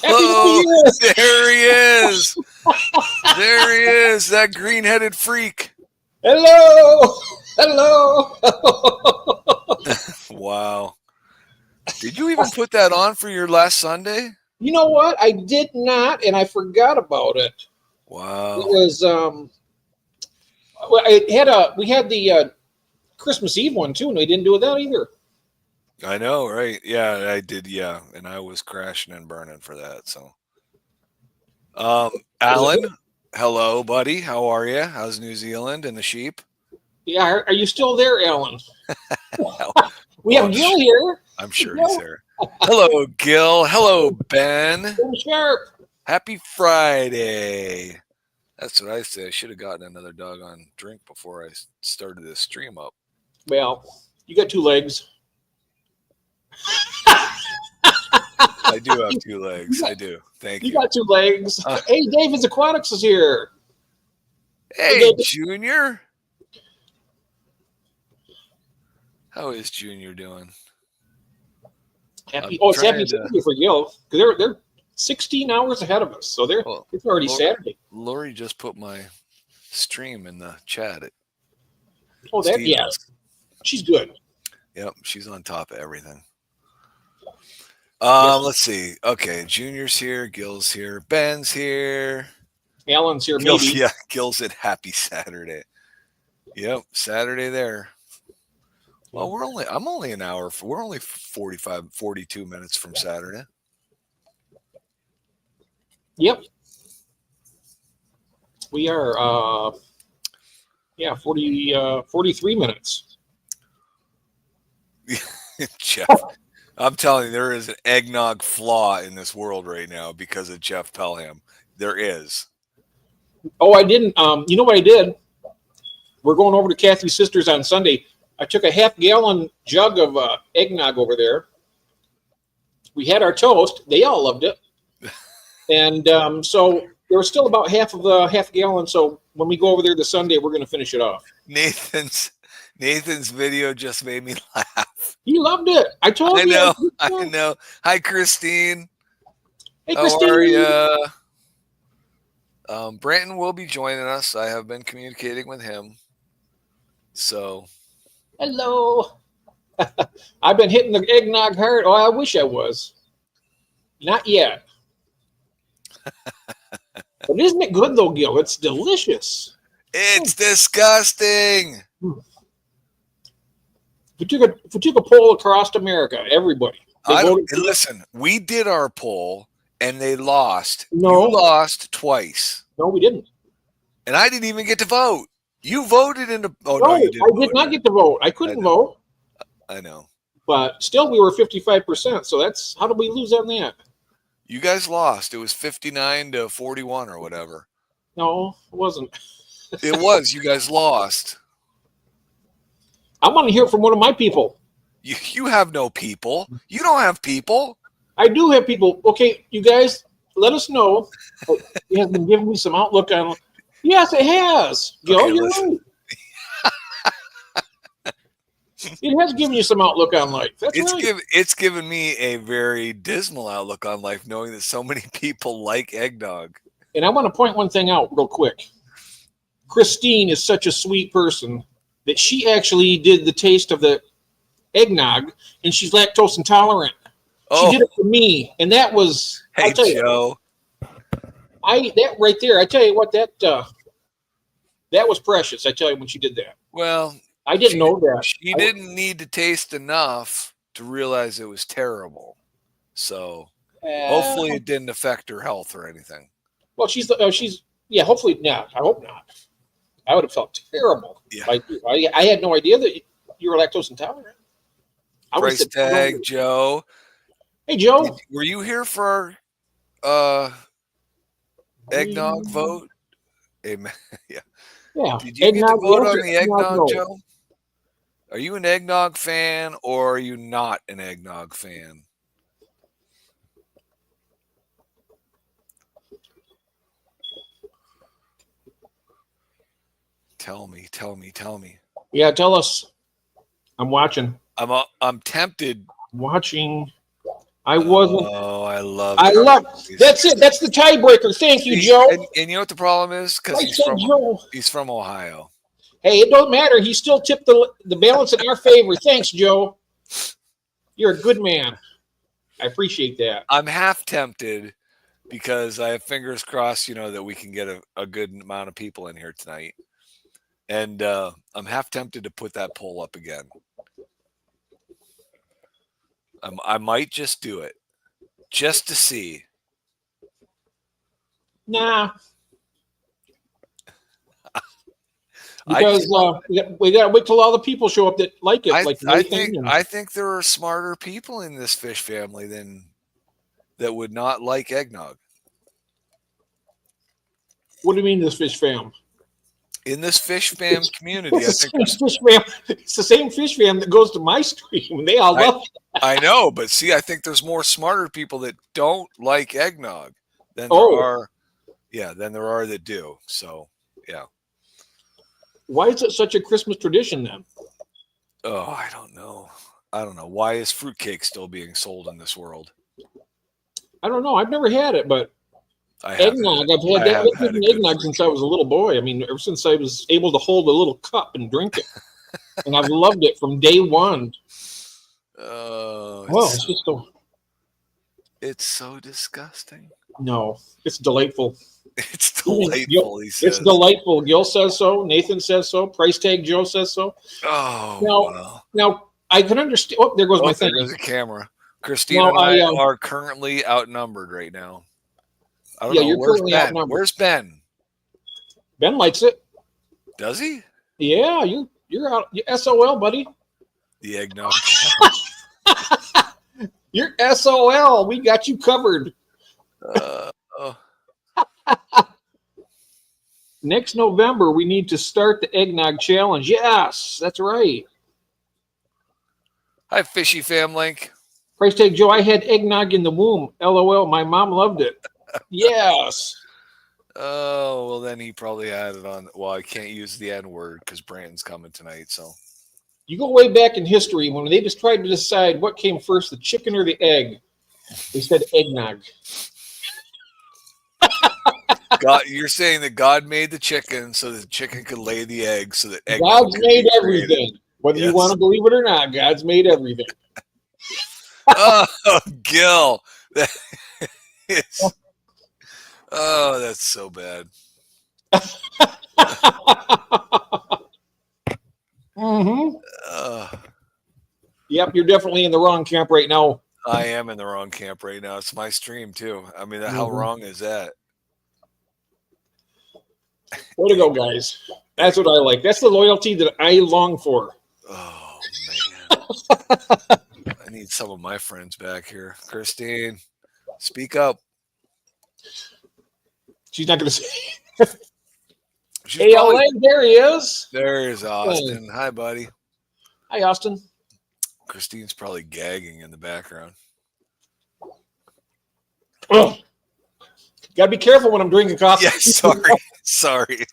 Hello. There he is. There he is. That green-headed freak. Hello. Hello. Wow. Did you even put that on for your last Sunday? You know what? I did not, and I forgot about it. Wow. It was we had the Christmas Eve one too, and we didn't do that either. I know, right? Yeah, I did. Yeah, and I was crashing and burning for that. So, Alan, hello, buddy. How are you? How's New Zealand and the sheep? Yeah, are you still there, Alan? No. We have Gil here. I'm sure he's there. Hello, Gil. Hello, Ben. Sharp. Happy Friday. That's what I say. I should have gotten another doggone drink before I started this stream up. Well, you got two legs. I do have two legs. I do. Thank you. You got two legs. Hey, David's Aquatics is here. Hey, Junior. How is Junior doing? Happy. It's happy Saturday for Gil because they're 16 hours ahead of us, so it's already Saturday. Lori just put my stream in the chat. She's good. Yep, she's on top of everything. Let's see. Okay, Junior's here, Gil's here, Ben's here, Alan's here. Maybe. Yeah, Gil's at Happy Saturday. Yep, Saturday there. Well, I'm only an hour. We're only 42 minutes from Saturday. Yep. We are, 43 minutes. Jeff, I'm telling you, there is an eggnog flaw in this world right now because of Jeff Pelham. There is. Oh, I didn't. You know what I did? We're going over to Kathy's sister's on Sunday. I took a half-gallon jug of eggnog over there. We had our toast. They all loved it. And so there was still about half of the half-gallon. So when we go over there this Sunday, we're going to finish it off. Nathan's video just made me laugh. He loved it. I told you. I know. Hi, Christine. Hey, Christine. How are you? Branton will be joining us. I have been communicating with him. So... Hello. I've been hitting the eggnog hard. Oh, I wish I was. Not yet. But isn't it good, though, Gil? It's delicious. It's disgusting. If we took a poll across America, everybody. Listen, we did our poll, and they lost. No. You lost twice. No, we didn't. And I didn't even get to vote. You voted in the... Oh, no, you didn't. I did not get to vote. I couldn't vote. I know. But still, we were 55%. So that's... How did we lose on that? You guys lost. It was 59-41 or whatever. No, it wasn't. It was. You guys lost. I want to hear from one of my people. You have no people. You don't have people. I do have people. Okay, you guys, let us know. It has been giving me some outlook on... Yes, it has. Gil, you're right. It has given you some outlook on life. That's right. It's given me a very dismal outlook on life, knowing that so many people like eggnog. And I want to point one thing out real quick. Christine is such a sweet person that she actually did the taste of the eggnog, and she's lactose intolerant. She did it for me, and that was... Hey, Joe. That right there, I tell you what, that was precious. I tell you when she did that. Well, I didn't know that. She didn't need to taste enough to realize it was terrible. So hopefully it didn't affect her health or anything. Well, hopefully not. I hope not. I would have felt terrible. Yeah. I had no idea that you were lactose intolerant. Price tag, Joe. Hey, Joe. Were you here for our eggnog vote? Amen. Yeah. Yeah. Did you get to vote on the eggnog, Joe? Are you an eggnog fan or are you not an eggnog fan? Tell me. Yeah, tell us. I'm watching. I'm tempted. Watching. I wasn't. Oh, I love. I love. That's it. That's the tiebreaker. Thank you, Joe. And you know what the problem is? Because he's from Ohio. Hey, it don't matter. He still tipped the balance in our favor. Thanks, Joe. You're a good man. I appreciate that. I'm half tempted because I have fingers crossed, that we can get a good amount of people in here tonight. And I'm half tempted to put that poll up again. I might just do it just to see. Nah. Because we got to wait till all the people show up that like it. I think there are smarter people in this fish family that would not like eggnog. What do you mean, this fish fam? In this fish fam community, it's the same fish fam that goes to my stream. They all love it. I know, but see, I think there's more smarter people that don't like eggnog than there are. Yeah, than there are that do. So, yeah. Why is it such a Christmas tradition then? Oh, I don't know. Why is fruitcake still being sold in this world? I don't know. I've never had it, but eggnog. I've had eggnog since I was a little boy. I mean, ever since I was able to hold a little cup and drink it, and I've loved it from day one. Oh, it's so disgusting. No, it's delightful. It's delightful. He says. It's delightful. Gil says so. Nathan says so. Price tag Joe says so. Oh, now I can understand. Oh, there goes my thing. There goes the camera. Christina and I are currently outnumbered right now. I don't know. You're currently outnumbered. Where's Ben? Ben likes it. Does he? Yeah, you're out. You're SOL, buddy. The eggnog. You're SOL. We got you covered. Next November, we need to start the eggnog challenge. Yes, that's right. Hi, Fishy Fam Link. Price tag Joe, I had eggnog in the womb. LOL, my mom loved it. Yes. Oh, well, then he probably had it on. Well, I can't use the N word because Branton's coming tonight. So you go way back in history when they just tried to decide what came first, the chicken or the egg. They said eggnog. God, you're saying that God made the chicken so that the chicken could lay the egg, so that God's made everything. Whether you want to believe it or not, God's made everything. Oh, Gil. Oh, that's so bad. Yep, you're definitely in the wrong camp right now. I am in the wrong camp right now. It's my stream, too. I mean, how wrong is that? Way to go, guys. That's what I like. That's the loyalty that I long for. Oh, man. I need some of my friends back here. Christine, speak up. She's not going to say. ALA, there he is. There's Austin. Hi, buddy. Hi, Austin. Christine's probably gagging in the background. Oh. Got to be careful when I'm drinking coffee. Yeah, sorry.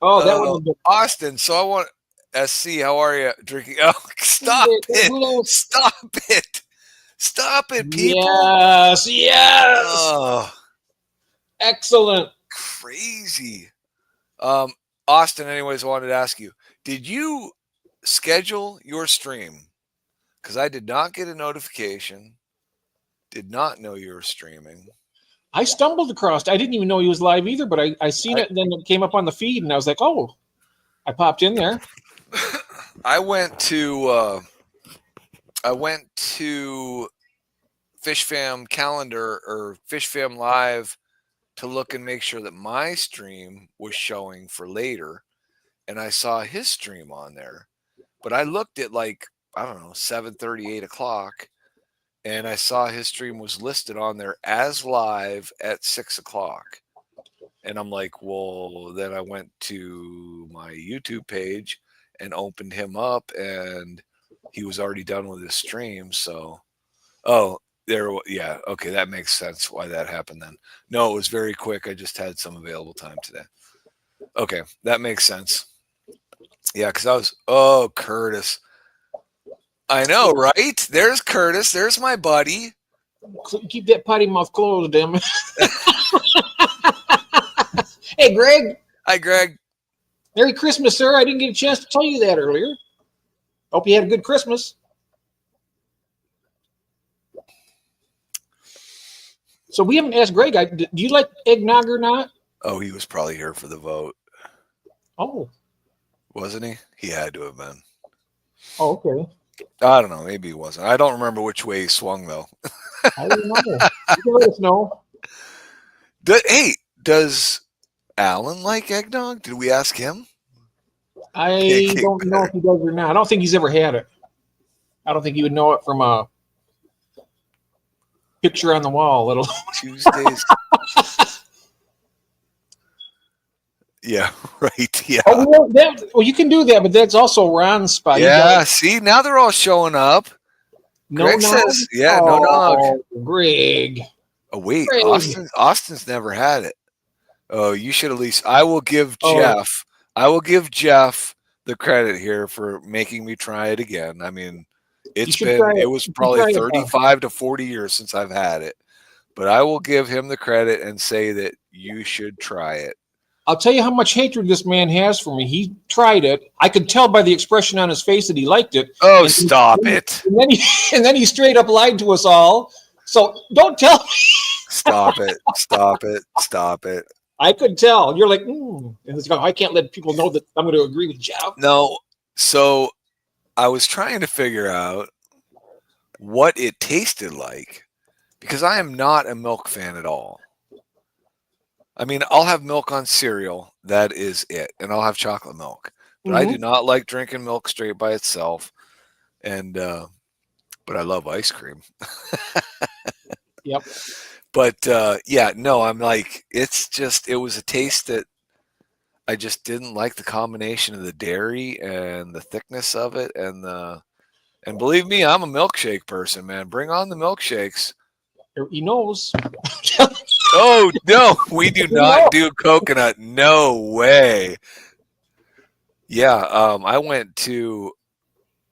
Oh, that was Austin. So I want SC. How are you? Drinking? Oh, stop it, people. Yes. Oh, excellent. Crazy. Austin. Anyways, I wanted to ask you: did you schedule your stream? Because I did not get a notification. Did not know you were streaming. I stumbled across. I didn't even know he was live either, but I seen it, and then it came up on the feed, and I was like, "Oh!" I popped in there. I went to Fish Fam calendar or Fish Fam Live to look and make sure that my stream was showing for later, and I saw his stream on there. But I looked at 7:30, 8 o'clock. And I saw his stream was listed on there as live at 6 o'clock. And I'm like, well, then I went to my YouTube page and opened him up, and he was already done with his stream. So, okay, that makes sense why that happened then. No, it was very quick. I just had some available time today. Okay, that makes sense. Yeah, because Curtis. I know, right? There's Curtis. There's my buddy. Keep that potty mouth closed, damn it. Hey, Greg. Hi, Greg. Merry Christmas, sir. I didn't get a chance to tell you that earlier. Hope you had a good Christmas. So we haven't asked Greg. Do you like eggnog or not? Oh, he was probably here for the vote. Oh. Wasn't he? He had to have been. Oh, okay. I don't know. Maybe he wasn't. I don't remember which way he swung, though. I don't know. You can let us know. Hey, does Alan like eggnog? Did we ask him? I don't know if he does or not. I don't think he's ever had it. I don't think he would know it from a picture on the wall. Little Tuesdays. Yeah, right. Yeah. Oh, well, you can do that, but that's also Ron's spot. Yeah. See, now they're all showing up. Greg says, "Yeah, no nog." Greg. Oh wait, Austin's never had it. Oh, you should at least. I will give Jeff. I will give Jeff the credit here for making me try it again. I mean, it was probably 35 to 40 years since I've had it, but I will give him the credit and say that you should try it. I'll tell you how much hatred this man has for me. He tried it. I could tell by the expression on his face that he liked it. Oh, stop it. And then he straight up lied to us all. So don't tell me. Stop it. Stop it. Stop it. I could tell. You're like, and it's like, I can't let people know that I'm going to agree with Jeff. No. So I was trying to figure out what it tasted like because I am not a milk fan at all. I mean, I'll have milk on cereal. That is it. And I'll have chocolate milk. But I do not like drinking milk straight by itself. And, but I love ice cream. Yep. But, yeah, no, I'm like, it was a taste that I just didn't like the combination of the dairy and the thickness of it. And believe me, I'm a milkshake person, man. Bring on the milkshakes. He knows. Oh, no, we do not do coconut. No way. Yeah, I went to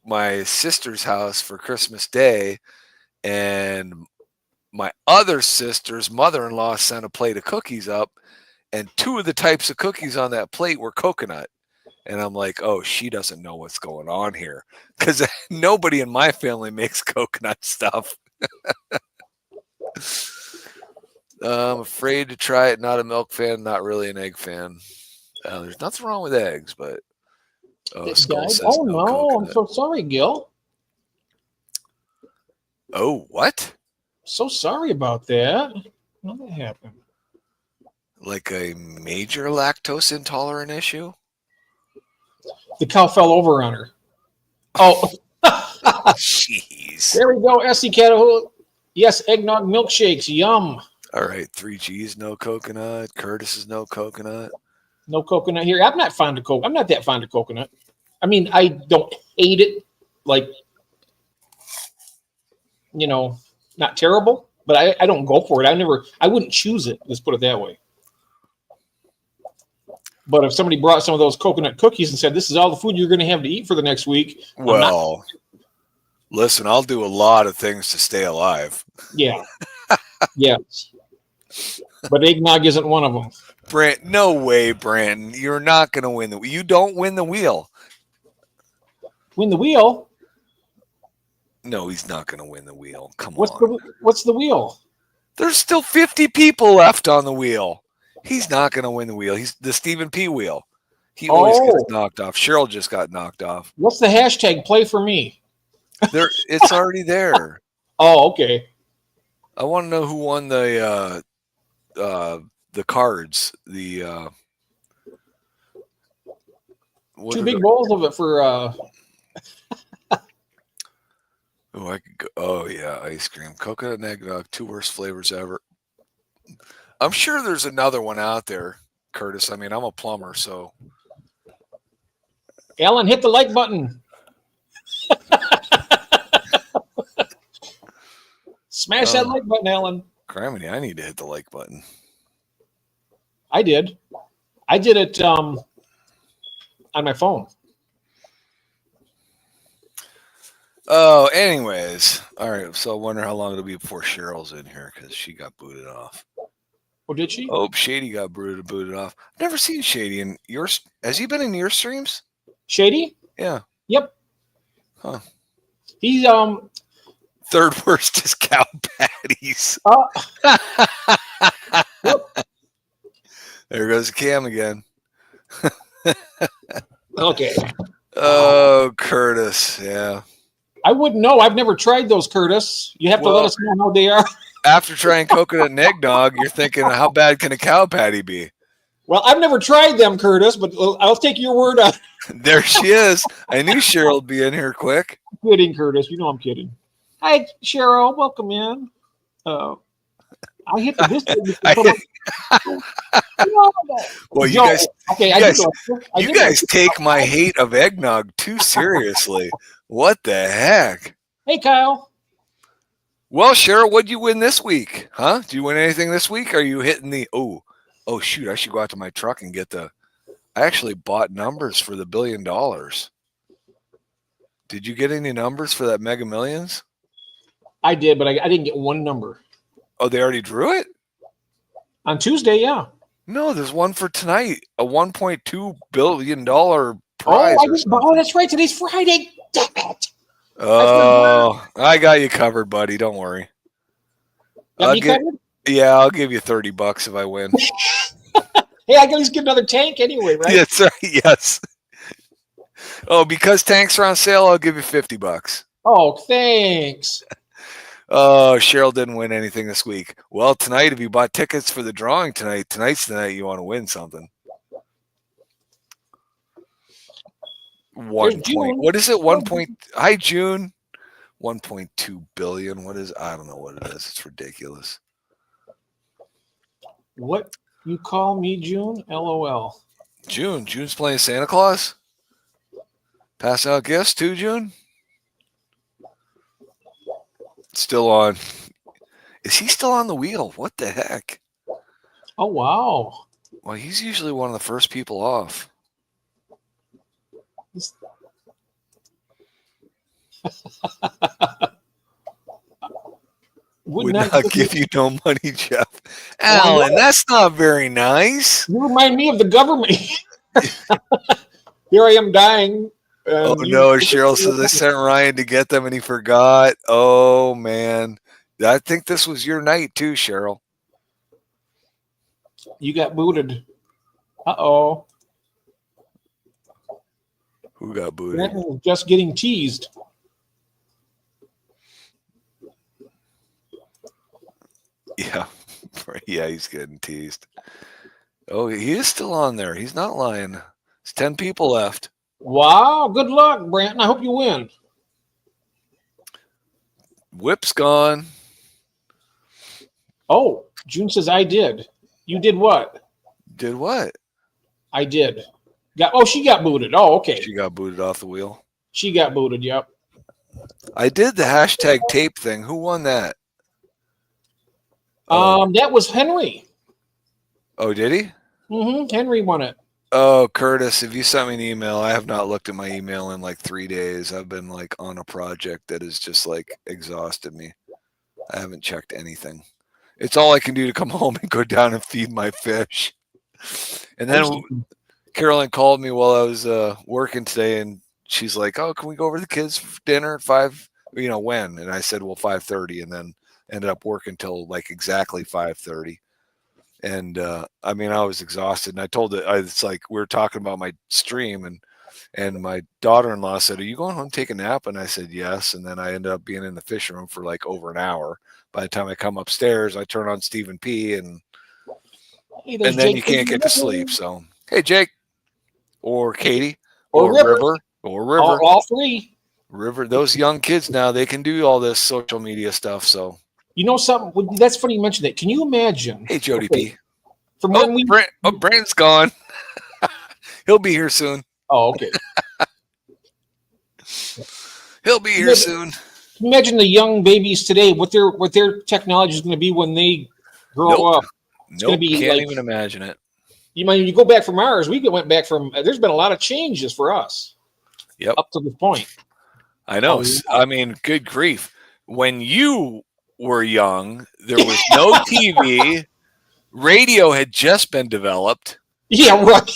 my sister's house for Christmas Day, and my other sister's mother-in-law sent a plate of cookies up, and 2 of the types of cookies on that plate were coconut. And I'm like, oh, she doesn't know what's going on here because nobody in my family makes coconut stuff. I'm afraid to try it. Not a milk fan, not really an egg fan. There's nothing wrong with eggs, but Skull says no, coconut. I'm so sorry, Gil. Oh, what? So sorry about that. How did that happen? Like a major lactose intolerant issue? The cow fell over on her. Oh, jeez. There we go, Essie Catahoula. Yes, eggnog milkshakes. Yum. All right, 3G's no coconut. Curtis is no coconut. No coconut here. I'm not fond of coconut. I'm not that fond of coconut. I mean, I don't hate it. Like, not terrible, but I don't go for it. I wouldn't choose it. Let's put it that way. But if somebody brought some of those coconut cookies and said, this is all the food you're going to have to eat for the next week. Well, listen, I'll do a lot of things to stay alive. Yeah. Yes. But eggnog isn't one of them. No way, Branton. You're not going to win. You don't win the wheel. Win the wheel? No, he's not going to win the wheel. Come on. What's the wheel? There's still 50 people left on the wheel. He's not going to win the wheel. He's the Stephen P. wheel. He always gets knocked off. Cheryl just got knocked off. What's the hashtag? Play for me. It's already there. Oh, okay. I want to know who won the cards. The 2 big bowls of it for. Oh, I could go. Oh yeah, ice cream, coconut and eggnog, 2 worst flavors ever. I'm sure there's another one out there, Curtis. I mean, I'm a plumber, so. Alan, hit the like button. Smash that like button, Alan. Criminy, I need to hit the like button. I did. I did it on my phone. Oh, anyways. All right. So I wonder how long it'll be before Cheryl's in here because she got booted off. Oh, did she? Oh, Shady got booted off. I've never seen Shady in yours. Has he been in your streams? Shady? Yeah. Yep. Huh. He's Third worst is cow patties. Yep. There goes Cam again. Okay. Oh, Curtis. Yeah. I wouldn't know. I've never tried those, Curtis. You have to let us know how they are. After trying coconut and eggnog, you're thinking, how bad can a cow patty be? Well, I've never tried them, Curtis, but I'll take your word on it. There she is. I knew Cheryl would be in here quick. I'm kidding, Curtis. You know I'm kidding. Hi, Cheryl. Welcome in. I hit the distance. Well, you guys take my hate of eggnog too seriously. What the heck? Hey, Kyle. Well, Cheryl, what'd you win this week? Huh? Did you win anything this week? Are you hitting the oh shoot, I should go out to my truck and get I actually bought numbers for the $1 billion. Did you get any numbers for that Mega Millions? I did, but I didn't get one number. Oh, they already drew it? On Tuesday, yeah. No, there's one for tonight. A $1.2 billion prize. Oh, that's right. Today's Friday. Damn it. Oh, I got you covered, buddy. Don't worry. Covered? Yeah, I'll give you $30 if I win. Hey, I can at least get another tank anyway, right? That's right. Yes. Oh, because tanks are on sale, I'll give you $50. Oh, thanks. Oh, Cheryl didn't win anything this week. Well, tonight, if you bought tickets for the drawing tonight's the night you want to win something. 1 point. What is it? 1 point. Hi, June. 1.2 billion. What is? I don't know what it is. It's ridiculous. What you call me, June? LOL. June's playing Santa Claus. Pass out gifts too, June. Still on. Is he still on the wheel? What the heck? Oh, wow. Well, he's usually one of the first people off. Would not give you no money, Jeff. Alan, that's not very nice. You remind me of the government. Here I am dying. Oh, no. Cheryl says I sent Ryan to get them and he forgot. Oh, man. I think this was your night too, Cheryl. You got booted. Uh-oh. Who got booted? Branton was just getting teased. Yeah. Yeah, he's getting teased. Oh, he is still on there. He's not lying. There's 10 people left. Wow. Good luck, Branton. I hope you win. Whip's gone. Oh, June says I did. You did what? Did what? I did. She got booted. Oh, okay. She got booted off the wheel. She got booted, yep. I did the hashtag tape thing. Who won that? That was Henry. Oh, did he? Mm-hmm. Henry won it. Oh, Curtis, if you sent me an email, I have not looked at my email in like 3 days. I've been like on a project that has just like exhausted me. I haven't checked anything. It's all I can do to come home and go down and feed my fish. And then Carolyn called me while I was working today, and she's like, "Oh, can we go over to the kids for dinner at 5? You know, when?" And I said, "Well, 5:30," and then ended up working till like exactly 5:30. And I mean, I was exhausted. And I told it, it's like we were talking about my stream, and my daughter-in-law said, "Are you going home to take a nap?" And I said, "Yes." And then I ended up being in the fish room for like over an hour. By the time I come upstairs, I turn on Stephen P. and then Jake, you can't get to sleep. So, hey, Jake, or Katie, or River, all three. River. Those young kids now, they can do all this social media stuff. So, you know something? That's funny you mentioned that. Can you imagine? Hey, Jody P. From when Brand's gone. He'll be here soon. Oh, okay. He'll be here soon. Imagine the young babies today, what their technology is going to be when they grow up. It's going to be can't even imagine it. You go back from ours. We went back from. There's been a lot of changes for us. Yep. Up to this point. I know. Oh, yeah. I mean, good grief. When you were young, there was no TV. Radio had just been developed. Yeah, right.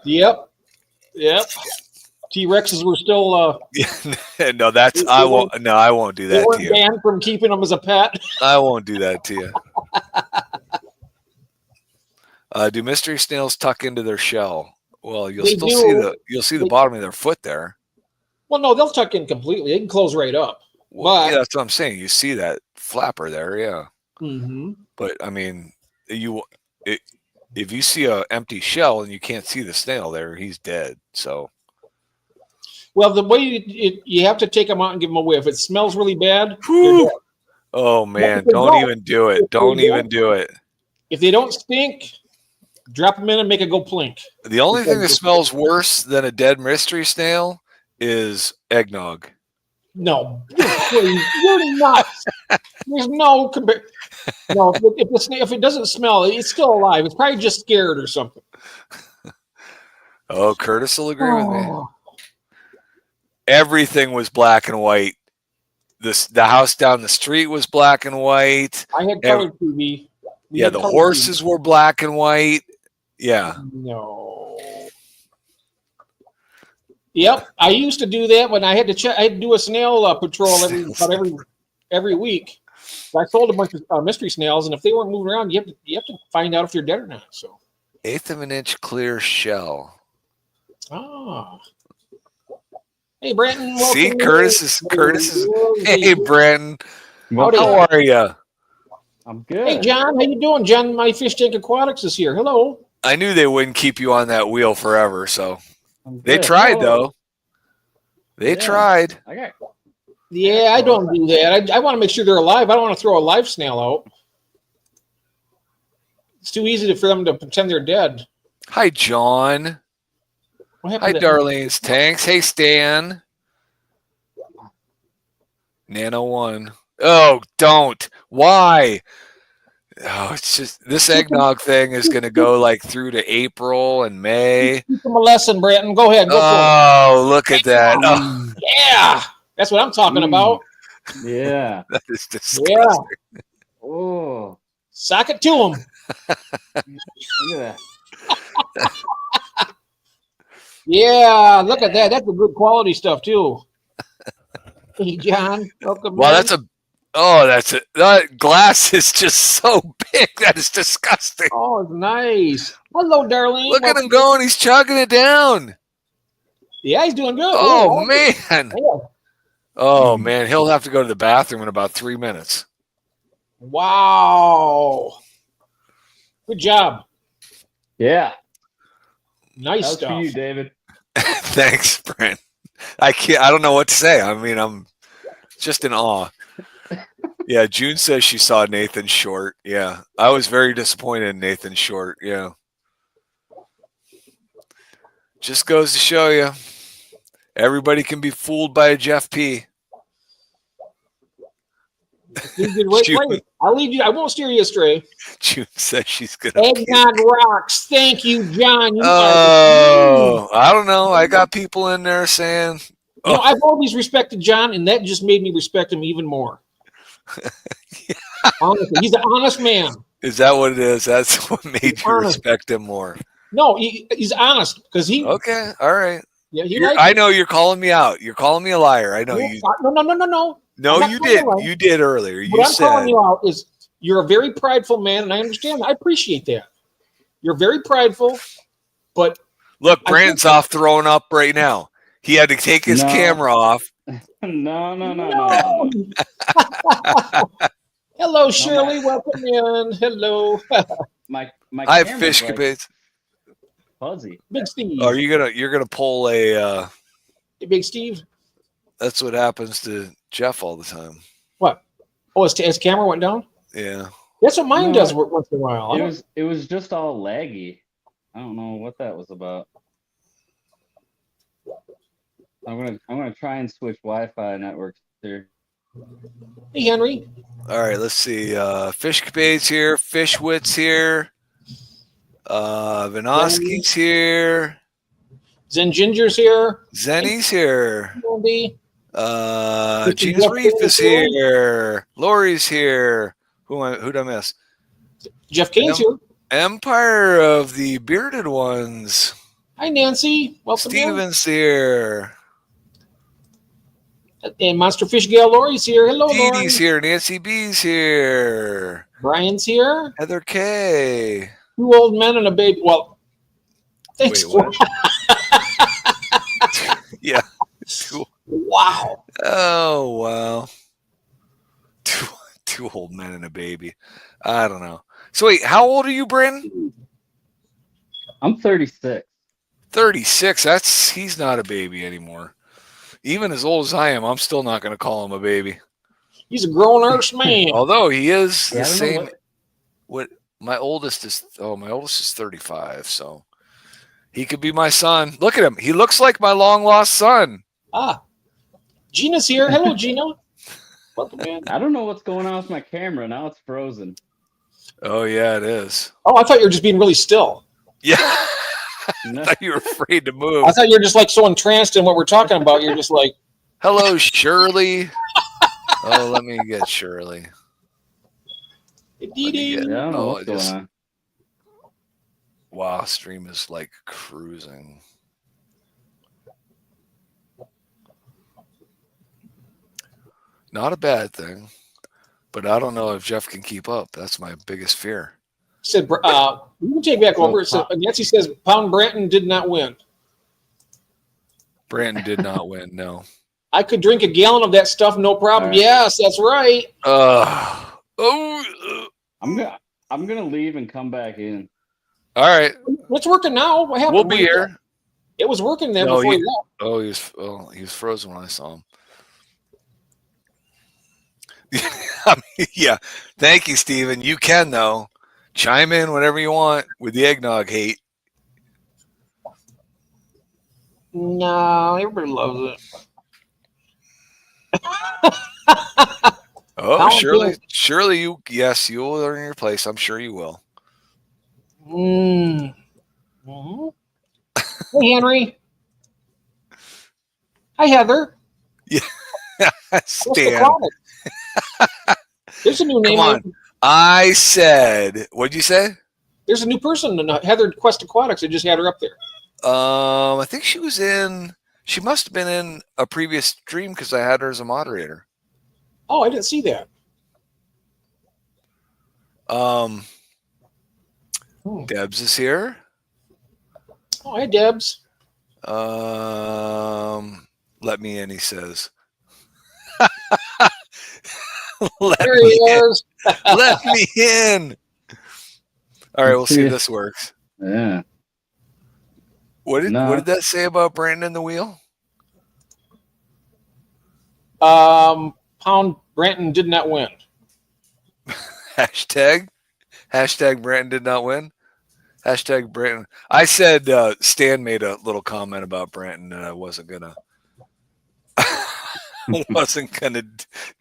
Yep. T-Rexes were still. No, I won't do They that to weren't you. banned from keeping them as a pet. I won't do that to you. Do mystery snails tuck into their shell? Well, you'll They still do. see the bottom of their foot there. Well, no, they'll tuck in completely. They can close right up. Well, But yeah, that's what I'm saying. You see that flapper there, yeah. mm-hmm. But I mean, if you see an empty shell and you can't see the snail there, he's dead. So, Well, the way you have to take them out and give them away. If it smells really bad, oh man, if they don't even do it. Don't even do it. If they don't stink, drop them in and make it go plink. The only thing that smells worse than a dead mystery snail is eggnog. No, you're nuts. There's no compare. No, if it doesn't smell, it's still alive. It's probably just scared or something. Oh, Curtis will agree with me. Everything was black and white. The house down the street was black and white. I had color TV. Yeah, the horses were black and white. Yeah. No. Yep, I used to do that when I had to check. I had to do a snail patrol every week. I sold a bunch of mystery snails, and if they weren't moving around, you have to find out if they're dead or not. So, 1/8 of an inch clear shell. Ah. Hey, Branton. See, Curtis is. Hey, Branton. Howdy. How are you? I'm good. Hey, John. How you doing? John, my Fish Tank Aquatics is here. Hello. I knew they wouldn't keep you on that wheel forever, so they tried though. They tried. Yeah, I don't do that. I want to make sure they're alive. I don't want to throw a live snail out. It's too easy for them to pretend they're dead. Hi, John. Hi, Darlene's Tanks. Hey, Stan. Nano 1. Oh, don't. Why? Oh, it's just this eggnog thing is going to go like through to April and May. Teach them a lesson, Branton. Go ahead. Go for it. Look at that. Oh. Yeah. That's what I'm talking about. Yeah. That is disgusting. Yeah. Oh. Sock it to them. Look at that. Yeah, look at that. That's a good quality stuff too. Hey, John, welcome. Wow, that glass is just so big. That is disgusting. Oh, it's nice. Hello, Darlene. Look at him going. He's chugging it down. Yeah, he's doing good. Oh, man. Yeah. Oh, man. He'll have to go to the bathroom in about 3 minutes. Wow. Good job. Yeah. Nice stuff. For you, David. Thanks, Brent. I don't know what to say. I mean, I'm just in awe. Yeah, June says she saw Nathan Short. Yeah, I was very disappointed in Nathan Short. Yeah. Just goes to show you, everybody can be fooled by a Jeff P. I'll lead you. I won't steer you astray. June says she's gonna. Eggnog rocks. Thank you, John. I don't know. I got people in there saying. You know, I've always respected John, and that just made me respect him even more. Yeah. Honestly, he's an honest man. Is that what it is? That's what made you respect him more. No, he's honest because he. Okay, all right. Yeah, I know you're calling me out. You're calling me a liar. I know you. No. No, you did. You did earlier. What I'm calling you out is you're a very prideful man, and I understand. I appreciate that. You're very prideful, but look, Brandon's off throwing up right now. He had to take his camera off. No. Hello, Shirley. Welcome in. Hello. my I have fish capades. Fuzzy. Big Steve. Are you're gonna pull a Big Steve? That's what happens to Jeff all the time. What? Oh, his camera went down? Yeah. That's what mine does once in a while. It was just all laggy. I don't know what that was about. I'm gonna try and switch Wi-Fi networks here. Hey, Henry. All right, let's see. Fish capades here. Fishwitz here. Vinoski's here. Zen Ginger's here. Zenny's here. Andy. Gina's Reef is here. Lori's here. Who'd I miss? Jeff Kane's here. Empire of the Bearded Ones. Hi, Nancy. Welcome. Steven's here. And Monster Fish Gal Lori's here. Hello, Lori. Dee Dee's here. Nancy B's here. Brian's here. Heather K. 2 old men and a baby. Well, thanks. Wait, yeah. Wow. Oh, wow. Two old men and a baby. I don't know. So wait, how old are you, Brandon? I'm 36. 36. He's not a baby anymore. Even as old as I am, I'm still not going to call him a baby. He's a grown-arse man. Although he is the I don't know same. What my oldest is 35, so he could be my son. Look at him. He looks like my long-lost son. Gina's here. Hello, Gina. Welcome in. I don't know what's going on with my camera. Now it's frozen. Oh, yeah, it is. Oh, I thought you were just being really still. Yeah. No. I thought you were afraid to move. I thought you were just like so entranced in what we're talking about. You're just like, hello, Shirley. Oh, let me get Shirley. Dee. I don't know what's going on. Wow, stream is like cruising. Not a bad thing, but I don't know if Jeff can keep up. That's my biggest fear. Said, you can take back over. So Nancy says, Pound Branton did not win. Branton did not win, no. I could drink a gallon of that stuff, no problem. Right. Yes, that's right. I'm gonna leave and come back in. All right. It's working now. What happened? We'll be here. It was working there before you left. Oh, he was frozen when I saw him. Yeah. Thank you, Steven. You can, though. Chime in whenever you want with the eggnog hate. No, everybody loves it. Oh, surely you will earn your place. I'm sure you will. Mm-hmm. Hey, Henry. Hi, Heather. Yeah. Stan. There's a new name. Come on. I said, what'd you say? There's a new person, Heather Quest Aquatics. I just had her up there. I think she must have been in a previous stream because I had her as a moderator. Oh, I didn't see that. Debs is here. Oh, hi, Debs. Let me in, he says. There he is. Let me in. All right, we'll see if this works. Yeah. What did that say about Brandon and the wheel? Pound Branton did not win. Hashtag Branton did not win. Hashtag Branton. I said Stan made a little comment about Branton and I wasn't gonna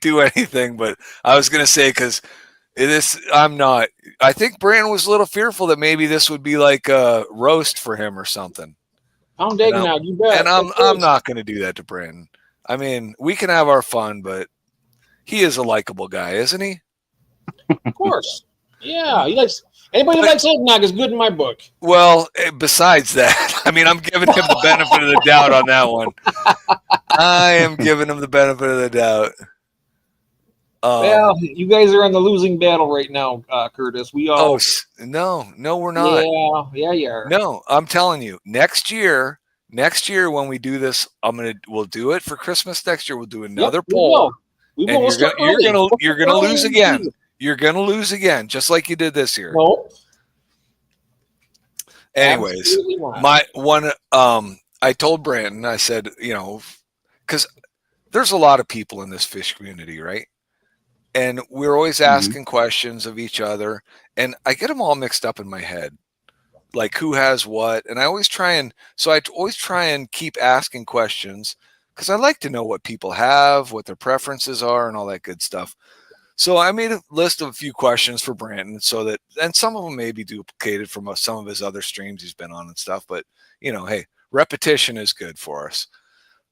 do anything, but I was gonna say because I'm not. I think Branton was a little fearful that maybe this would be like a roast for him or something. Pound eggnog, you bet. And I'm not gonna do that to Branton. I mean, we can have our fun, but he is a likable guy, isn't he? Of course. Yeah, anybody that likes eggnog is good in my book. Well, besides that, I mean, I'm giving him the benefit of the doubt on that one. I am giving him the benefit of the doubt. Well, you guys are on the losing battle right now, Curtis. We all. Oh no, we're not. Yeah, you are. No, I'm telling you, next year when we do this, we'll do it for Christmas next year. We'll do another poll. We will. And you're gonna lose again. You're gonna lose again, just like you did this year. No. Anyways, I told Branton, I said, because there's a lot of people in this fish community, right? And we're always asking questions of each other, and I get them all mixed up in my head, like who has what. And I always try and keep asking questions because I like to know what people have, what their preferences are, and all that good stuff. So I made a list of a few questions for Branton and some of them may be duplicated from some of his other streams he's been on and stuff. But, hey, repetition is good for us.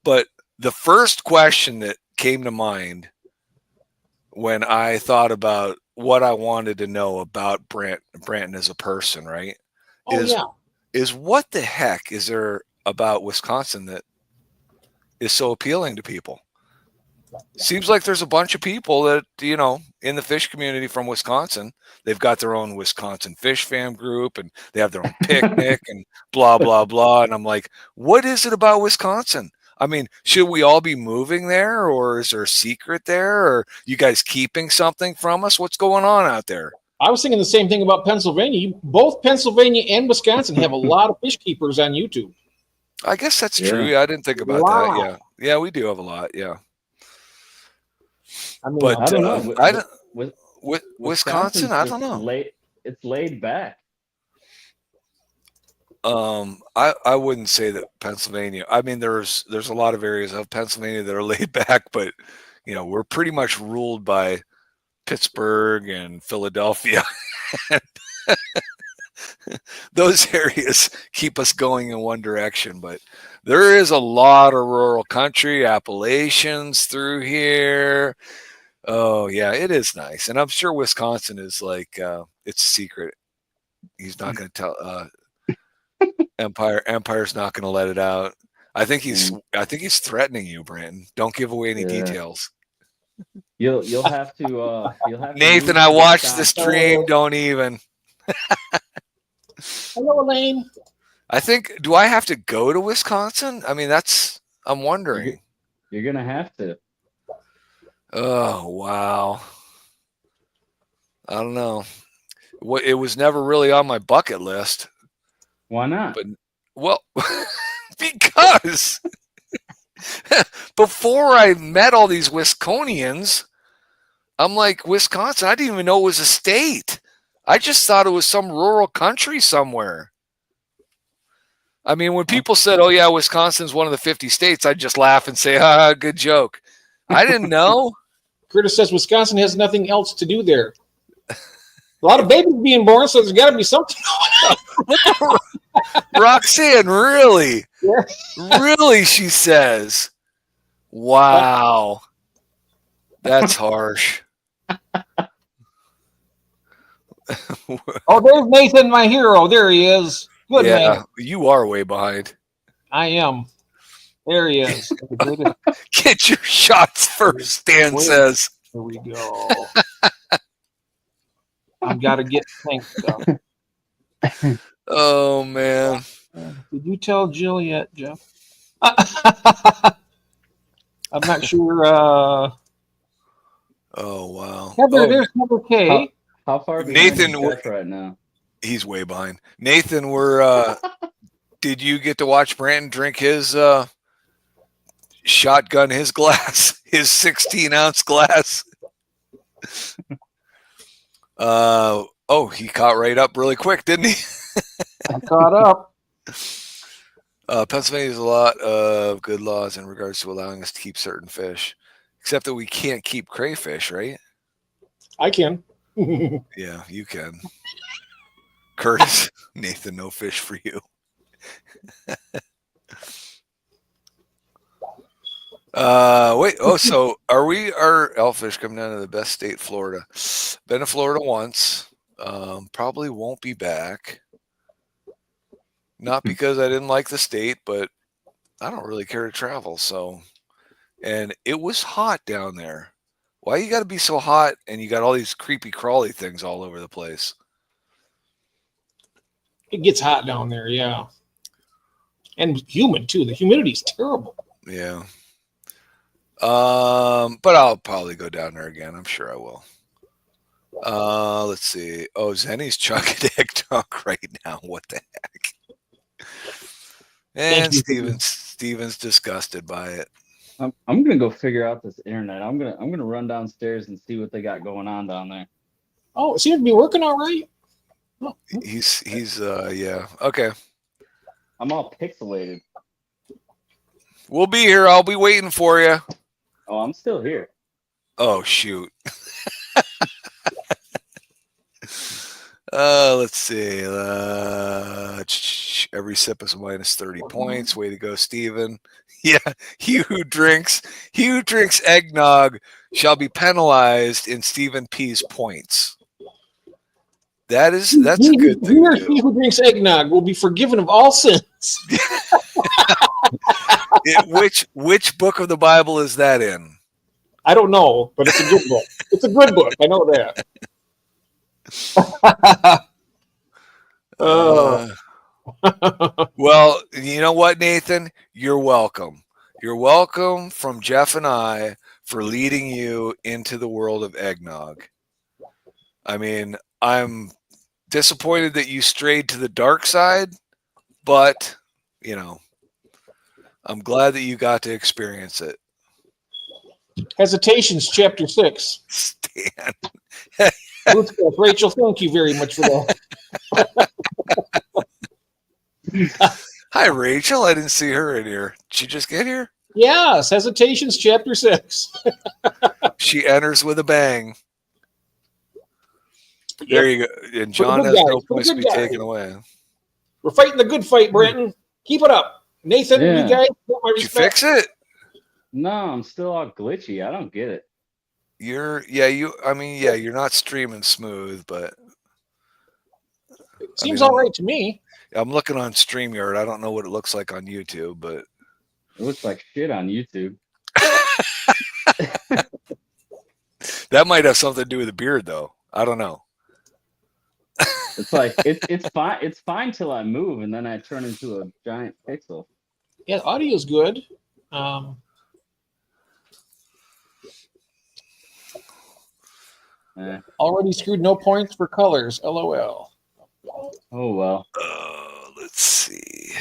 But the first question that came to mind when I thought about what I wanted to know about Branton as a person, right? Oh, Is yeah. is what the heck is there about Wisconsin that is so appealing to people? Seems like there's a bunch of people that, in the fish community from Wisconsin, they've got their own Wisconsin Fish Fam group and they have their own picnic and blah, blah, blah. And I'm like, what is it about Wisconsin? I mean, should we all be moving there, or is there a secret there, or you guys keeping something from us? What's going on out there? I was thinking the same thing about Pennsylvania. Both Pennsylvania and Wisconsin have a lot of fish keepers on YouTube. I guess that's Yeah. true. I didn't think about that. Wow. Yeah. Yeah, we do have a lot. Yeah. I mean, But I don't know. I don't, With Wisconsin, I don't know. It's laid back. I wouldn't say that Pennsylvania. I mean, there's a lot of areas of Pennsylvania that are laid back, but we're pretty much ruled by Pittsburgh and Philadelphia. Those areas keep us going in one direction, but there is a lot of rural country, Appalachians through here. Oh yeah, it is nice, and I'm sure Wisconsin is like it's a secret. He's not going to tell. Empire's not going to let it out. I think he's threatening you, Branton. Don't give away any details. You'll have to Nathan, I watched the stream. Don't even. hello, Elaine. I think. Do I have to go to Wisconsin? I mean, I'm wondering. You're gonna have to. Oh wow. I don't know. It was never really on my bucket list. Why not? But well, because before I met all these Wisconians, I'm like, Wisconsin, I didn't even know it was a state. I just thought it was some rural country somewhere. I mean, when people said, oh yeah, Wisconsin's one of the 50 states, I'd just laugh and say, good joke. I didn't know. Curtis says Wisconsin has nothing else to do there. A lot of babies being born, so there's got to be something going on. Roxanne, really? Yeah. Really, she says. Wow. That's harsh. Oh, there's Nathan, my hero. There he is. Good man. You are way behind. I am. There he is. Get your shots first, Stan says. Here we go. I've got to get pink stuff. Oh, man. Did you tell Jill yet, Jeff? I'm not sure. Oh, wow. Heather, there's Heather K. How far Nathan, behind is Jeff right now? He's way behind. Nathan, did you get to watch Branton drink his shotgun, his glass, his 16-ounce glass? He caught right up really quick, didn't he? I caught up. Pennsylvania has a lot of good laws in regards to allowing us to keep certain fish, except that we can't keep crayfish, right? I can. Yeah, you can. Curtis, Nathan, no fish for you. Wait. Oh, so are Elfish coming down to the best state, Florida? Been to Florida once. Probably won't be back. Not because I didn't like the state, but I don't really care to travel. So, and it was hot down there. Why you got to be so hot and you got all these creepy crawly things all over the place? It gets hot down there, yeah. And humid too. The humidity's terrible. Yeah. But I'll probably go down there again. I'm sure I will. Let's see. Oh, Zenny's chugging egg dunk right now. What the heck? And Steven's disgusted by it. I'm gonna go figure out this internet. I'm gonna run downstairs and see what they got going on down there. Oh, it seems to be working all right. Oh. He's yeah. Okay. I'm all pixelated. We'll be here. I'll be waiting for you. Oh, I'm still here. Oh shoot. Let's see. Every sip is minus 30 points. Way to go, Steven. Yeah, he who drinks eggnog shall be penalized in Stephen P's points. That's a good thing. He who drinks eggnog will be forgiven of all sins. Which book of the Bible is that in? I don't know, but it's a good book. It's a good book. I know that. Well, you know what, Nathan? You're welcome. You're welcome from Jeff and I for leading you into the world of eggnog. I mean, I'm disappointed that you strayed to the dark side, but, I'm glad that you got to experience it. Hesitations, chapter 6. Stan. Rachel, thank you very much for that. Hi, Rachel. I didn't see her in here. Did she just get here? Yes, Hesitations, chapter 6. She enters with a bang. There you go. And John has no points to be taken away. We're fighting the good fight, Branton. Keep it up. Nathan, Yeah. you guys, get my Did you respect. fix it? No, I'm still all glitchy. I don't get it. You're not streaming smooth, but Seems all right to me. I'm looking on StreamYard. I don't know what it looks like on YouTube, but It looks like shit on YouTube. that might have something to do with the beard, though. I don't know. It's like it's fine. It's fine till I move, and then I turn into a giant pixel. Yeah, audio's good. Already screwed, no points for colors. LOL. Oh well. Let's see.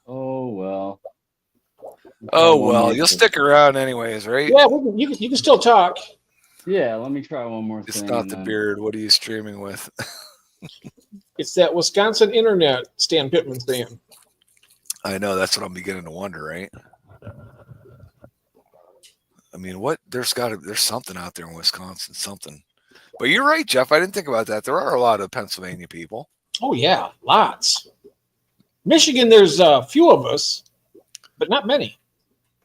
Oh well. Oh well, you'll stick around anyways, right? Yeah, you can still talk. Yeah, let me try one more It's thing. not the beard. What are you streaming with? It's that Wisconsin internet Stan Pittman's saying. I know, that's what I'm beginning to wonder, right? I mean, there's something out there in Wisconsin, something. But you're right, Jeff. I didn't think about that. There are a lot of Pennsylvania people. Oh yeah, lots. Michigan, there's a few of us, but not many.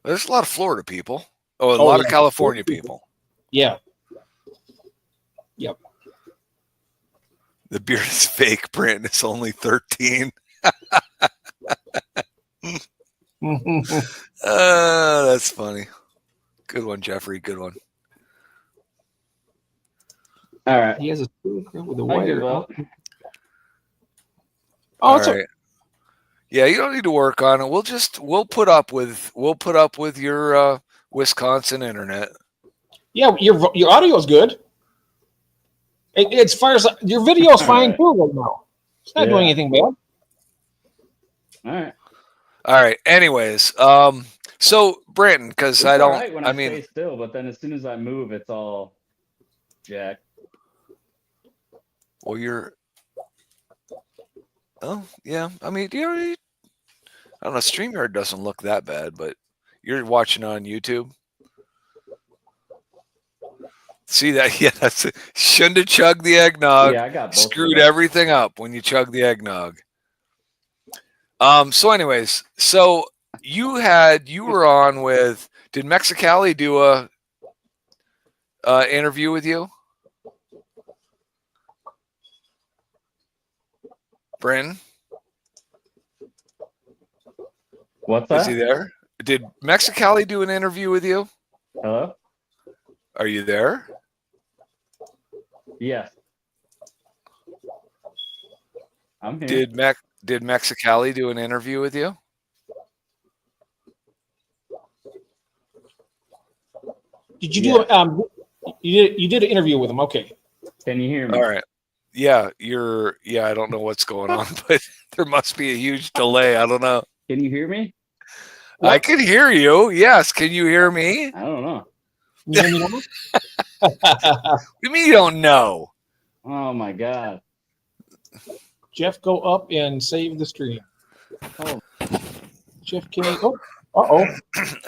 There's a lot of Florida people. Oh, a lot of California people. Yeah. Yep. The beard is fake, Branton. It's only 13. That's funny. Good one, Jeffrey. Good one. All right. He has a with a I wire. give up. Oh, All right. Yeah, you don't need to work on it. We'll put up with your Wisconsin internet. Yeah, your audio is good. As far as your video is fine too right now. It's not doing anything bad. All right. Anyways, so Branton, because I don't. Right when I stay still, but then as soon as I move, it's all jacked. Well, you're. Oh yeah. I mean, I don't know. StreamYard doesn't look that bad, but you're watching on YouTube. See that? Yeah, that's it. Shouldn't have chugged the eggnog. Yeah, I got both. Screwed everything up when you chug the eggnog. So anyways, you were on with, did Mexicali do a interview with you? Bryn? What's that? Is he there? Did Mexicali do an interview with you? Hello? Are you there? Yes. I'm here. Did Mexicali do an interview with you? Did you do you did an interview with him? Okay. Can you hear me? All right. Yeah, I don't know what's going on, but there must be a huge delay. I don't know. Can you hear me? What? I can hear you. Yes. Can you hear me? I don't know. You hear me now? What do you mean you don't know? Oh my God. Jeff, go up and save the stream. Oh. Jeff, can he? Oh,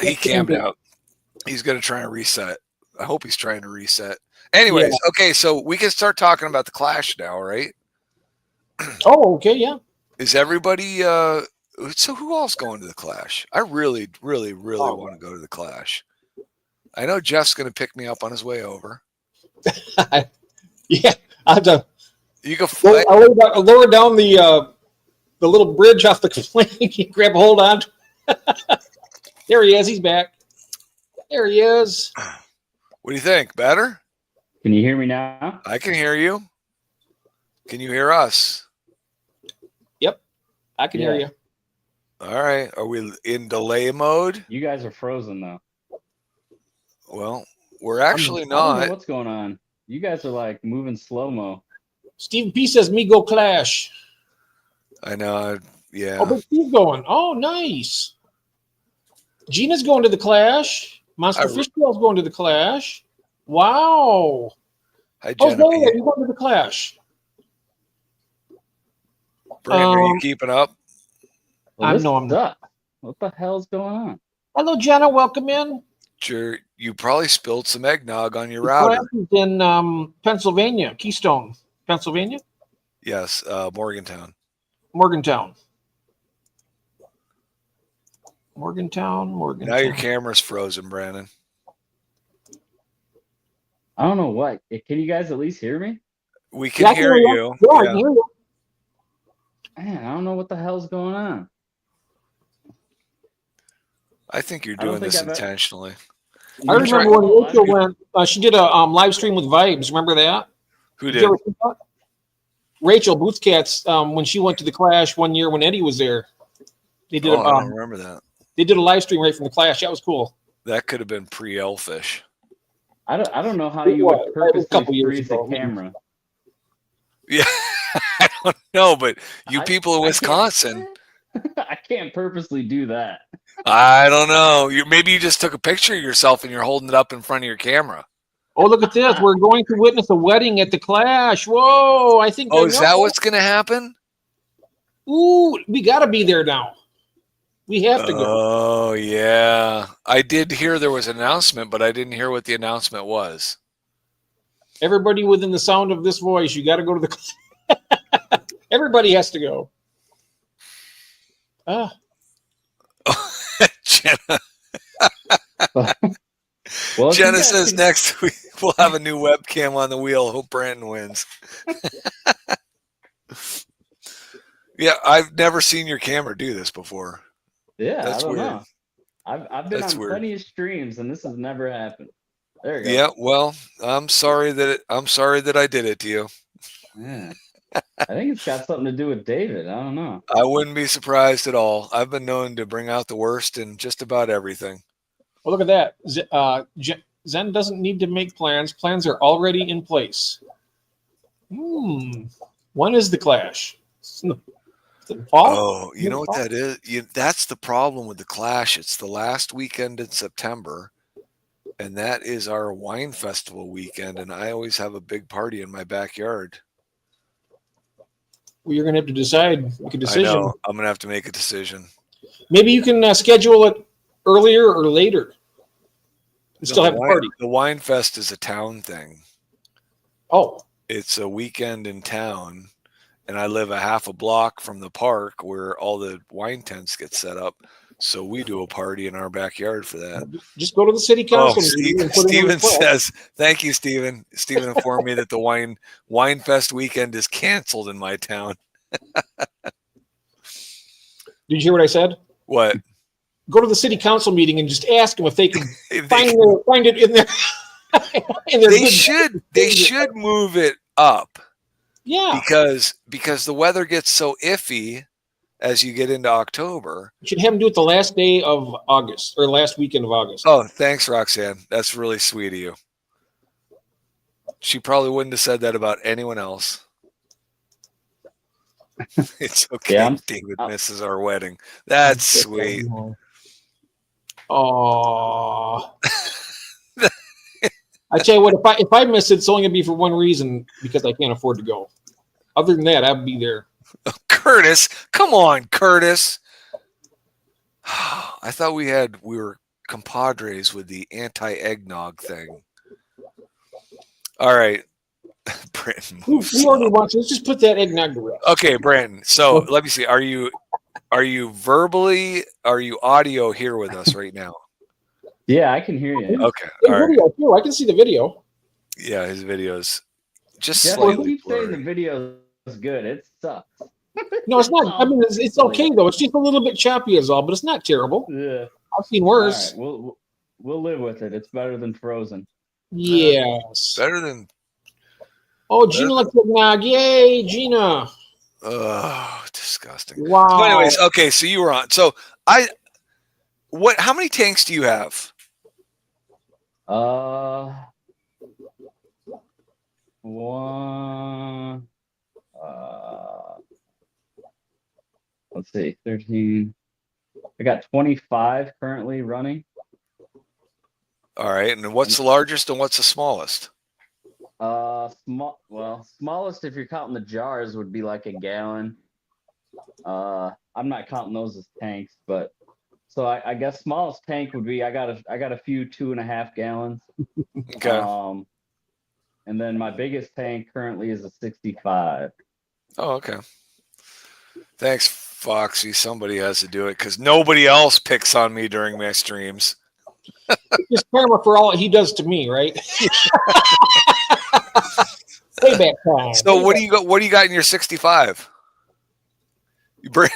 He camped out. He's going to try and reset. I hope he's trying to reset. Anyways, okay, so we can start talking about the Clash now, right? Oh, okay, yeah. Is everybody? So who else going to the Clash? I really, really, really Oh, want to go to the Clash. I know Jeff's going to pick me up on his way over. yeah. I have to You go. I'll lower down the little bridge off the plane. You grab a hold on. There he is. He's back. There he is. What do you think? Better? Can you hear me now? I can hear you. Can you hear us? Yep, I can hear you. All right. Are we in delay mode? You guys are frozen though. Well, we're actually I don't know not. what's going on. You guys are like moving slow mo. Steve P says, "Me go Clash." I know. Yeah. Oh, but Steve's going. Oh, nice. Gina's going to the Clash. Monster Fishtail's going to the Clash. Wow. Hi, Oh, Jenna. Zoe, you going to the Clash? Brandon, are you keeping up? Well, I'm not. What the hell's going on? Hello, Jenna. Welcome in. Sure. You probably spilled some eggnog on your The router. Clash is in Pennsylvania, Keystone, Pennsylvania. Yes, Morgantown. Morgantown. Now your camera's frozen, Brandon. I don't know what. Can you guys at least hear me? We can hear you. Yeah, I can hear you. Man, I don't know what the hell's going on. I think you're doing this intentionally. I remember when Rachel went. She did a live stream with Vibes. Remember that? Who did? Rachel Boothcats. When she went to the Clash one year when Eddie was there, they did. I don't remember that. They did a live stream right from the Clash. That was cool. That could have been pre-Elfish. I don't know how you would purposely freeze the camera. Yeah, I don't know, but you people in Wisconsin. I can't purposely do that. I don't know. Maybe you just took a picture of yourself and you're holding it up in front of your camera. Oh, look at this. We're going to witness a wedding at the Clash. Whoa, I think. Oh, is that what's going to happen? Ooh, we got to be there now. We have to go. Oh, yeah. I did hear there was an announcement, but I didn't hear what the announcement was. Everybody within the sound of this voice, you got to go to the. Everybody has to go. Jenna. Well, Jenna says next week we'll have a new webcam on the wheel. Hope Branton wins. Yeah, I've never seen your camera do this before. Yeah, that's I don't weird. know. I've been on plenty of streams and this has never happened. There you go. Yeah, well, I'm sorry that I did it to you. Yeah. I think it's got something to do with David. I don't know. I wouldn't be surprised at all. I've been known to bring out the worst in just about everything. Well, look at that. Zen doesn't need to make plans. Plans are already in place. When is the Clash? Oh, you know what that is? That's the problem with the Clash. It's the last weekend in September, and that is our wine festival weekend, and I always have a big party in my backyard. Well, you're going to have to decide. Make a decision. I know. I'm going to have to make a decision. Maybe you can schedule it earlier or later. Still have a party. The wine fest is a town thing. Oh. It's a weekend in town. And I live a half a block from the park where all the wine tents get set up. So we do a party in our backyard for that. Just go to the city council. Steven says, thank you, Steven. Steven informed me that the wine fest weekend is canceled in my town. Did you hear what I said? What? Go to the city council meeting and just ask them if they can find it in their. They should move it up. Yeah, because the weather gets so iffy as you get into October. You should have them do it the last day of August or last weekend of August. Oh, thanks, Roxanne. That's really sweet of you. She probably wouldn't have said that about anyone else. It's okay. Yeah, David misses our wedding. That's sweet. Oh. I tell you what, if I miss it, it's only gonna be for one reason, because I can't afford to go. Other than that, I'd be there. Curtis, come on, Curtis. I thought we were compadres with the anti-eggnog thing. All right. Branton Who moves already slow. wants? Let's just put that eggnog to rest. Okay, Branton. So let me see. Are you audio here with us right now? Yeah, I can hear you. Okay. In All right. video too. I can see the video. Yeah, his videos just Jeff, you slightly keep saying the blurry. video is good. It sucks. No, it's not. I mean, it's okay pixelated. though. It's just a little bit choppy is all, but it's not terrible. Yeah. I've seen All worse. right, we'll live with it. It's better than Frozen. Yes. Better than Oh, Gina likes eggnog. Yay, Gina. disgusting. Wow. So anyways, okay, so you were on. So how many tanks do you have? One. Let's see, 13. I got 25 currently running. All right, and what's the largest and what's the smallest? Smallest if you're counting the jars would be like a gallon. I'm not counting those as tanks, but so I guess smallest tank would be I got a few 2.5 gallons. Okay. And then my biggest tank currently is a 65. Oh, okay. Thanks, Foxy. Somebody has to do it because nobody else picks on me during my streams. Just karma for all he does to me, right? Payback time. So what do you got? What do you got in your 65? You bring.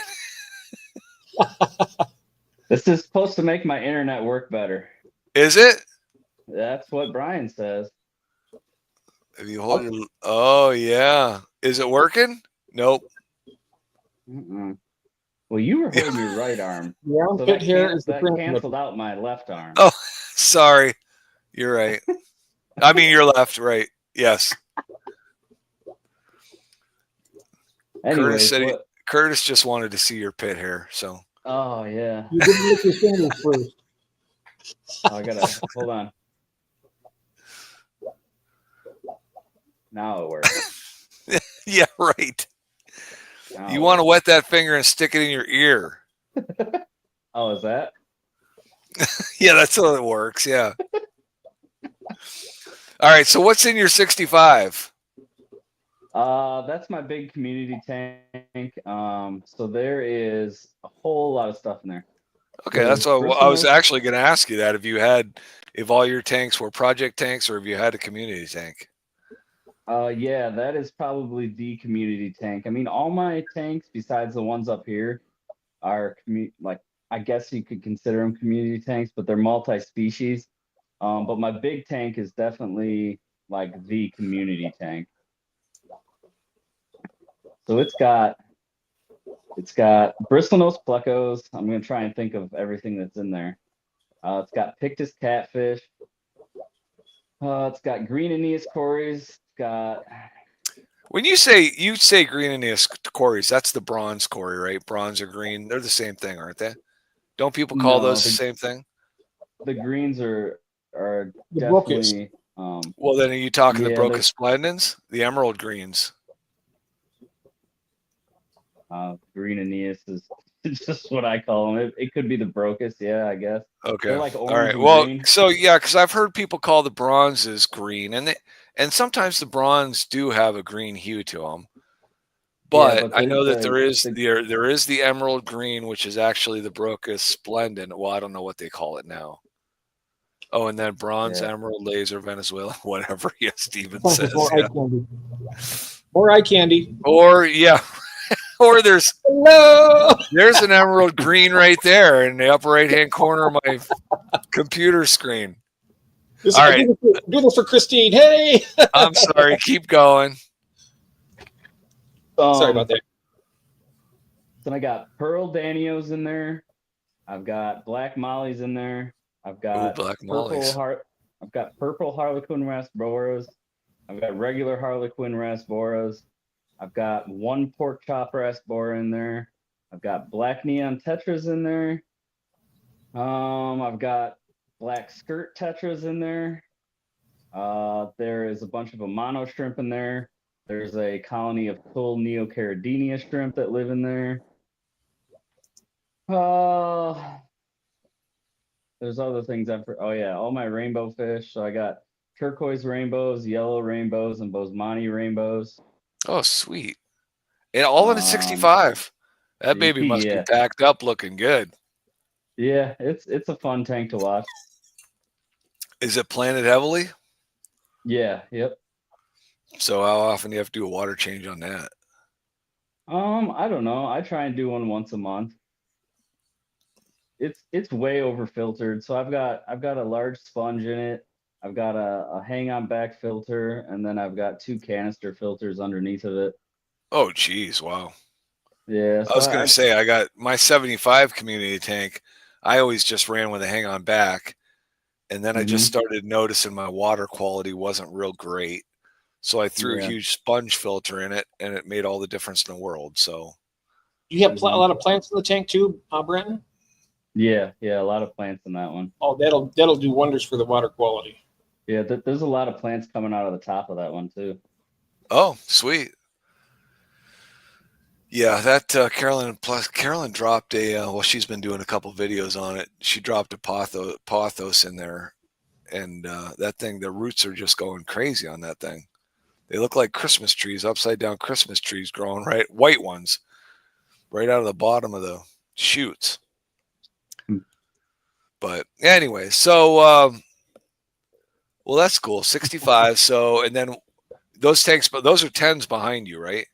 This is supposed to make my internet work better. Is it? That's what Brian says. If you hold your, oh yeah, is it working? Nope. Mm-mm. Well, you were holding your right arm. The armpit hair is the canceled out my left arm. Oh, sorry. You're right. I mean, you're left, right? Yes. Anyways, Curtis just wanted to see your pit hair, so. Oh yeah. You didn't lick your fingers first. Oh, I gotta hold on. Now it works. Yeah, right. Now You want to wet that finger and stick it in your ear. Oh, is that? Yeah, that's how it works. Yeah. All right. So what's in your 65? That's my big community tank. So there is a whole lot of stuff in there. Okay, that's what I was actually going to ask you that if all your tanks were project tanks or if you had a community tank. Yeah, that is probably the community tank. I mean, all my tanks besides the ones up here are I guess you could consider them community tanks, but they're multi-species. But my big tank is definitely like the community tank. So it's got bristlenose plecos. I'm gonna try and think of everything that's in there. It's got Pictus catfish. It's got green Aeneas cories. It's got. When you say green Aeneas cories, that's the bronze cory, right? Bronze or green, they're the same thing, aren't they? Don't people call those the same thing? The greens are The definitely. Well, then are you talking the Brocus splendens, the emerald greens? Green Aeneas is just what I call them. It could be the Brocus, yeah, I guess. Okay. They're like orange. All right. And Well, green. so yeah, because I've heard people call the bronzes green, and sometimes the bronze do have a green hue to them. But I know that there is the emerald green, which is actually the Brocus splendent. Well, I don't know what they call it now. Oh, and then bronze, emerald, laser, Venezuela, whatever. Yes, Steven says. More yeah. eye candy. More eye candy. Or yeah. Or there's an emerald green right there in the upper right-hand corner of my computer screen. All right. Do this for Christine. Hey. I'm sorry. Keep going. Sorry about that. Then I got Pearl Danios in there. I've got Black Mollies in there. I've got Black Mollies. I've got purple Harlequin Rasboras. I've got regular Harlequin Rasboras. I've got one pork chop Rasbora in there. I've got black neon tetras in there. I've got black skirt tetras in there. There is a bunch of Amano shrimp in there. There's a colony of Tull Neocaridina shrimp that live in there. There's other things all my rainbow fish. So I got turquoise rainbows, yellow rainbows, and Bosemani rainbows. Oh, sweet. And all in a 65. That baby must be Yeah, packed up looking good. yeah, it's a fun tank to watch. Is it planted heavily? Yeah, yep. So how often do you have to do a water change on that? I don't know. I try and do one once a month. It's way over filtered. So I've got a large sponge in it. I've got a hang on back filter, and then I've got 2 canister filters underneath of it. Oh, geez, wow. Yeah, I so was going to say, I got my 75 community tank. I always just ran with a hang on back. And then I just started noticing my water quality wasn't real great. So I threw a Yeah. huge sponge filter in it, and it made all the difference in the world. So You have a lot of plants in the tank too, Branton? Yeah, a lot of plants in that one. Oh, that'll do wonders for the water quality. Yeah, there's a lot of plants coming out of the top of that one too. Oh, sweet. Yeah, that Carolyn dropped a well, she's been doing a couple videos on it. She dropped a pothos in there, and that thing, the roots are just going crazy on that thing. They look like Christmas trees, upside down Christmas trees growing, right, white ones, right out of the bottom of the shoots. But anyway, so well, that's cool. 65. So, and then those tanks, but those are 10s behind you, right?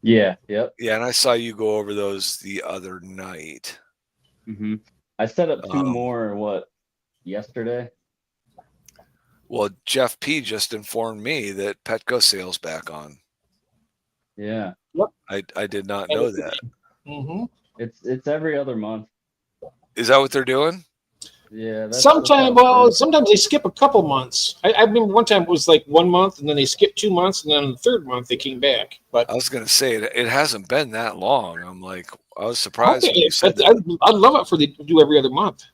Yeah, yep. Yeah, and I saw you go over those the other night. I set up 2 more, yesterday? Well, Jeff P just informed me that Petco sale's back on. Yeah. Yep. I did not know that. Mm-hmm. It's every other month. Is that what they're doing? Yeah. Sometimes they skip a couple months. I remember one time it was like 1 month, and then they skipped 2 months, and then the third month they came back. But I was going to say it hasn't been that long. I'm like, I was surprised when you said that. I'd love it for they to do every other month.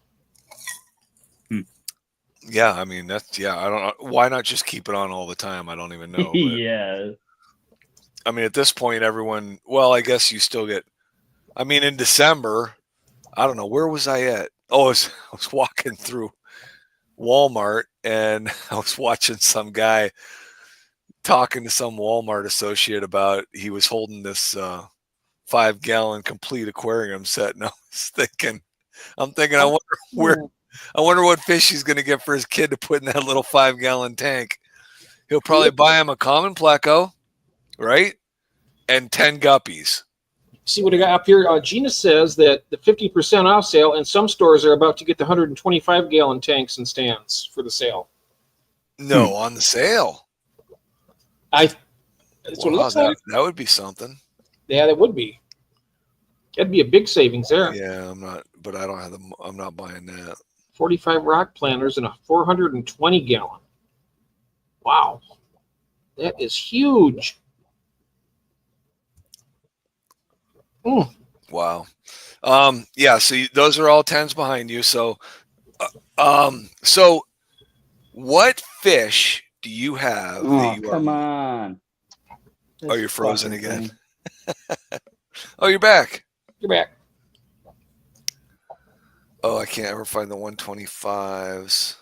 Yeah, I mean I don't know. Why not just keep it on all the time? I don't even know. But, Yeah. I mean, at this point, everyone. Well, I guess you still get. I mean, in December, I don't know, where was I at? Oh, I was walking through Walmart, and I was watching some guy talking to some Walmart associate about he was holding this 5-gallon complete aquarium set, and I'm thinking, I wonder what fish he's going to get for his kid to put in that little 5-gallon tank. He'll probably buy him a common pleco, right? And 10 guppies. See what I got up here? Gina says that the 50% off sale, and some stores are about to get the 125-gallon tanks and stands for the sale. No, on the sale. That's what it looks like. That would be something. Yeah, that would be. That'd be a big savings there. Yeah, but I don't have them. I'm not buying that. 45 rock planters and a 420-gallon. Wow. That is huge. Wow. Yeah, so those are all 10s behind you. So so what fish do you have? Oh, come on. Oh, you're frozen again. Oh, you're back. You're back. Oh, I can't ever find the 125s.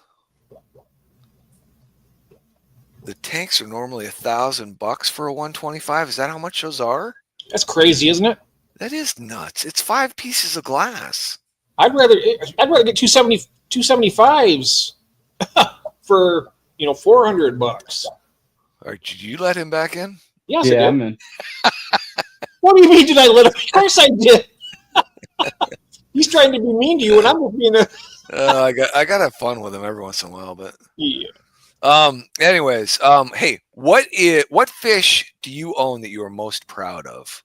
The tanks are normally $1,000 for a 125. Is that how much those are? That's crazy, isn't it? That is nuts. It's 5 pieces of glass. I'd rather get 275s for $400. All right, did you let him back in? Yes, yeah, I I'm did. in. What do you mean? Did I let him? Of course I did. He's trying to be mean to you, and I'm just being a. I got to have fun with him every once in a while, but Yeah. Anyways, hey, what fish do you own that you are most proud of?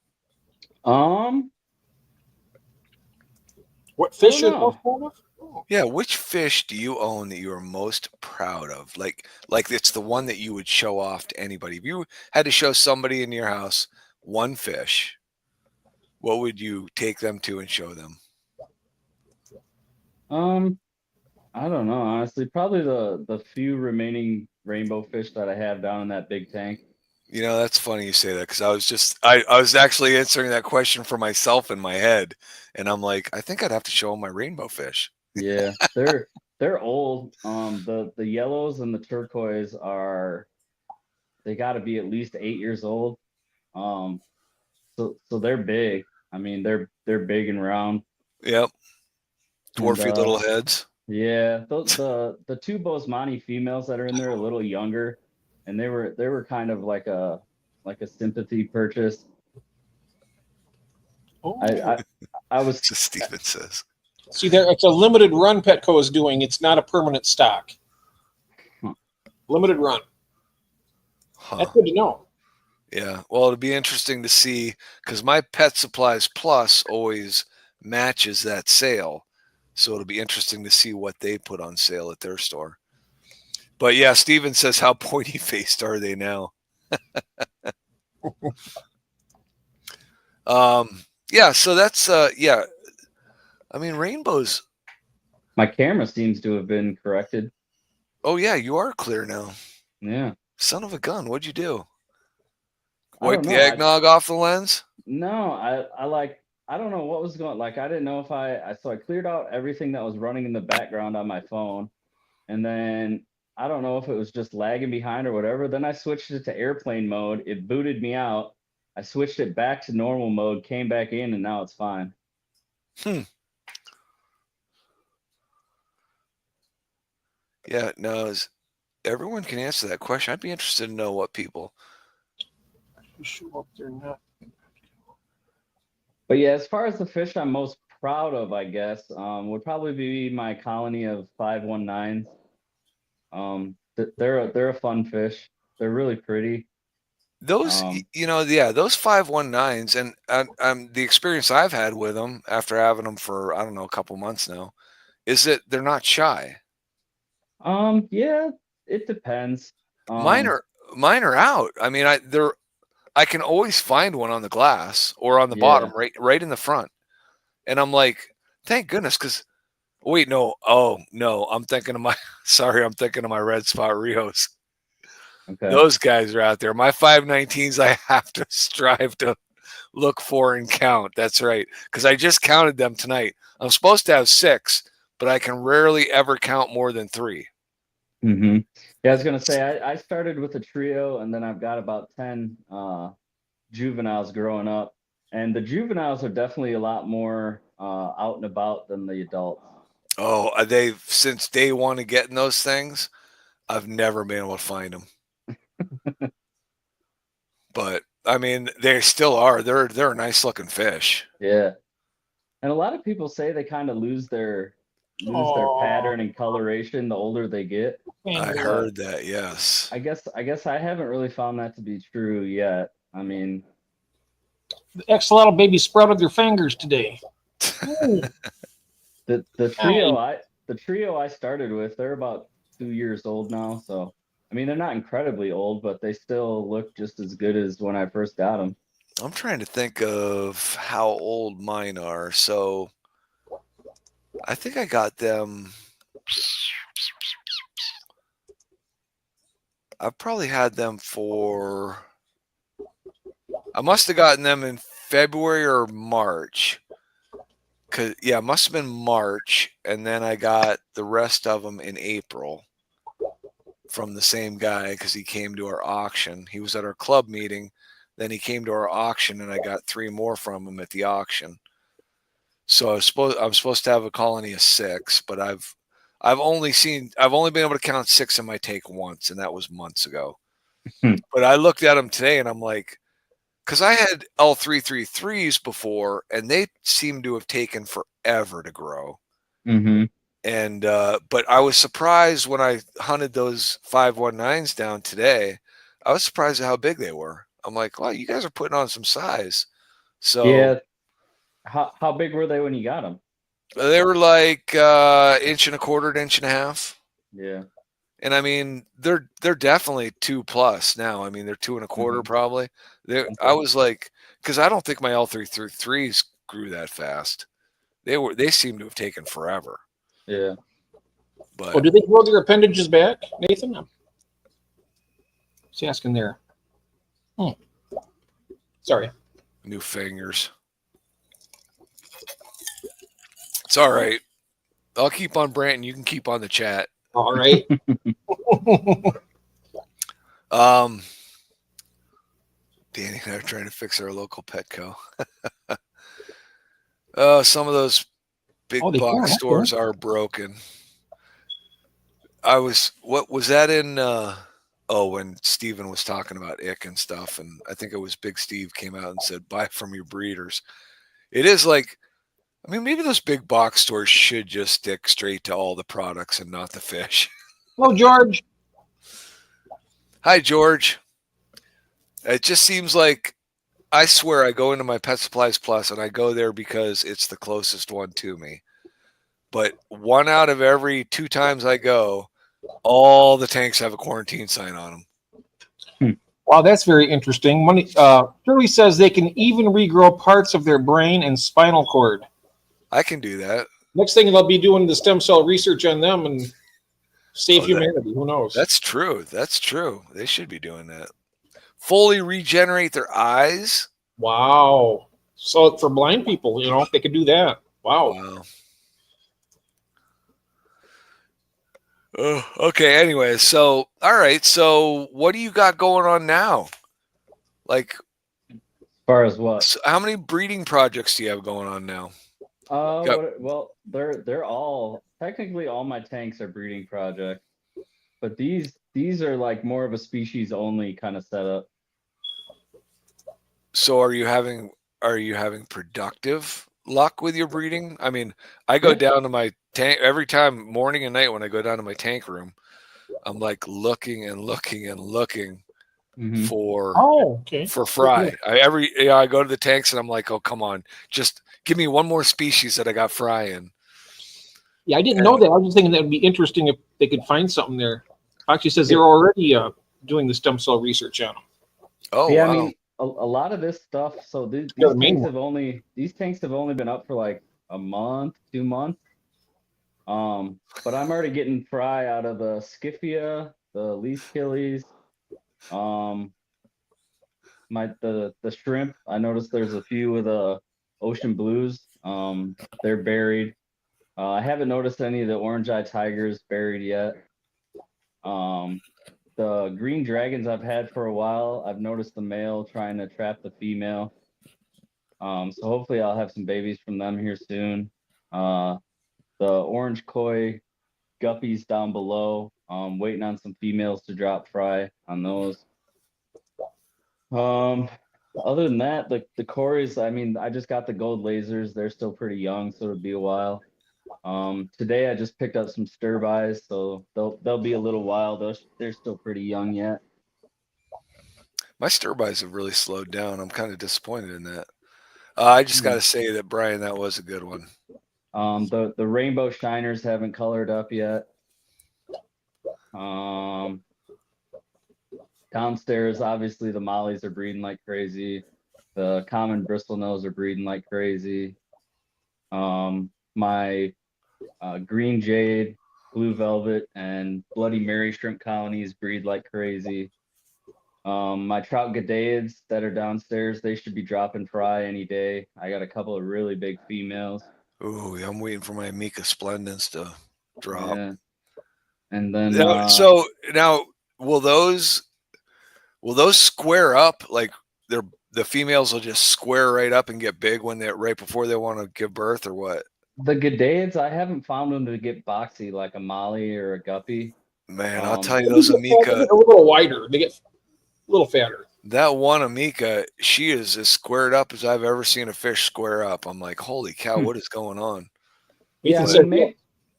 What fish are most proud of? Oh. Yeah, which fish do you own that you are most proud of? Like it's the one that you would show off to anybody. If you had to show somebody in your house one fish, what would you take them to and show them? I don't know, honestly. Probably the few remaining rainbow fish that I have down in that big tank. You know, that's funny you say that, because I was actually answering that question for myself in my head, and I'm like, I think I'd have to show them my rainbow fish. Yeah, they're they're old. The yellows and the turquoise they got to be at least 8 years old. So they're big. I mean, they're big and round. Yep. And Dwarfy little heads. yeah, the two Bosemani females that are in there are a little younger, and they were kind of like a sympathy purchase. Oh, I was Just Steven says. see there, it's a limited run Petco is doing. It's not a permanent stock. Limited run. That's good to know. Yeah. Well, it'll be interesting to see because my Pet Supplies Plus always matches that sale. So it'll be interesting to see what they put on sale at their store. But yeah, Steven says, how pointy faced are they now? Yeah, so that's yeah. I mean, rainbows. My camera seems to have been corrected. Oh yeah, you are clear now. Yeah. Son of a gun, what'd you do? I Wipe don't the know. eggnog off the lens? No, I don't know what was going, like I didn't know if so I cleared out everything that was running in the background on my phone, and then I don't know if it was just lagging behind or whatever. Then I switched it to airplane mode. It booted me out. I switched it back to normal mode, came back in, and now it's fine. Yeah, no, everyone can answer that question. I'd be interested to know what people. Show up there not. But yeah, as far as the fish I'm most proud of, I guess, would probably be my colony of 519s. They're a fun fish. They're really pretty. Those, yeah, those 519s, and the experience I've had with them after having them for, I don't know, a couple months now, is that they're not shy. Yeah, it depends. Mine are out. I mean, I can always find one on the glass or on the bottom, right in the front. And I'm like, thank goodness, because wait, no. Oh, no. I'm thinking of my red spot Rios. Okay. Those guys are out there. My 519s, I have to strive to look for and count. That's right. Because I just counted them tonight. I'm supposed to have 6, but I can rarely ever count more than 3. Mm-hmm. Yeah, I was gonna say I started with a trio, and then I've got about 10 juveniles growing up, and the juveniles are definitely a lot more out and about than the adults. Oh, they've since day one of getting those things, I've never been able to find them. But I mean, they still are. They're a nice looking fish. Yeah, and a lot of people say they kind of lose their pattern and coloration the older they get. I heard that. Yes. I guess I haven't really found that to be true yet. I mean, the axolotl baby sprouted their fingers today. the trio I started with, they're about 2 years old now. So I mean, they're not incredibly old, but they still look just as good as when I first got them. I'm trying to think of how old mine are. So I think I got them. I've probably had them for. I must have gotten them in February or March. It must have been March, and then I got the rest of them in April from the same guy because he came to our auction. He was at our club meeting, then he came to our auction, and I got 3 more from him at the auction. So I'm supposed to have a colony of 6, but I've only been able to count 6 in my take once, and that was months ago. But I looked at them today, and I'm like, because I had L333s before, and they seem to have taken forever to grow. Mm-hmm. And but I was surprised when I hunted those 519s down today. I was surprised at how big they were. I'm like, wow, you guys are putting on some size. So yeah, how big were they when you got them? They were like 1.25 inches, 1.5 inches. Yeah. And I mean, they're definitely 2+ now. I mean, they're 2.25 probably. I was like, because I don't think my L333s grew that fast. They seem to have taken forever. Yeah. But did they grow their appendages back, Nathan? He's asking there. Sorry. New fingers. It's all right. I'll keep on Branton. You can keep on the chat. All right. Um, Danny and I are trying to fix our local Petco. Some of those big Oh, they can. box stores are broken. What was that in? When Steven was talking about ick and stuff, and I think it was Big Steve came out and said, buy from your breeders. It is like, I mean, maybe those big box stores should just stick straight to all the products and not the fish. Hello, George. Hi, George. It just seems like, I swear I go into my Pet Supplies Plus and I go there because it's the closest one to me. But 1 out of every 2 times I go, all the tanks have a quarantine sign on them. Wow, that's very interesting. Shirley says they can even regrow parts of their brain and spinal cord. I can do that. Next thing they'll be doing the stem cell research on them and save humanity. Who knows? That's true. That's true. They should be doing that. Fully regenerate their eyes. Wow. So for blind people, if they could do that. Wow. Okay. Anyway, so all right. So what do you got going on now? Like, as far as what? So how many breeding projects do you have going on now? Well, they're all technically all my tanks are breeding projects, but these are like more of a species only kind of setup. So are you having productive luck with your breeding? I mean, I go down to my tank every time, morning and night when I go down to my tank room. I'm like looking and looking and looking for fry. I go to the tanks and I'm like, oh, come on, just give me one more species that I got fry in. Yeah, I didn't know that. I was just thinking that would be interesting if they could find something there. Actually, says they're already doing the stem cell research on them. Oh, yeah, wow. I mean, a lot of this stuff. So these tanks have only been up for like a month, 2 months. But I'm already getting fry out of the Skiffia, the least killies, the shrimp. I noticed there's a few of the ocean blues. They're buried. I haven't noticed any of the orange eye tigers buried yet. The green dragons I've had for a while. I've noticed the male trying to trap the female. So hopefully I'll have some babies from them here soon. The orange koi guppies down below. Waiting on some females to drop fry on those. Other than that, the cories, I mean, I just got the gold lasers. They're still pretty young, so it'll be a while. Today I just picked up some stir-bys, so they'll be a little while. They're still pretty young yet. My stir-bys have really slowed down. I'm kind of disappointed in that. I just got to say that, Brian, that was a good one. The rainbow shiners haven't colored up yet. Downstairs, obviously the mollies are breeding like crazy. The common bristlenose are breeding like crazy. My green jade, blue velvet, and Bloody Mary shrimp colonies breed like crazy. My trout gadeids that are downstairs, they should be dropping fry any day. I got a couple of really big females. Ooh, I'm waiting for my Amica Splendens to drop. Yeah. And then so now will those square up? Like the females will just square right up and get big when they're right before they want to give birth, or what? The gadeids, I haven't found them to get boxy like a molly or a guppy. Man, I'll tell you, those Amica they get a little wider. They get a little fatter. That one Amica, she is as squared up as I've ever seen a fish square up. I'm like, holy cow, what is going on? Yeah,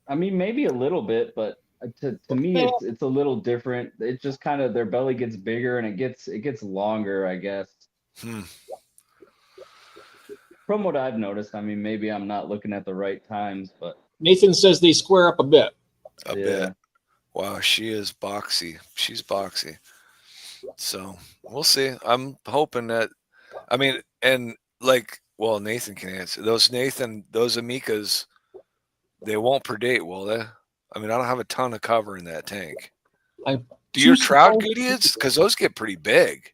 I mean, maybe a little bit, but to me, it's a little different. It just kind of, their belly gets bigger and it gets longer, I guess. From what I've noticed, I mean, maybe I'm not looking at the right times, but Nathan says they square up a bit. A bit. Wow, she is boxy. She's boxy. So we'll see. I'm hoping that, I mean, and like, well, Nathan can answer. Those Amicas, they won't predate, will they? I mean, I don't have a ton of cover in that tank. Do your trout gadeids? Because those get pretty big.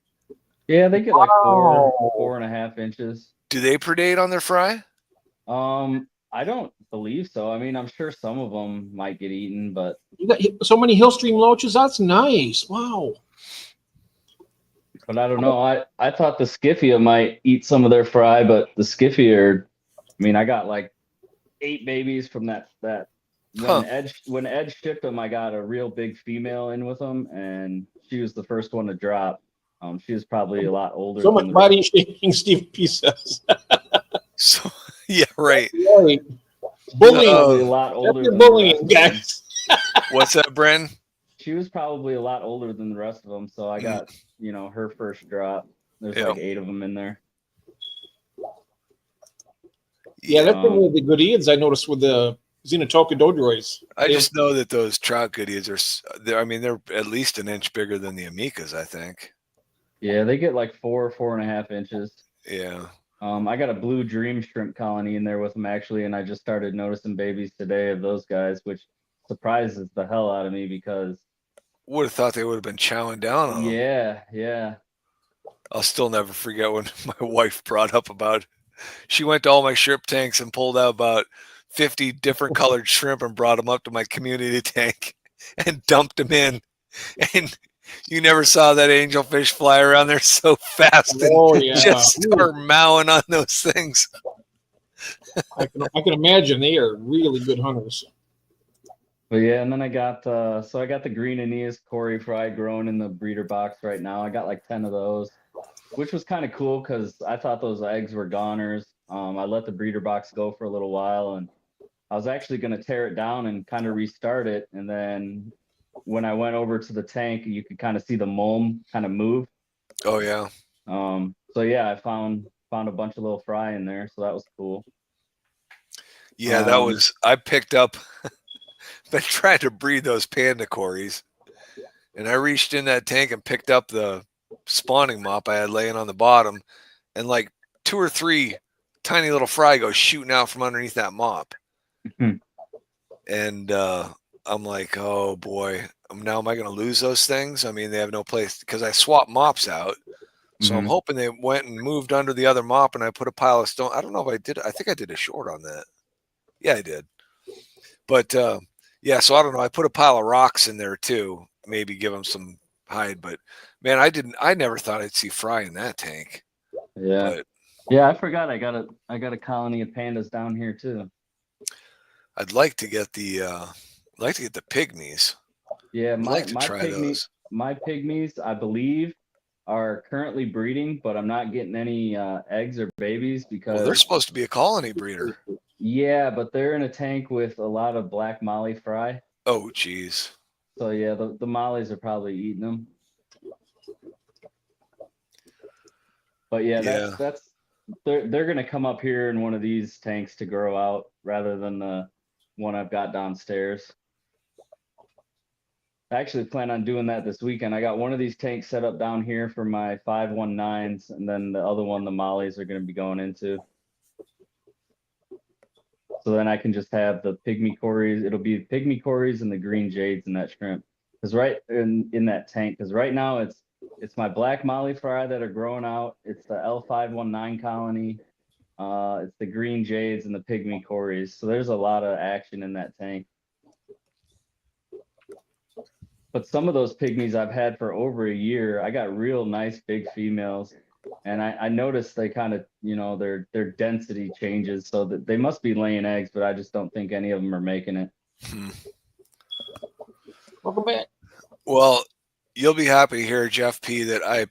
Yeah, they get like 4.5 inches. Do they predate on their fry? I don't believe so. I mean, I'm sure some of them might get eaten, but You got so many Hillstream loaches. That's nice. Wow. I don't know. I thought the Skiffia might eat some of their fry, but the Skiffia I mean, I got like 8 babies from that Huh. when Edge shipped them, I got a real big female in with them, and she was the first one to drop. She was probably a lot older So than much the body shaming, Steve P says. So yeah, right. Right. Bullying. probably a lot That's older your than the bullying, rest of them. guys. What's that, Bren? She was probably a lot older than the rest of them, so I got her first drop. There's Yeah. like 8 of them in there. Yeah, that's been one of the good eads I noticed with the Xenotoka Dodroids. I just know that those trout goodies I mean, they're at least an inch bigger than the Amicas, I think. Yeah, they get like 4.5 inches. Yeah. I got a blue dream shrimp colony in there with them actually, and I just started noticing babies today of those guys, which surprises the hell out of me because Would have thought they would have been chowing down on them. Yeah. I'll still never forget when my wife brought up about she went to all my shrimp tanks and pulled out about 50 different colored shrimp and brought them up to my community tank and dumped them in. And you never saw that angelfish fly around there so fast and just start mowing on those things. I can imagine they are really good hunters. But yeah, and then I got the green Aeneas Cory fry growing in the breeder box right now. I got like 10 of those, which was kind of cool because I thought those eggs were goners. I let the breeder box go for a little while, and I was actually going to tear it down and kind of restart it. And then when I went over to the tank, you could kind of see the mulm kind of move. Oh yeah. So yeah, I found a bunch of little fry in there, so that was cool. Yeah, I picked up. Been trying to breed those panda cories, and I reached in that tank and picked up the spawning mop I had laying on the bottom, and like 2 or 3 tiny little fry go shooting out from underneath that mop. And I'm like, oh boy, now am I going to lose those things? I mean, they have no place because I swapped mops out. So I'm hoping they went and moved under the other mop, and I put a pile of stone. I don't know if I did. I think I did a short on that. Yeah, I did. But yeah, so I don't know. I put a pile of rocks in there too. Maybe give them some hide. But man, I never thought I'd see fry in that tank. Yeah. But, yeah, I forgot. I got a colony of pandas down here too. I'd like to get the pygmies. Yeah, my pygmies, I believe, are currently breeding, but I'm not getting any eggs or babies because they're supposed to be a colony breeder. Yeah, but they're in a tank with a lot of black molly fry. Oh, geez. So yeah, the mollies are probably eating them. But yeah, that's they're gonna come up here in one of these tanks to grow out rather than the one I've got downstairs. I actually plan on doing that this weekend. I got one of these tanks set up down here for my 519s, and then the other one the mollies are going to be going into. So then I can just have the pygmy cories. It'll be the pygmy cories and the green jades in that shrimp. Because right in that tank, because right now it's my black molly fry that are growing out. It's the L519 colony. It's the green jades and the pygmy cories. So there's a lot of action in that tank. But some of those pygmies I've had for over a year. I got real nice big females, and I noticed they kind of, their density changes, so that they must be laying eggs, but I just don't think any of them are making it. Welcome back. Well, you'll be happy to hear, Jeff P., that I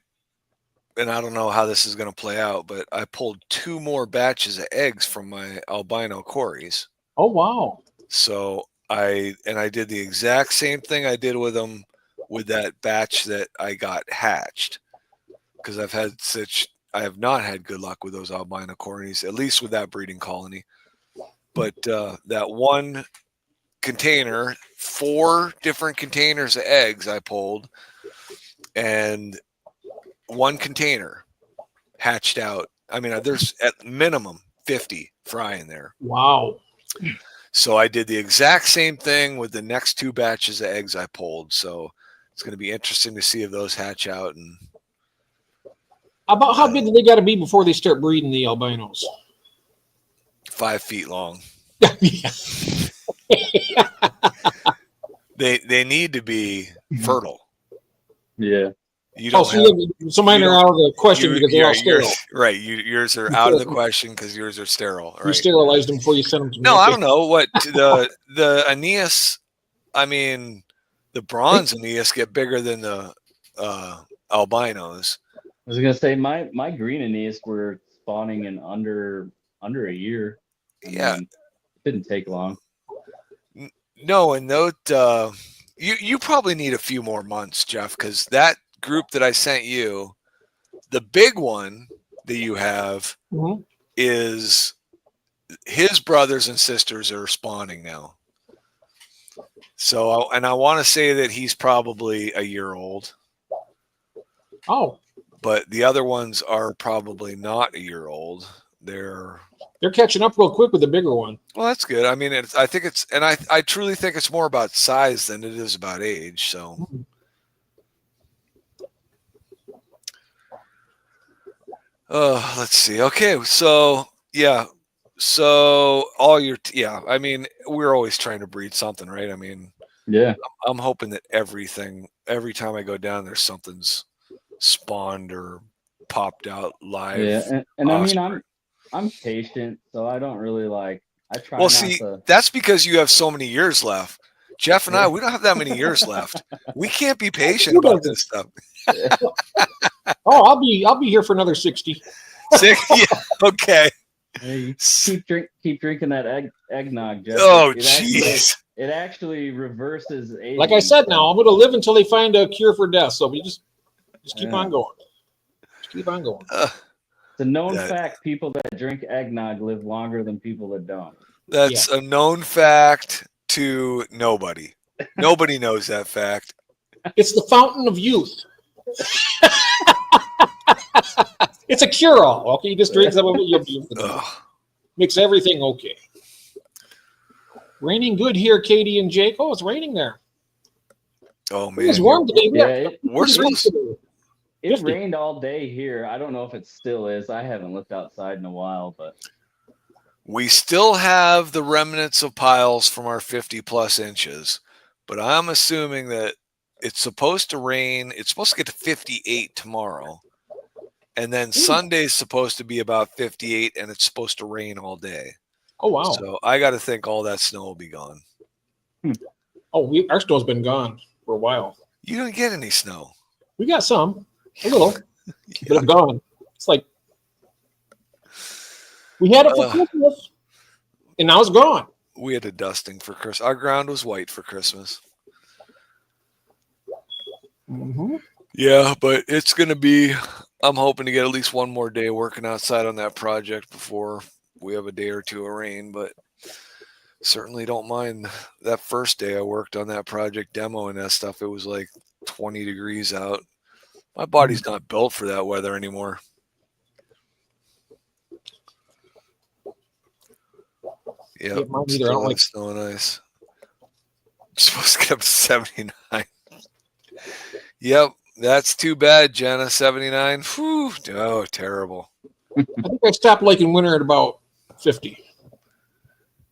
don't know how this is going to play out, but I pulled 2 more batches of eggs from my albino cories. Oh, wow. So I did the exact same thing I did with them with that batch that I got hatched, because I have not had good luck with those albino cories, at least with that breeding colony. But that one container, 4 different containers of eggs I pulled, and one container hatched out. I mean, there's at minimum 50 fry in there. Wow. So I did the exact same thing with the next 2 batches of eggs I pulled. So it's going to be interesting to see if those hatch out. And about how big do they got to be before they start breeding the albinos? 5 feet long. They need to be fertile. Yeah. You don't so mine are out of the question because they're all sterile. Right. Yours are out of the question because yours are sterile. You Right. sterilized them before you sent them to me. No, I don't know what the Aeneas. I mean, the bronze Aeneas get bigger than the albinos. I was gonna say my green Aeneas were spawning in under a year. Yeah. It didn't take long. No, and note you probably need a few more months, Jeff, because that group that I sent you, the big one that you have is his brothers and sisters are spawning now. So, and I want to say that he's probably a year old. Oh. But the other ones are probably not a year old. They're catching up real quick with the bigger one. Well, that's good. I mean, I think it's, and I truly think it's more about size than it is about age. So, let's see. Okay, so yeah, so I mean, we're always trying to breed something, right? I mean, yeah, I'm hoping that every time I go down there, something's spawned or popped out live. Yeah, and I mean, I'm patient, so I don't really I try. Well, see, that's because you have so many years left. Jeff and I, we don't have that many years left. We can't be patient about this stuff. Oh, I'll be here for another 60. Yeah, okay. You keep drinking that eggnog, Jeff. Oh, jeez. It actually reverses aging. Like I said, now I'm going to live until they find a cure for death. So we just keep on going. Just keep on going. It's a known fact. People that drink eggnog live longer than people that don't. That's a known fact to nobody. Nobody knows that fact. It's the fountain of youth. It's a cure-all. Okay, you just drink some of it, you'll be makes everything okay. Raining good here, Katie and Jake. Oh, it's raining there. Oh man, it's warm today. We're supposed to. It rained all day here. I don't know if it still is. I haven't looked outside in a while, but we still have the remnants of piles from our 50+ inches. But I'm assuming that it's supposed to rain. It's supposed to get to 58 tomorrow. And then Sunday's supposed to be about 58, and it's supposed to rain all day. Oh, wow. So I got to think all that snow will be gone. Oh, our snow's been gone for a while. You don't get any snow. We got some. A little. But it's gone. It's like we had it for Christmas, and now it's gone. We had a dusting for Christmas. Our ground was white for Christmas. Mm-hmm. Yeah, but it's going to be, I'm hoping to get at least one more day working outside on that project before we have a day or two of rain, but certainly don't mind that first day I worked on that project demoing that stuff. It was like 20 degrees out. My body's not built for that weather anymore. Yeah, mine either. I don't like snow and ice. I'm supposed to get up to 79. Yep, that's too bad, Jenna. 79. Whew. Oh, terrible. I think I stopped liking winter at about 50.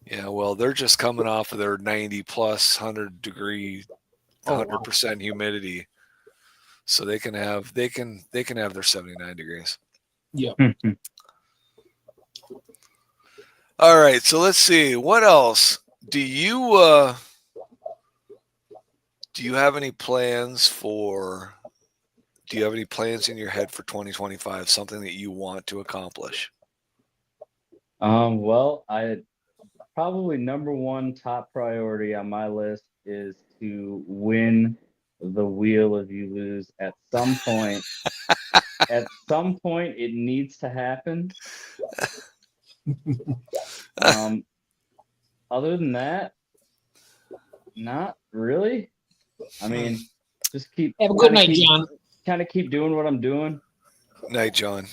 Yeah, well, they're just coming off of their 90 plus 100 degree, 100% humidity. So they can have their 79 degrees. Yeah. All right, so let's see. What else? Do you have any plans in your head for 2025? Something that you want to accomplish? Well, probably number one top priority on my list is to win the Wheel of You Lose at some point. At some point, it needs to happen. Other than that, not really. I mean, just have a good night, John. Kind of keep doing what I'm doing. Night, John.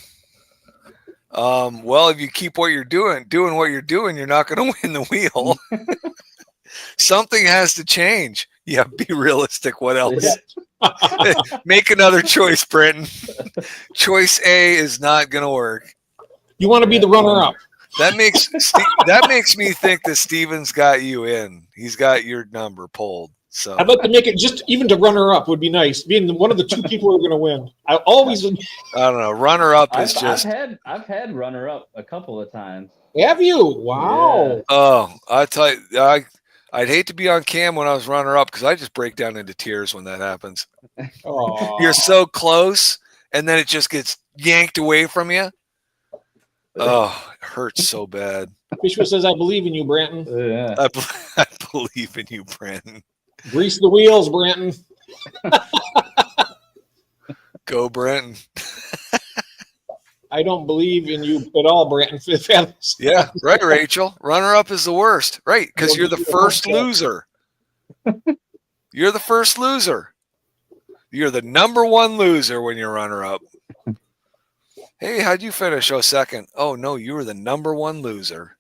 Well, if you keep what you're doing what you're doing, you're not going to win the wheel. Something has to change. Yeah, be realistic. What else? Yeah. Make another choice, Branton. Choice A is not going to work. You want to be the runner-up. that makes me think that Steven's got you in. He's got your number pulled. So I'd like to make it just even to runner up would be nice. Being one of the two people who are going to win. I always I don't know. Runner up is just. I've had runner up a couple of times. Have you? Wow. Yeah. Oh, I tell you, I'd hate to be on cam when I was runner up because I just break down into tears when that happens. Oh. You're so close, and then it just gets yanked away from you. Oh, it hurts so bad. Fishwa says, "I believe in you, Branton. Yeah. I believe in you, Brandon. Grease the wheels, Branton." Go, Brandon. I don't believe in you at all, Branton. Yeah, right, Rachel. Runner up is the worst, right? Because you're the first loser. You're the first loser. You're the number one loser when you're runner up. Hey, how'd you finish? Oh, second. Oh, no, you were the number one loser.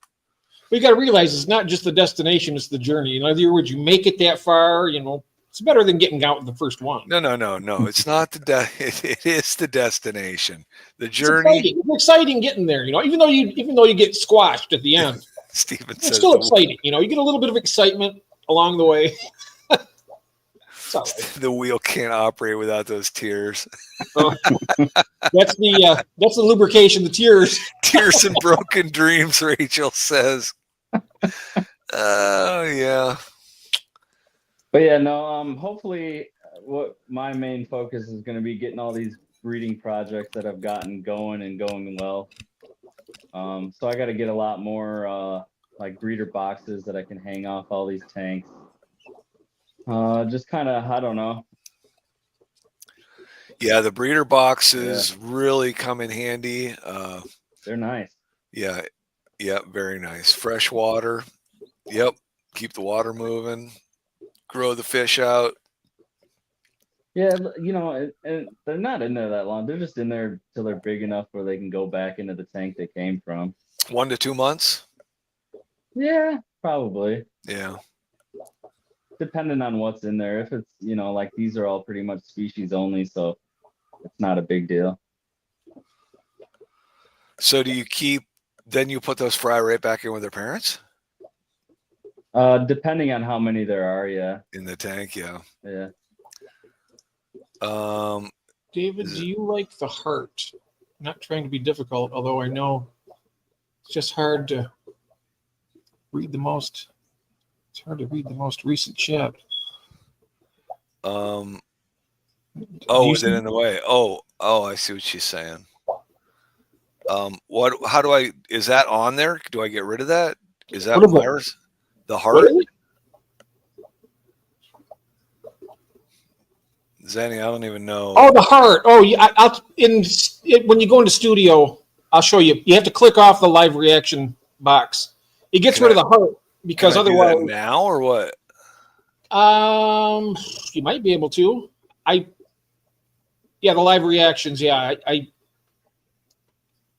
We got to realize it's not just the destination; it's the journey. In other words, you make it that far. It's better than getting out with the first one. No. It's not it is the destination. The journey. It's exciting getting there. Even though you get squashed at the end, Steven it's says still exciting. You get a little bit of excitement along the way. It's all right. The wheel can't operate without those tears. That's the lubrication, the tears. Tears and broken dreams, Rachel says. Oh, yeah. But yeah, no, hopefully what my main focus is going to be getting all these breeding projects that I've gotten going and going well. So I got to get a lot more like breeder boxes that I can hang off all these tanks. Just kind of, I don't know. Yeah, the breeder boxes really come in handy. They're nice. Yeah, very nice. Fresh water. Yep, keep the water moving. Grow the fish out. Yeah, and they're not in there that long. They're just in there till they're big enough where they can go back into the tank they came from. 1 to 2 months? Yeah, probably. Yeah. Depending on what's in there. If it's, like these are all pretty much species only, so it's not a big deal. So then you put those fry right back in with their parents? Depending on how many there are, yeah. In the tank, yeah. Yeah. David, do you like the heart? I'm not trying to be difficult, although I know it's just hard to read the most. It's hard to read the most recent chat. Oh, is it in the way? Oh, I see what she's saying. Is that on there? Do I get rid of that? Is that Myers? The heart? Zanny, I don't even know. Oh, the heart. Oh, yeah. When you go into studio, I'll show you. You have to click off the live reaction box. It gets rid of the heart because otherwise. Do that now or what? You might be able to. The live reactions. Yeah,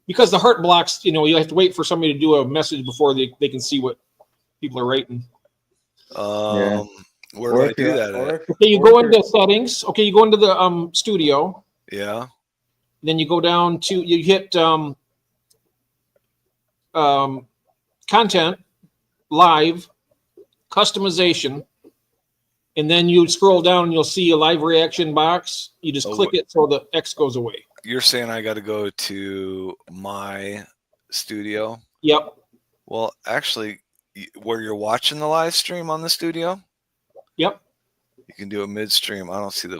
because the heart blocks. You have to wait for somebody to do a message before they can see what people are writing. Where do I do that at? Okay, you go into settings. Okay, you go into the studio. Yeah. Then you go down to you hit content, live, customization, and then you scroll down and you'll see a live reaction box. You just click it so the X goes away. You're saying I got to go to my studio? Yep. Well, actually, where you're watching the live stream on the studio? Yep. You can do it midstream. I don't see the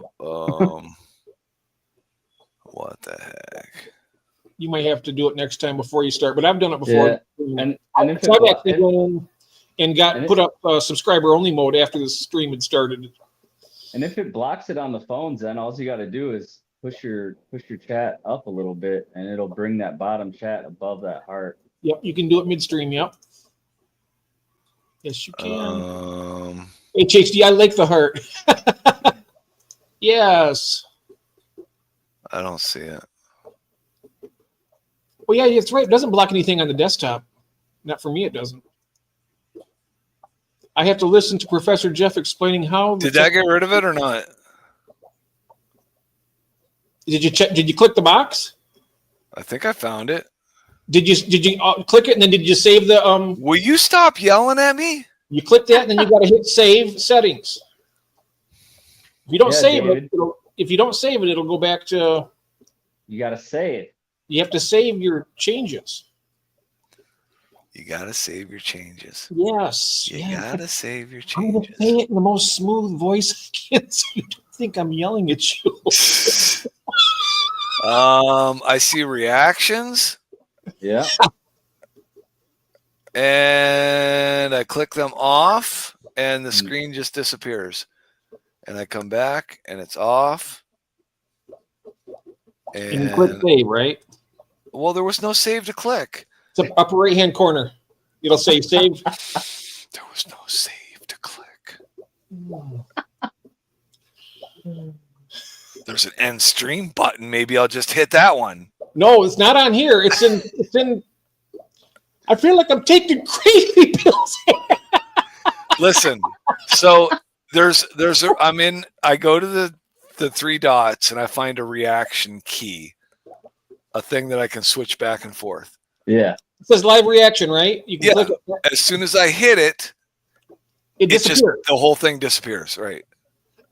what the heck? You might have to do it next time before you start, but I've done it before. Yeah. And if I've actually gone and put up subscriber only mode after the stream had started. And if it blocks it on the phones, then all you got to do is push your chat up a little bit, and it'll bring that bottom chat above that heart. Yep, you can do it midstream. Yep. Yes, you can. HHD, I like the heart. Yes. I don't see it. Well, yeah, it's right. It doesn't block anything on the desktop. Not for me, it doesn't. I have to listen to Professor Jeff explaining how. Did that get rid of it or not? Did you check? Did you click the box? I think I found it. Did you click it and then did you save the Will you stop yelling at me? You click that and then you got to hit save settings. If you don't save David. it, it'll go back to. You got to save. You have to save your changes. You gotta save your changes. Yes. You gotta save your I'm going to changes. say it in the most smooth voice I can so you don't think I'm yelling at you. I see reactions. Yeah. And I click them off and the screen just disappears. And I come back and it's off. And you click save, right? Well, there was no save to click. It's the upper right-hand corner. It'll say save. There was no save to click. There's an end stream button. Maybe I'll just hit that one. No, it's not on here. It's in. I feel like I'm taking crazy pills. Listen, so I go to the three dots and I find a reaction key, a thing that I can switch back and forth. Yeah. It says live reaction, right? You can click it. As soon as I hit it, it disappears. The whole thing disappears, right?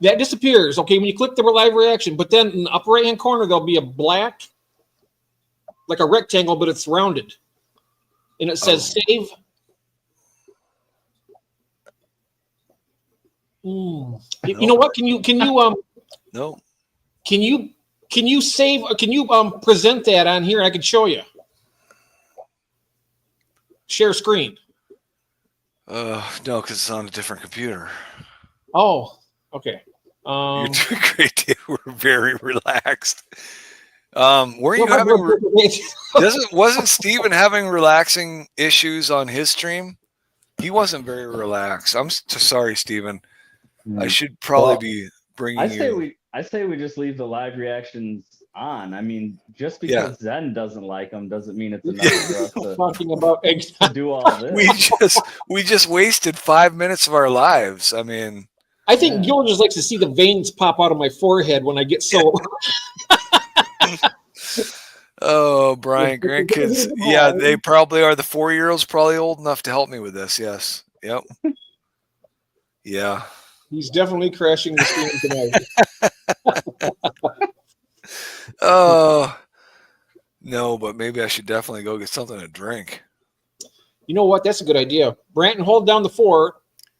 That disappears. Okay, when you click the live reaction, but then in the upper right-hand corner, there'll be a black, like a rectangle, but it's rounded. And it says save. You know what? Can you No. Can you save? Can you present that on here? I can show you. Share screen. No, because it's on a different computer. Oh, okay. You're doing great, Dave. We're very relaxed. Were you having? Wasn't Steven having relaxing issues on his stream? He wasn't very relaxed. I'm sorry, Steven. I should probably be bringing I say we just leave the live reactions on. I mean, just because Zen doesn't like them doesn't mean it's enough for us to do all this. We just wasted 5 minutes of our lives. I mean, I think Gil just likes to see the veins pop out of my forehead when I get so. Oh, Brian, grandkids. Yeah, they probably are. The 4-year-old's probably old enough to help me with this. Yes. Yep. Yeah. He's definitely crashing the stream tonight. Oh, no, but maybe I should definitely go get something to drink. You know what? That's a good idea. Branton, hold down the 4.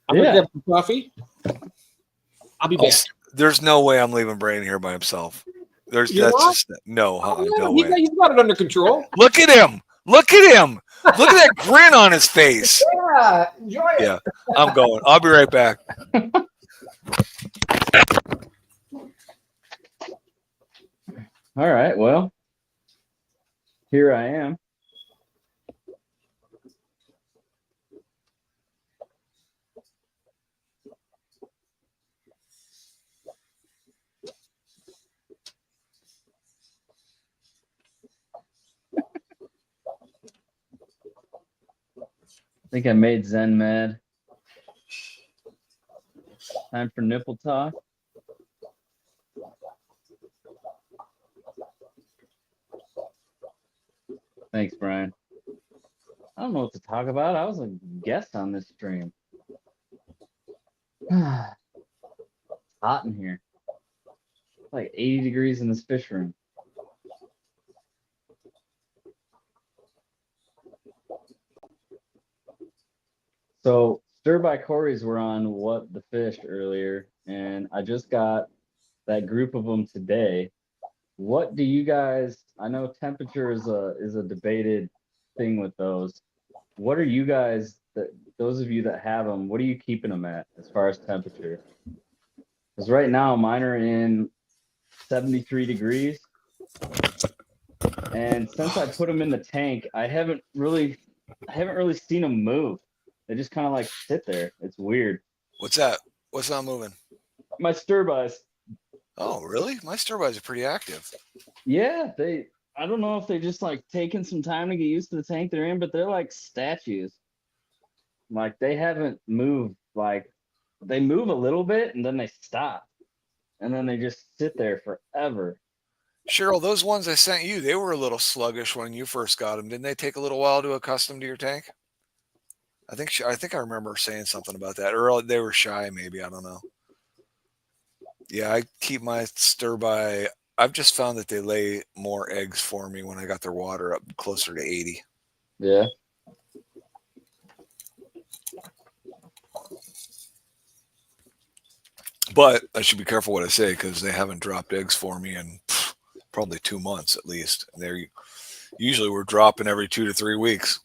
I'm going to grab some coffee. I'll be back. There's no way I'm leaving Branton here by himself. No He's way. got it under control. Look at him. Look at him. Look at that grin on his face. Yeah, enjoy it. Yeah, I'm going. I'll be right back. All right. Well, here I am. I think I made Zen mad. Time for nipple talk. Thanks, Brian. I don't know what to talk about. I was a guest on this stream. It's hot in here. It's like 80 degrees in this fish room. So Stir by Corey's were on What the Fish earlier, and I just got that group of them today. What do you guys? I know temperature is a debated thing with those. What are you guys? Those of you that have them, what are you keeping them at as far as temperature? Because right now mine are in 73 degrees, and since I put them in the tank, I haven't really seen them move. They just kind of like sit there. It's weird. What's that? What's not moving? My stir bys. Oh, really? My stir bys are pretty active. Yeah, I don't know if they just like taking some time to get used to the tank they're in, but they're like statues. Like they haven't moved. Like they move a little bit and then they stop, and then they just sit there forever. Cheryl, those ones I sent you, they were a little sluggish when you first got them. Didn't they take a little while to accustom to your tank? I think I remember saying something about that. Or they were shy, maybe. I don't know. Yeah, I keep my stir by. I've just found that they lay more eggs for me when I got their water up closer to 80. Yeah. But I should be careful what I say because they haven't dropped eggs for me in probably 2 months at least. And they're usually we're dropping every 2 to 3 weeks.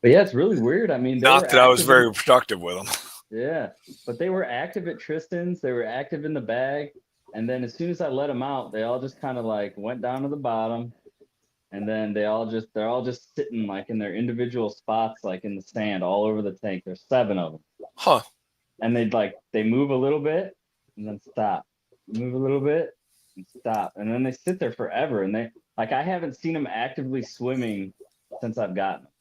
But yeah, it's really weird. I mean, not that I was very productive with them. Yeah, but they were active at Tristan's. They were active in the bag. And then as soon as I let them out, they all just kind of like went down to the bottom. And then they're all just sitting like in their individual spots, like in the sand all over the tank. There's 7 of them. Huh. And they move a little bit and then stop. Move a little bit and stop. And then they sit there forever. And I haven't seen them actively swimming since I've gotten them.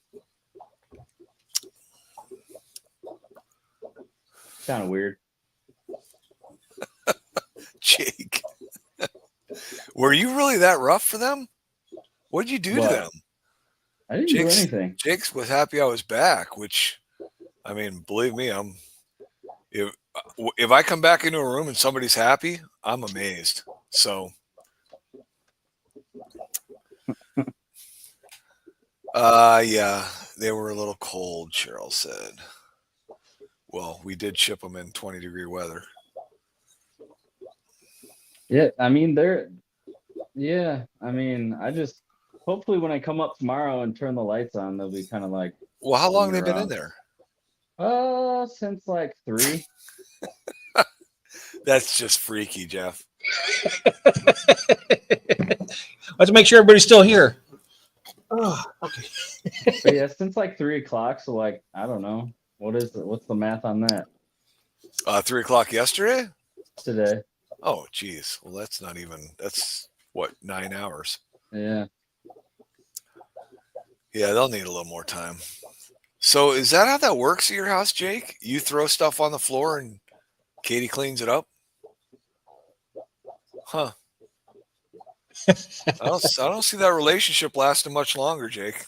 Kind of weird. Jake, were you really that rough for them? What did you do to them? I didn't do anything. Jake was happy I was back, which, I mean, believe me, if I come back into a room and somebody's happy, I'm amazed. So, yeah, they were a little cold, Cheryl said. Well, we did ship them in 20-degree weather. Yeah, I mean, I just, hopefully when I come up tomorrow and turn the lights on, they'll be kind of like. Well, how long have they been in there? Since like 3. That's just freaky, Jeff. Let's make sure everybody's still here. Oh, okay. But yeah, since like 3 o'clock. So like, I don't know. What's the math on that? 3 o'clock yesterday? Today. Oh, geez. Well, that's what, 9 hours? Yeah. Yeah, they'll need a little more time. So is that how that works at your house, Jake? You throw stuff on the floor and Katie cleans it up? Huh. I don't see that relationship lasting much longer, Jake.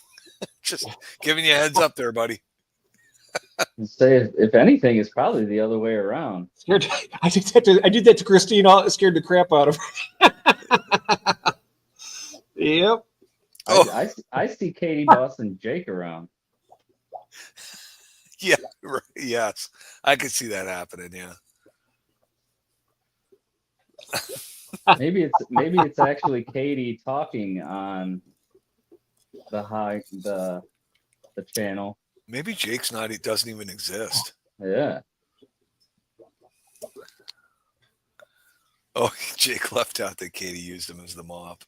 Just giving you a heads up there, buddy. Say if anything, it's probably the other way around. I did that to Christine. It scared the crap out of her. Yep. I see Katie bossing Jake around. Yeah. Right, yes, I could see that happening. Yeah. Maybe it's actually Katie talking on the channel. Maybe Jake's doesn't even exist. Yeah. Oh, Jake left out that Katie used him as the mop.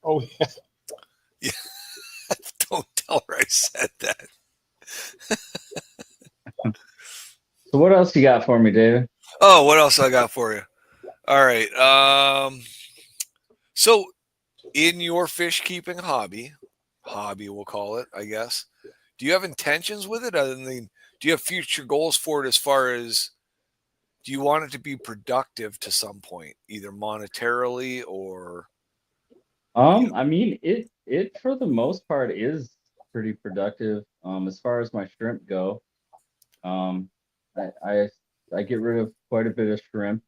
Oh, yeah. Yeah. Don't tell her I said that. So what else you got for me, David? Oh, what else I got for you? All right. So in your fish keeping hobby, we'll call it, I guess, do you have intentions with it? Other than, do you have future goals for it as far as, do you want it to be productive to some point, either monetarily or? I mean, it for the most part is pretty productive. As far as my shrimp go, I get rid of quite a bit of shrimp.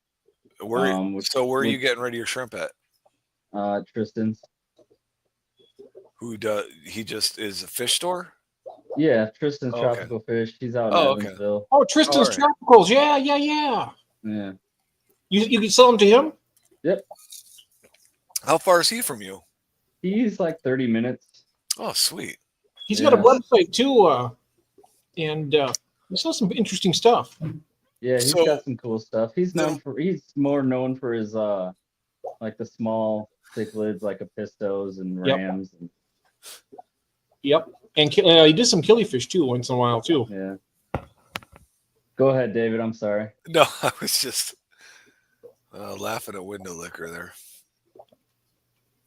Where are you getting rid of your shrimp at? Tristan's. Who does he just is a fish store? Yeah, Tristan's Tropical Fish. He's out in Evansville. Okay. Oh, Tristan's Tropicals. Yeah. Yeah. You can sell them to him? Yep. How far is he from you? He's like 30 minutes. Oh, sweet. He's got a website too, and he sells some interesting stuff. Yeah, he's got some cool stuff. He's more known for his like the small cichlids like Apistos and Rams. Yep. And he did some killifish too once in a while too. Yeah. Go ahead, David. I'm sorry. No, I was just laughing at window liquor there.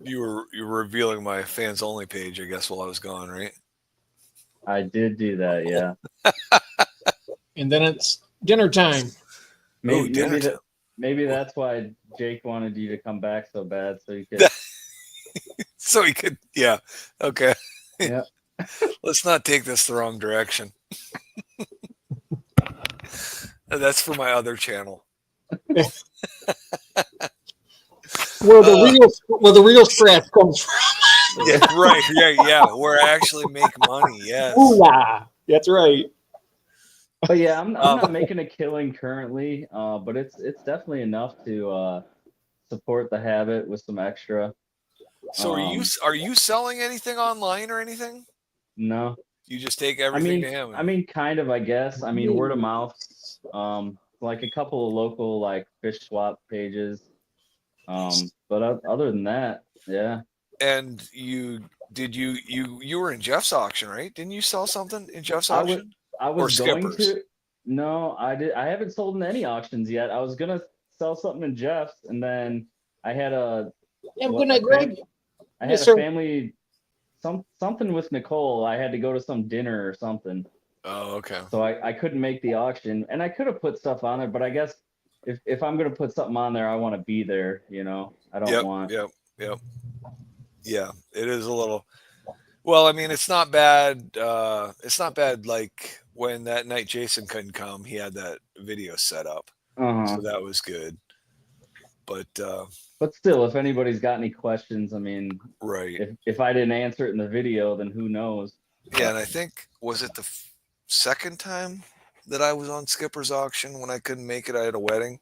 You were revealing my fans only page, I guess, while I was gone, right? I did do that, yeah. And then it's dinner time. Maybe maybe that's why Jake wanted you to come back so bad, so you could. So he could, yeah. Okay. Yeah. Let's not take this the wrong direction. That's for my other channel. Where the real scratch comes from. Yeah, right. Yeah. Where I actually make money. Yes. Ooh, yeah. That's right. But yeah, I'm not making a killing currently, but it's definitely enough to support the habit with some extra. So are you selling anything online or anything? No. You just take everything to him. I mean, kind of, I guess. I mean, word of mouth. Like a couple of local like fish swap pages. But other than that, yeah. And you were in Jeff's auction, right? Didn't you sell something in Jeff's auction? I was going Skipper's? to. No, I did. I haven't sold in any auctions yet. I was gonna sell something in Jeff's, and then I had a. Yeah, good night, Greg. I had a family. Something with Nicole. I had to go to some dinner or something. Oh, okay. So I couldn't make the auction, and I could have put stuff on it, but I guess if I'm gonna put something on there, I want to be there. You know, I don't want. Yep. Yeah, it is a little. Well, I mean, it's not bad. It's not bad. Like when that night Jason couldn't come, he had that video set up, so that was good. But still, if anybody's got any questions, I mean, right. If I didn't answer it in the video, then who knows? Yeah, and I think was it the second time that I was on Skipper's auction when I couldn't make it. I had a wedding,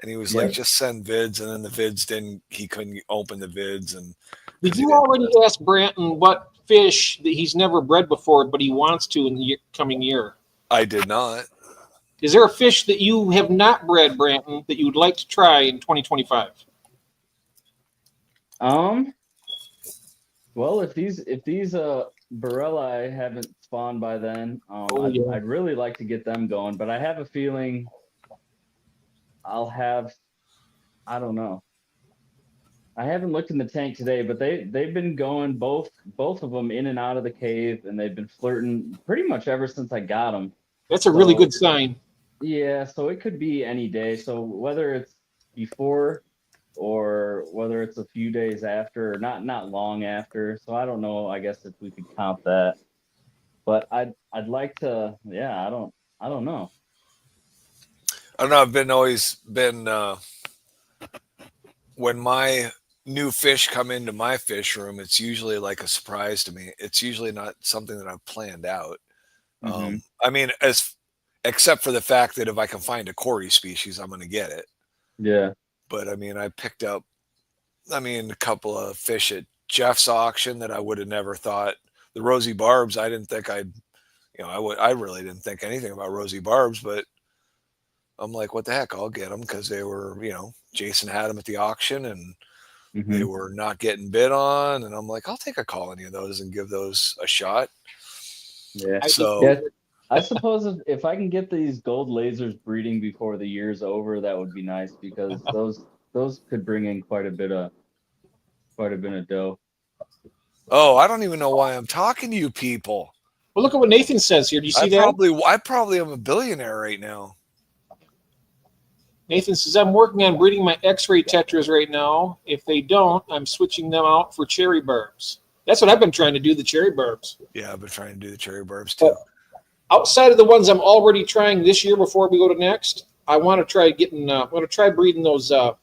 and he was like, "Just send vids," and then the vids didn't. He couldn't open the vids. And did you already ask Branton what fish that he's never bred before, but he wants to in the coming year? I did not. Is there a fish that you have not bred, Branton, that you would like to try in 2025? Well, if these Barella haven't spawned by then, I'd really like to get them going, but I have a feeling I don't know. I haven't looked in the tank today, but they've been going both of them in and out of the cave, and they've been flirting pretty much ever since I got them. That's a really good sign. Yeah, so it could be any day. So whether it's before or whether it's a few days after, or not long after. So I don't know. I guess if we could count that, but I'd like to. Yeah, I don't know. I don't know. I've always been when my new fish come into my fish room, it's usually like a surprise to me. It's usually not something that I've planned out. I mean, except for the fact that if I can find a Cory species, I'm going to get it. Yeah. But I mean, I picked up, a couple of fish at Jeff's auction that I would have never thought. The rosy barbs, I didn't think I really didn't think anything about rosy barbs, but I'm like, what the heck? I'll get them because they were, Jason had them at the auction and they were not getting bid on. And I'm like, I'll take a colony of those and give those a shot. Yeah. So yeah, I suppose if I can get these gold lasers breeding before the year's over, that would be nice because those could bring in quite a bit of dough. Oh, I don't even know why I'm talking to you people. Well, look at what Nathan says here. Do you see that? I probably am a billionaire right now. Nathan says, I'm working on breeding my X-ray tetras right now. If they don't, I'm switching them out for cherry barbs. That's what I've been trying to do, the cherry barbs. Yeah, I've been trying to do the cherry barbs too. Outside of the ones I'm already trying this year before we go to next, I want to try breeding those dwarf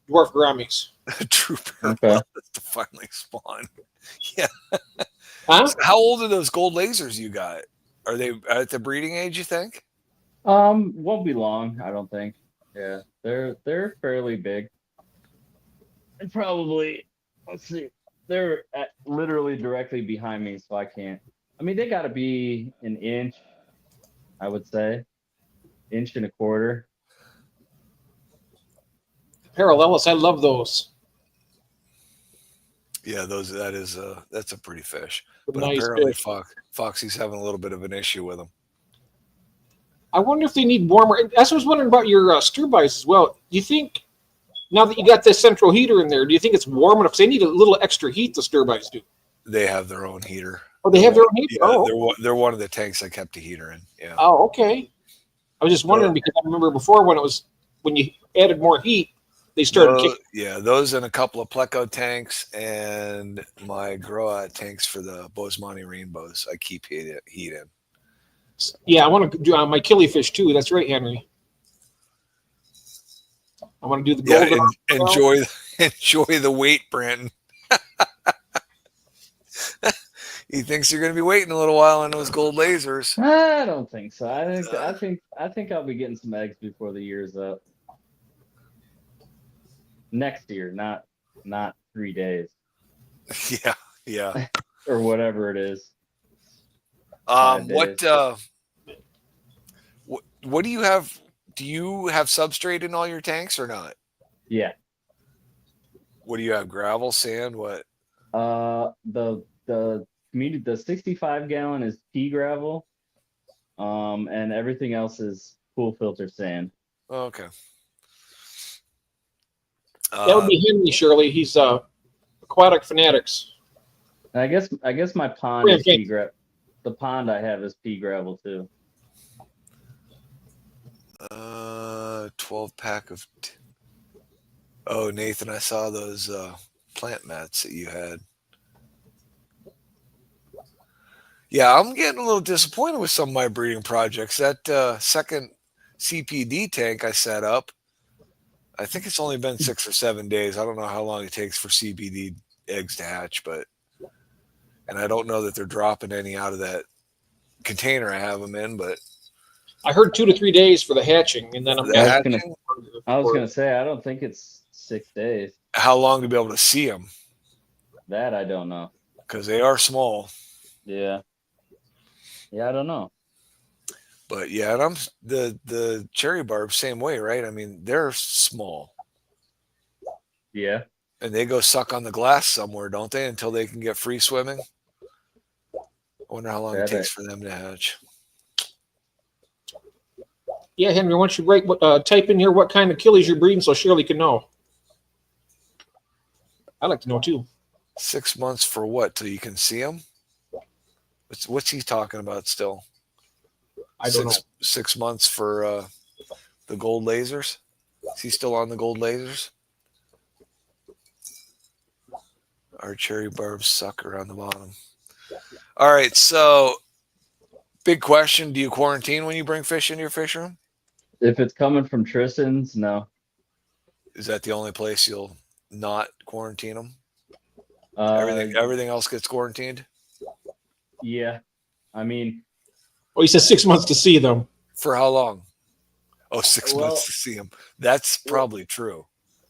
Grammies. True parallel to finally spawn. Yeah. Huh? So how old are those gold lasers you got? Are they at the breeding age, you think? Won't be long, I don't think. Yeah, they're fairly big. And probably, let's see, they're literally directly behind me, so I can't. I mean, they got to be an inch, I would say, 1.25 inches. Parallelus, I love those. Yeah, that's a pretty fish. But Nice apparently fish. Foxy's having a little bit of an issue with them. I wonder if they need warmer. I was wondering about your Sturbites as well. Do you think, now that you got this central heater in there, do you think it's warm enough? Because they need a little extra heat, the Sturbites do. They have their own heater. Oh, they have their own heater? Yeah, they're one of the tanks I kept the heater in. Yeah. Oh, okay. I was just wondering because I remember before when added more heat, they started kicking. Those and a couple of Pleco tanks and my grow out tanks for the Bosemani rainbows. I keep heat in. Yeah, I want to do my killifish too. That's right, Henry. I want to do the golden. Enjoy the wait, Branton. He thinks you're going to be waiting a little while on those gold lasers. I don't think so. I think I'll be getting some eggs before the year's up. Next year, not 3 days. Yeah. Or whatever it is. What do you have? Do you have substrate in all your tanks or not? Yeah. What do you have? Gravel, sand, what? The 65 gallon is pea gravel, and everything else is pool filter sand. Okay. That would be Henry, Shirley. He's Aquatic Fanatics. I guess my pond is pea gravel. The pond I have is pea gravel too. 12 pack of. Oh, Nathan, I saw those plant mats that you had. Yeah, I'm getting a little disappointed with some of my breeding projects. That second CPD tank I set up, I think it's only been 6 or 7 days. I don't know how long it takes for CPD eggs to hatch, and I don't know that they're dropping any out of that container I have them in, but I heard 2 to 3 days for the hatching, and then I was gonna say I don't think it's 6 days. How long to be able to see them? That I don't know, because they are small. Yeah, I don't know. But yeah, and the cherry barb same way, right? I mean, they're small. Yeah. And they go suck on the glass somewhere, don't they? Until they can get free swimming. I wonder how long it takes for them to hatch. Yeah, Henry, why don't you type in here what kind of killies you're breeding so Shirley can know. I'd like to know too. 6 months for what? Till you can see them? What's he talking about still? I don't know. 6 months for the gold lasers? Is he still on the gold lasers? Our cherry barbs suck around the bottom. All right, so big question. Do you quarantine when you bring fish into your fish room? If it's coming from Tristan's, no. Is that the only place you'll not quarantine them? Everything else gets quarantined? Yeah. I mean... Oh, he says 6 months to see them. For how long? Oh, 6 months to see them. That's probably true.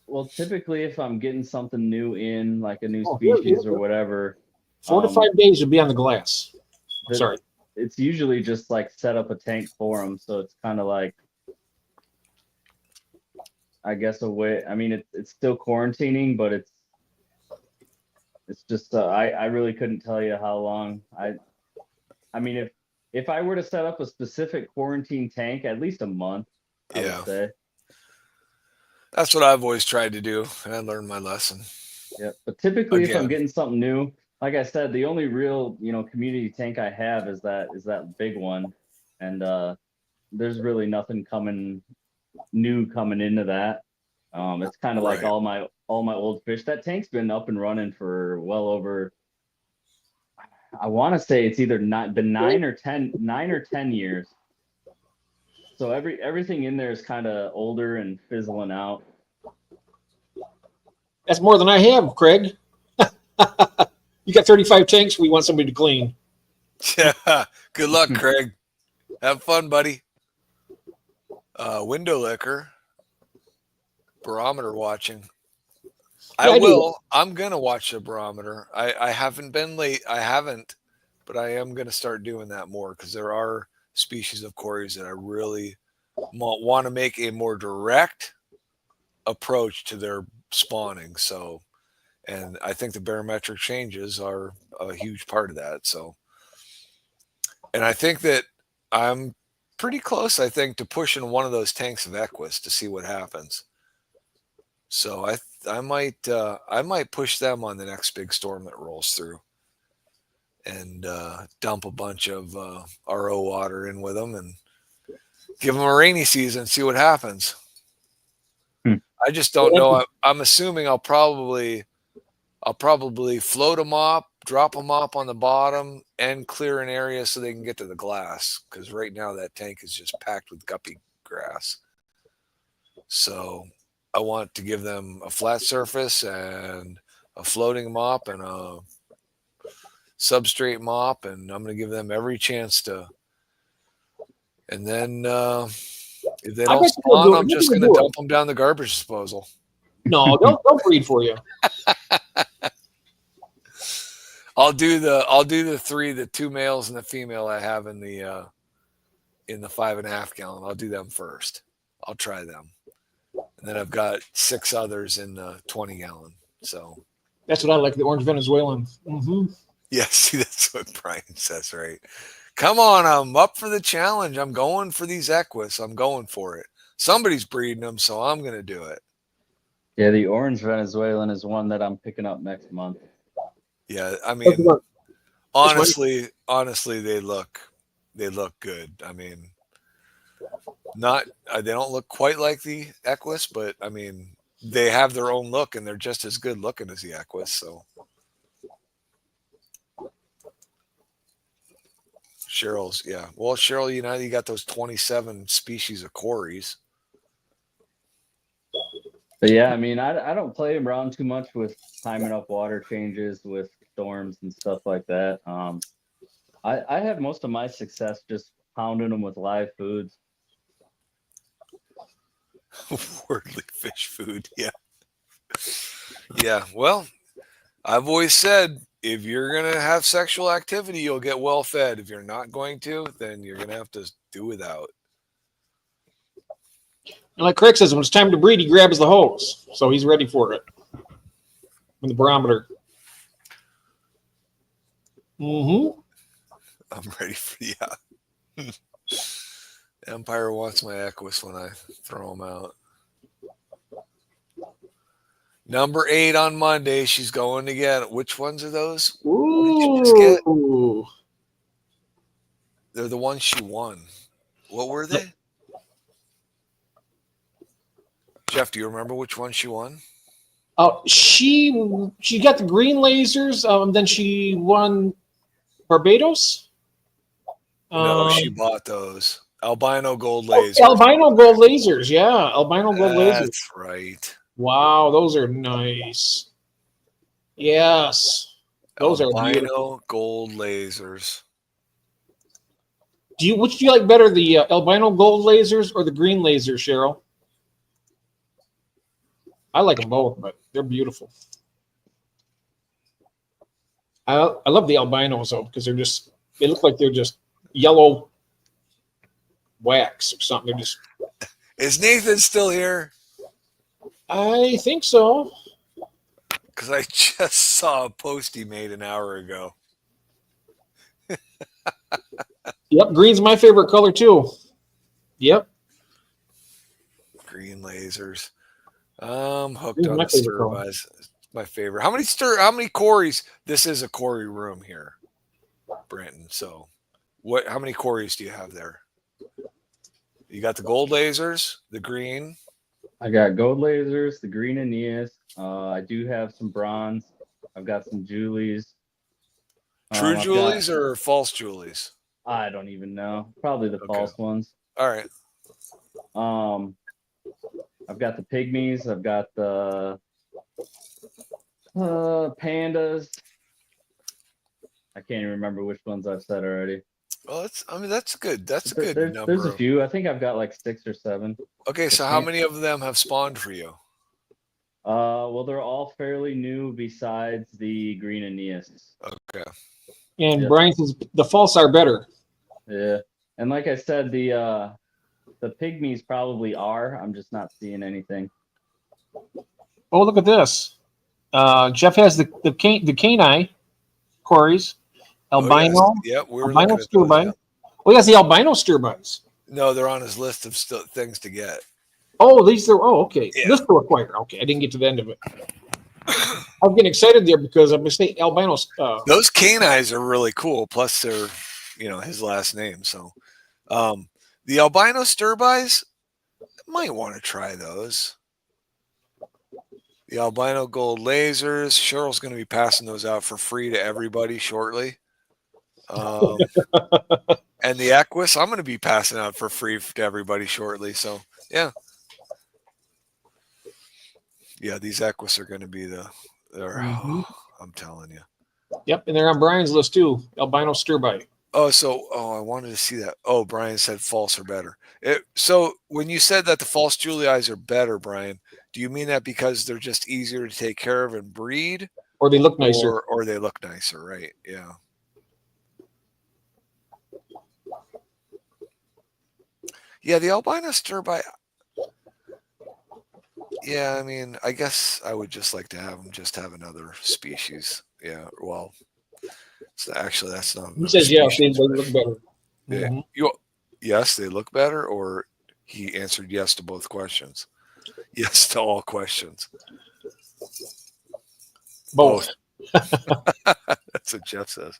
Well, typically, if I'm getting something new in, like a new species or whatever... 4 to 5 days would be on the glass. Sorry. It's usually just like set up a tank for them, so it's kind of like, I guess, a way. I mean, it's still quarantining, but it's just I really couldn't tell you how long. I mean, if I were to set up a specific quarantine tank, at least a month, I would say. That's what I've always tried to do, and I learned my lesson. Yeah, but typically, if I'm getting something new, like I said, the only real community tank I have is that big one, and there's really nothing new coming into that. It's kind of like all my old fish. That tank's been up and running for well over, I want to say it's either been 9 or 10 years. So everything in there is kind of older and fizzling out. That's more than I have, Craig. You got 35 tanks we want somebody to clean. Yeah. Good luck, Craig. Have fun, buddy. Window liquor. Barometer watching. I will. I'm going to watch the barometer. I haven't been late. I haven't, but I am going to start doing that more because there are species of cories that I really want to make a more direct approach to their spawning. So, and I think the barometric changes are a huge part of that. So, and I think that I'm pretty close, I think, to pushing one of those tanks of Equus to see what happens. So I might push them on the next big storm that rolls through and dump a bunch of RO water in with them and give them a rainy season, see what happens. I just don't know. I'm assuming I'll probably float them up, drop them up on the bottom, and clear an area so they can get to the glass. Because right now that tank is just packed with guppy grass. So I want to give them a flat surface and a floating mop and a substrate mop, and I'm going to give them every chance to. And then if they don't spawn, I'm just going to dump them down the garbage disposal. No, they'll breed for you. I'll do the three, the 2 males and the female I have in the 5.5 gallon. I'll do them first. I'll try them. And then I've got 6 others in the 20 gallon. So that's what I like, the orange Venezuelan. Mm-hmm. Yeah, see, that's what Brian says, right? Come on, I'm up for the challenge. I'm going for these Equus. I'm going for it. Somebody's breeding them, so I'm going to do it. Yeah, the orange Venezuelan is one that I'm picking up next month. Yeah, I mean, honestly, they look good. I mean, not they don't look quite like the Equus, but I mean, they have their own look, and they're just as good looking as the Equus. So, Cheryl's, yeah. Well, Cheryl, you got those 27 species of Cories. But yeah, I mean, I don't play around too much with timing up water changes with storms and stuff like that. I have most of my success just pounding them with live foods. Worldly fish food, yeah. Yeah, well, I've always said if you're going to have sexual activity, you'll get well fed. If you're not going to, then you're going to have to do without. And like Craig says, when it's time to breed, he grabs the hose. So he's ready for it. With the barometer. Mm-hmm. I'm ready for, yeah. Empire wants my Equus when I throw them out. Number 8 on Monday. She's going to get it. Which ones are those? Ooh. What did you just get? They're the ones she won. What were they? Jeff, do you remember which one she won? She got the green lasers. Then she won Barbados. No, she bought those. Albino gold lasers. Albino gold lasers, yeah. Albino gold lasers. That's right. Wow, those are nice. Yes. Those albino are beautiful. Gold lasers. Which do you like better, the albino gold lasers or the green lasers, Cheryl? I like them both, but they're beautiful. I love the albinos though, because they look like they're just yellow wax or something. They're just. Is Nathan still here? I think so. Because I just saw a post he made an hour ago. Yep, green's my favorite color too. Yep. Green lasers. I'm hooked on the Sturbies. My favorite. How many Cories? This is a Cory room here, Branton. So how many Cories do you have there? You got the gold lasers, the green. I got gold lasers, the green Aeneas. I do have some bronze. I've got some Julies. True Julies or false Julies? I don't even know. Probably the false ones. All right. I've got the pygmies. I've got the pandas. I can't even remember which ones I've said already. Well, that's good. That's a good number. There's a few. I think I've got like 6 or 7. Okay, so how many of them have spawned for you? Well, they're all fairly new besides the green Aeneas. Okay. And Brian says the false are better. Yeah. And like I said, the pygmies probably are. I'm just not seeing anything. Oh, look at this. Jeff has the canine Cories. Albino. Oh, yes. Yep, we were albino looking at those, Oh, he has the albino Sturbies. No, they're on his list of things to get. Oh, these are. Oh, okay. Yeah. This to acquire. Okay, I didn't get to the end of it. I'm getting excited there because I'm going to say albinos. Those canines are really cool. Plus, they're his last name. So, the albino Sturbies, might want to try those. The albino gold lasers. Cheryl's going to be passing those out for free to everybody shortly. And the Equus, I'm going to be passing out for free to everybody shortly. So, yeah. Yeah, these Equus are going to be I'm telling you. Yep, and they're on Brian's list too. Albino stir-bite. I wanted to see that. Oh, Brian said false are better. So when you said that the false Julie eyes are better, Brian, do you mean that because they're just easier to take care of and breed? Or they look nicer. Or they look nicer, right? Yeah. Yeah, the albino stir-bite. Yeah, I mean, I guess I would just like to have them just have another species. Yeah, well, actually, that's not. He says yes, they look better. Yeah. Mm-hmm. Yes, they look better, or he answered yes to both questions. Yes to all questions. Both. That's what Jeff says.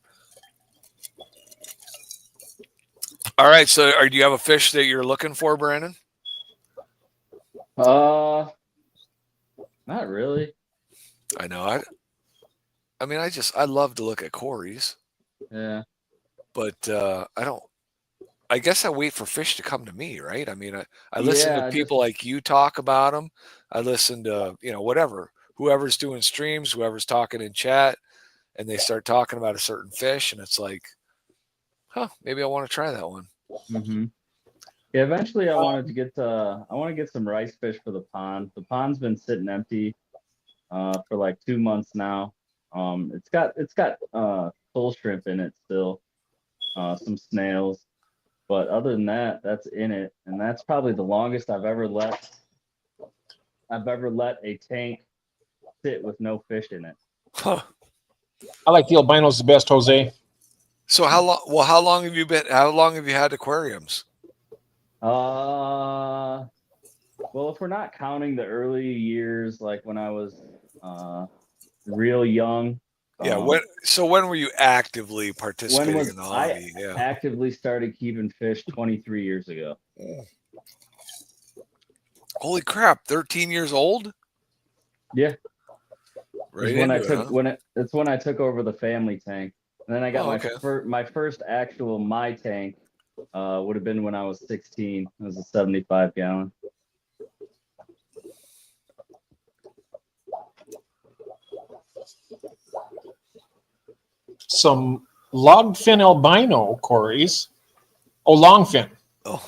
All right, so do you have a fish that you're looking for, Brandon? Not really. I know. I mean, I love to look at Corey's. Yeah. But I guess I wait for fish to come to me, right? I mean, I listen to people like you talk about them. I listen to, whoever's doing streams, whoever's talking in chat, and they start talking about a certain fish, and it's like, maybe I want to try that one. Mm-hmm. Yeah, eventually I want to get some rice fish for the pond. The pond's been sitting empty for like 2 months now. It's got soul shrimp in it still, some snails, but other than that, that's in it, and that's probably the longest I've ever let a tank sit with no fish in it. Huh. I like the albinos the best, Jose. So how long? Well, how long have you had aquariums? Well, if we're not counting the early years, like when I was real young. Yeah. When were you actively participating in the hobby? I actively started keeping fish 23 years ago. Holy crap! 13 years old. Yeah. Right. It's when I took over the family tank, and then I got my first actual my tank. Would have been when I was 16. It was a 75 gallon. Some logfin albino Corey's. Oh, longfin. Oh.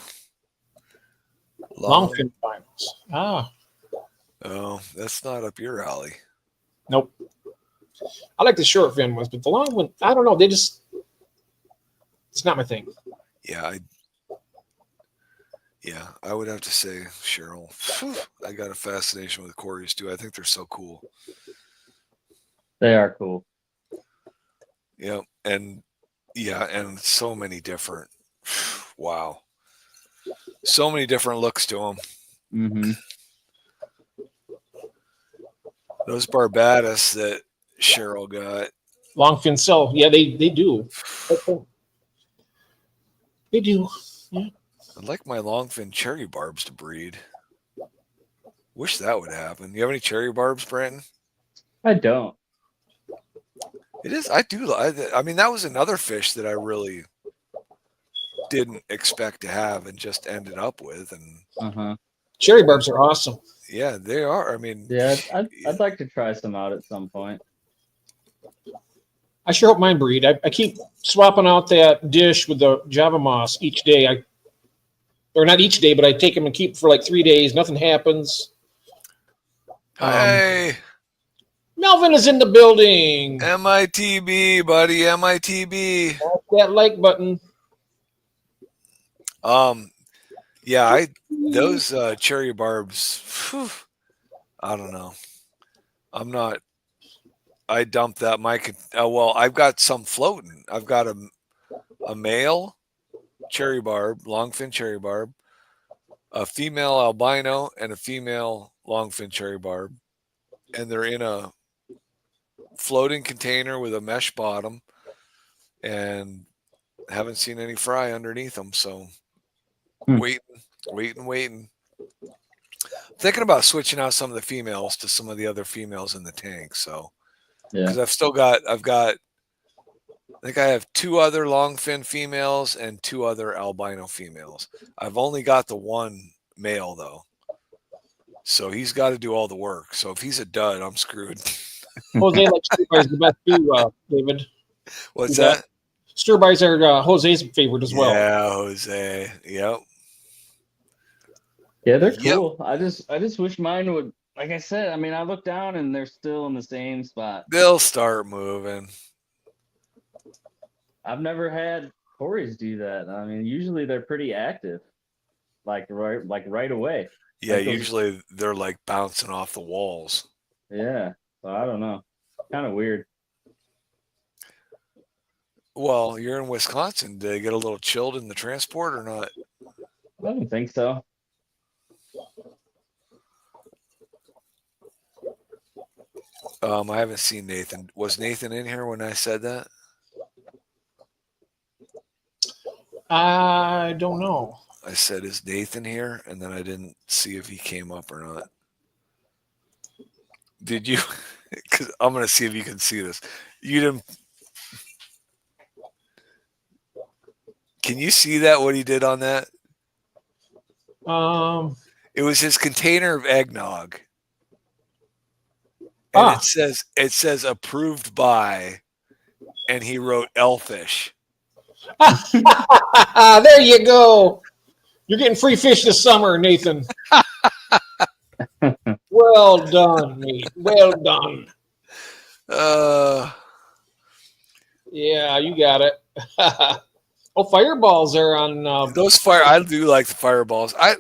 Longfin albinos. Ah. Oh, that's not up your alley. Nope. I like the short fin ones, but the long one, I don't know. It's not my thing. Yeah, I would have to say, Cheryl, I got a fascination with Corey's too. I think they're so cool. They are cool. Yeah, and so many different. Wow, so many different looks to them. Mm-hmm. Those Barbados that Cheryl got. Longfin cell. Yeah, they do. They do. Yeah. I'd like my longfin cherry barbs to breed. Wish that would happen. You have any cherry barbs, Branton? I don't. It is. I do. I mean, that was another fish that I really didn't expect to have and just ended up with. And cherry barbs are awesome. Yeah, they are. I mean, yeah, I'd like to try some out at some point. I sure hope mine breed. I keep swapping out that dish with the Java moss each day. Or not each day, but I take them and keep for like 3 days. Nothing happens. Hey, Melvin is in the building. MITB, buddy, MITB. Press that like button. Yeah, those cherry barbs. Whew, I don't know. I'm not. I dumped that. I've got some floating. I've got a male cherry barb, longfin cherry barb, a female albino, and a female longfin cherry barb, and they're in a floating container with a mesh bottom, and haven't seen any fry underneath them. So waiting. Thinking about switching out some of the females to some of the other females in the tank. So, Yeah. because I think I have 2 other longfin females and 2 other albino females. I've only got the one male though. So he's got to do all the work. So if he's a dud, I'm screwed. Jose likes Sturby's the best too, David. What's Yeah. that? Sturby's are Jose's favorite as well. Yeah, Jose. Yep. Yeah, they're Yep. cool. I just wish mine would, like I said, I mean, I look down and they're still in the same spot. They'll start moving. I've never had Corys do that. I mean, usually they're pretty active, like right away. Yeah, Like those- usually they're like bouncing off the walls. Yeah, so I don't know. Kind of weird. Well, you're in Wisconsin. Did they get a little chilled in the transport or not? I don't think so. I haven't seen Nathan. Was Nathan in here when I said that? I don't know. I said, "Is Nathan here?" And then I didn't see if he came up or not. Did you? Because I'm going to see if you can see this. You didn't. Can you see that? What he did on that? It was his container of eggnog, and it says approved by, and he wrote Elfish. There you go. You're getting free fish this summer, Nathan. Well done, Nate. Well done. Yeah, you got it. Oh, fireballs are on. Those I do like the fireballs. I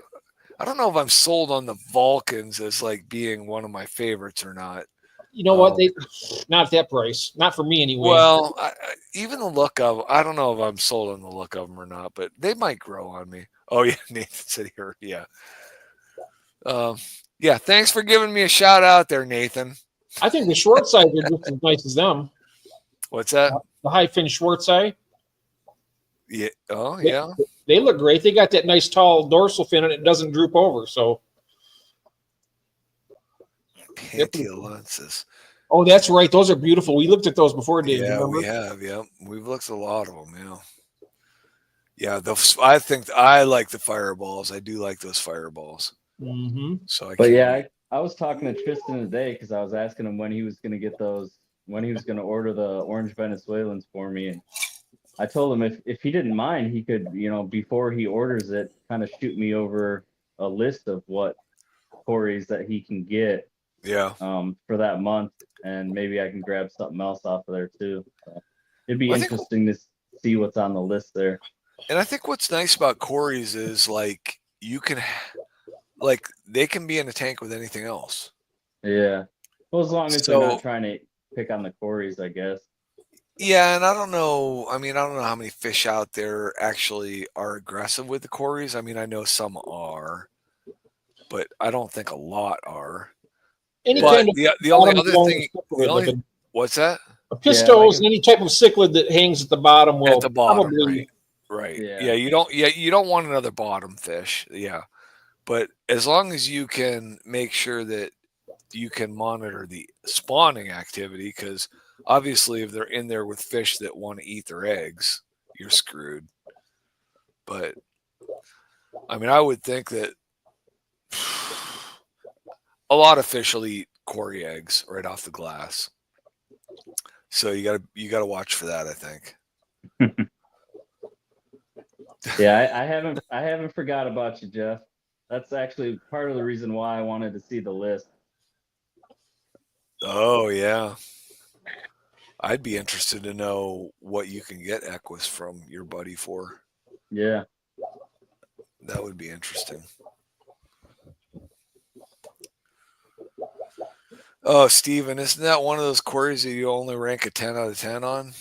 don't know if I'm sold on the Vulcans as like being one of my favorites or not. You know what? They not at that price. Not for me anyway. Well, even the look of, I don't know if I'm sold on the look of them or not, but they might grow on me. Oh yeah, Nathan said here. Yeah. Yeah. Thanks for giving me a shout out there, Nathan. I think the Schwartz eyes are just as nice as them. What's that? The high fin Schwartz eye. Yeah. Oh yeah. They look great. They got that nice tall dorsal fin and it doesn't droop over. So. Pantiolensis. Oh, that's right. Those are beautiful. We looked at those before, David. Yeah, remember? we have. Yeah, we've looked at a lot of them. Yeah. Yeah. I think I like the fireballs. I do like those fireballs. Mm-hmm. So But yeah, I was talking to Tristan today because I was asking him when he was going to get those, when he was going to order the orange Venezuelans for me, and I told him if he didn't mind, he could, before he orders it, kind of shoot me over a list of what Corys that he can get. Yeah. For that month, and maybe I can grab something else off of there too. So it'd be interesting to see what's on the list there. And I think what's nice about Corys is like you can, like they can be in a tank with anything else. Yeah. Well, as long as they're not trying to pick on the Corys, I guess. Yeah, and I don't know. I mean, I don't know how many fish out there actually are aggressive with the Corys. I mean, I know some are, but I don't think a lot are. Any but kind of the only other thing, what's that? A pistos, any type of cichlid that hangs at the bottom will at the bottom, probably right. Yeah, you don't want another bottom fish. Yeah, but as long as you can make sure that you can monitor the spawning activity, because obviously if they're in there with fish that want to eat their eggs, you're screwed. But I mean, I would think that a lot of fish will eat Cory eggs right off the glass. So you gotta watch for that, I think. Yeah, I haven't forgot about you, Jeff. That's actually part of the reason why I wanted to see the list. Oh yeah. I'd be interested to know what you can get Equus from your buddy for. Yeah. That would be interesting. Oh, Steven, isn't that one of those queries that you only rank a 10 out of 10 on?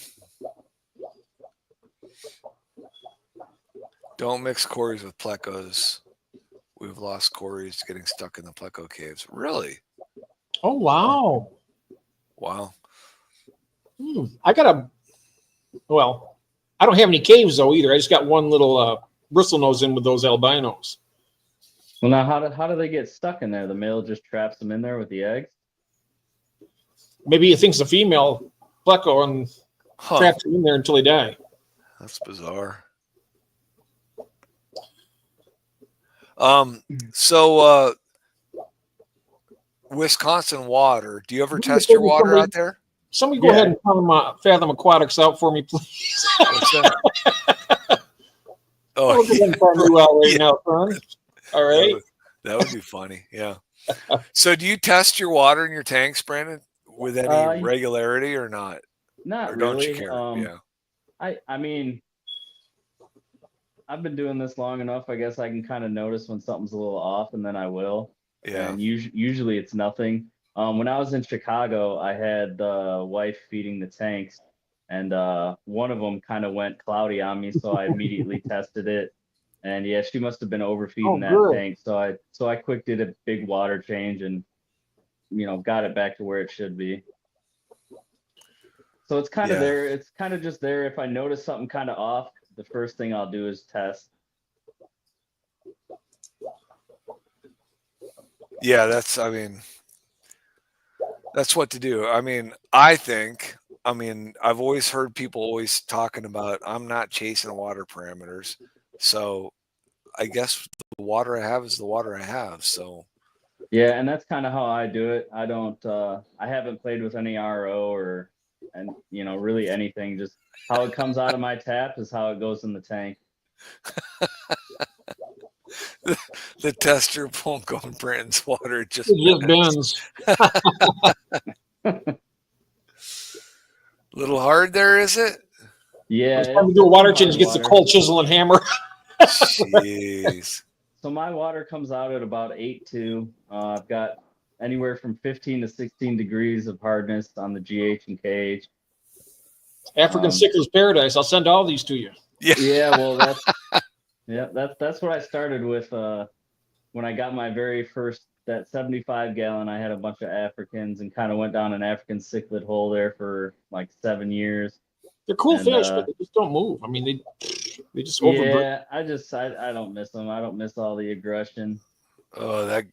Don't mix Corys with plecos. We've lost Corys getting stuck in the pleco caves. Really? Oh, wow. Wow. I don't have any caves though either. I just got one little bristlenose in with those albinos. Well, now how do they get stuck in there? The male just traps them in there with the eggs. Maybe he thinks a female pleco and traps them in there until they die. That's bizarre. So Wisconsin water. Do you ever test your water out there? Somebody go ahead and Fathom Aquatics out for me, please. What's that? Oh, right now, son. All right. That would be funny. Yeah. So do you test your water in your tanks, Brandon, with any regularity or not? Not or really. Don't you care? Yeah. I mean, I've been doing this long enough. I guess I can kind of notice when something's a little off, and then I will. Yeah. And usually it's nothing. When I was in Chicago, I had the wife feeding the tanks, and one of them kind of went cloudy on me, so I immediately tested it. And yeah, she must have been overfeeding that tank. So I quick did a big water change and got it back to where it should be. So it's kind of there. It's kind of just there. If I notice something kind of off, the first thing I'll do is test. Yeah, that's what to do. I've always heard people always talking about, I'm not chasing water parameters. So I guess the water I have is the water I have. So yeah, and that's kind of how I do it. I don't I haven't played with any RO and really anything. Just how it comes out of my tap is how it goes in the tank. the tester won't go in Brandon's water. It just bends. Little hard there, is it? Yeah. It's time to do a water change. Gets the cold chisel and hammer. Jeez. So my water comes out at about 8.2. I've got anywhere from 15 to 16 degrees of hardness on the GH and KH. African Sickles Paradise. I'll send all these to you. Yeah, well, that's what I started with when I got my very first, that 75 gallon. I had a bunch of Africans and kind of went down an African cichlid hole there for like 7 years. They're cool fish, but they just don't move. I mean, they just overbreed. Yeah, I don't miss them. I don't miss all the aggression. Oh, that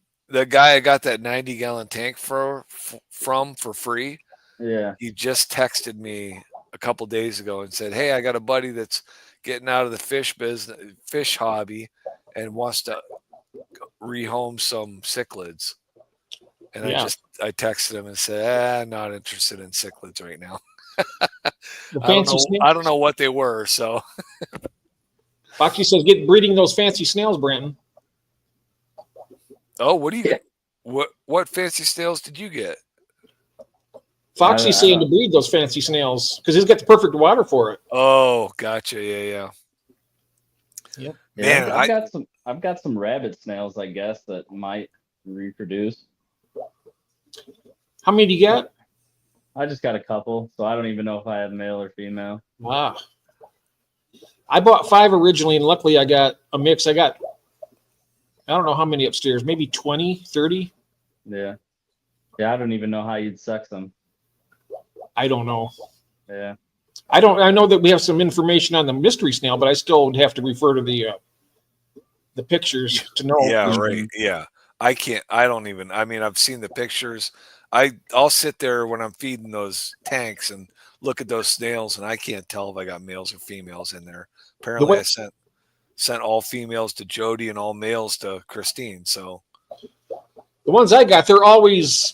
guy I got that 90-gallon tank from for free. Yeah. He just texted me a couple days ago and said, "Hey, I got a buddy that's getting out of the fish hobby, and wants to rehome some cichlids." And I texted him and said, "Not interested in cichlids right now." I don't know what they were. So Foxy says, "Get breeding those fancy snails, Branton." Oh, what do you get? What fancy snails did you get? Foxy's saying to breed those fancy snails because he's got the perfect water for it. Oh, gotcha. Yeah. Yep. Man, I've got some rabbit snails, I guess, that might reproduce. How many do you got? I just got a couple, so I don't even know if I have male or female. Wow. I bought 5 originally, and luckily I got a mix. I don't know how many upstairs, maybe 20, 30. Yeah. Yeah, I don't even know how you'd sex them. I don't know. Yeah. I know that we have some information on the mystery snail, but I still would have to refer to the pictures to know. Yeah, right. Yeah. I can't. I don't even. I mean, I've seen the pictures. I'll sit there when I'm feeding those tanks and look at those snails, and I can't tell if I got males or females in there. Apparently, I sent all females to Jody and all males to Christine. So the ones I got, they're always,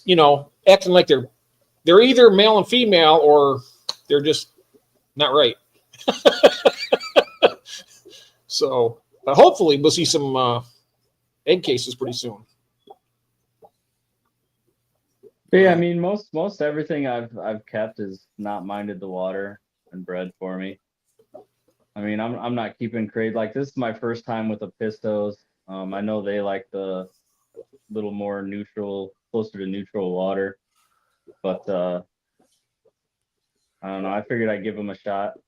acting like they're either male and female or they're just not right. So hopefully we'll see some egg cases pretty soon. But yeah, I mean, most everything I've kept is not minded the water and bred for me. I mean, I'm not keeping crate. Like, this is my first time with the pistos. I know they like the little more neutral, closer to neutral water, but I don't know. I figured I'd give them a shot.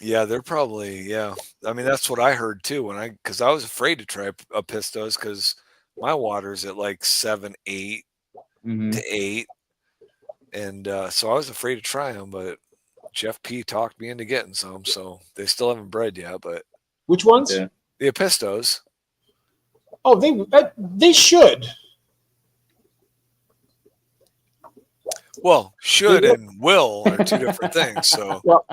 Yeah, they're probably, yeah. I mean, that's what I heard too because I was afraid to try a pistos because my water's at like 7, 8 to 8, and so I was afraid to try them. But Jeff P talked me into getting some, so they still haven't bred yet. But which ones? Yeah. The pistos. Oh, they should. Well, should and will are two different things. So, Well,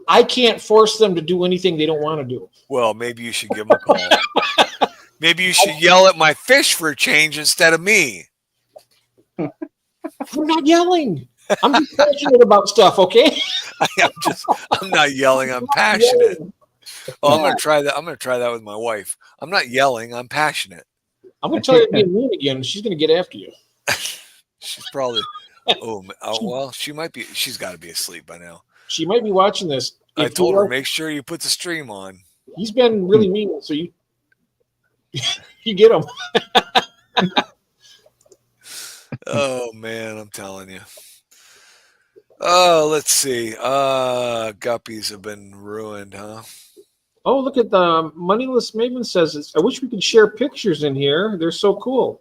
I can't force them to do anything they don't want to do. well, maybe you should give them a call. Maybe you should yell at my fish for a change instead of me. I'm not yelling. I'm just passionate about stuff, okay? I'm not yelling. I'm passionate. Oh, I'm going to try that. I'm going to try that with my wife. I'm not yelling. I'm passionate. I'm going to tell you to be mean again. She's going to get after you. She's probably, well, she might be. She's got to be asleep by now. She might be watching this. I told her, make sure you put the stream on. He's been really mean, so you get him. Oh, man, I'm telling you. Oh, let's see. Guppies have been ruined, huh? Oh, look at the Moneyless Maven says, I wish we could share pictures in here. They're so cool.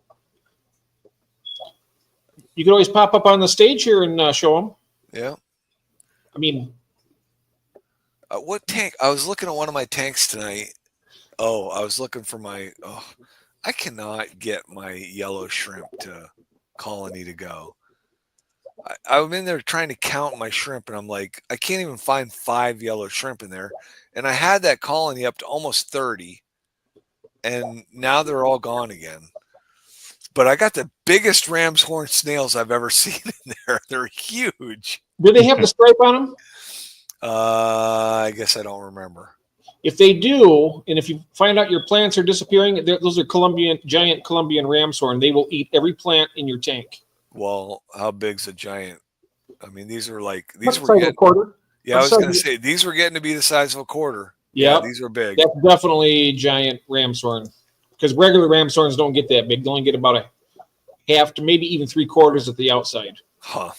You can always pop up on the stage here and show them. Yeah. I mean, what tank? I was looking at one of my tanks tonight. Oh, I was looking for my. Oh, I cannot get my yellow shrimp colony to go. I'm in there trying to count my shrimp, and I'm like, I can't even find 5 yellow shrimp in there. And I had that colony up to almost 30, and now they're all gone again. But I got the biggest ram's horn snails I've ever seen in there. They're huge. Do they have the stripe on them? I guess I don't remember. If they do, and if you find out your plants are disappearing, those are giant Colombian ram's horn. They will eat every plant in your tank. Well, how big's a giant? I mean, these were a quarter. Yeah, I was going to say these were getting to be the size of a quarter. Yeah, these are big. That's definitely giant ram's horn, because regular ram's horns don't get that big. They only get about a half to maybe even 3/4 at the outside. Huh.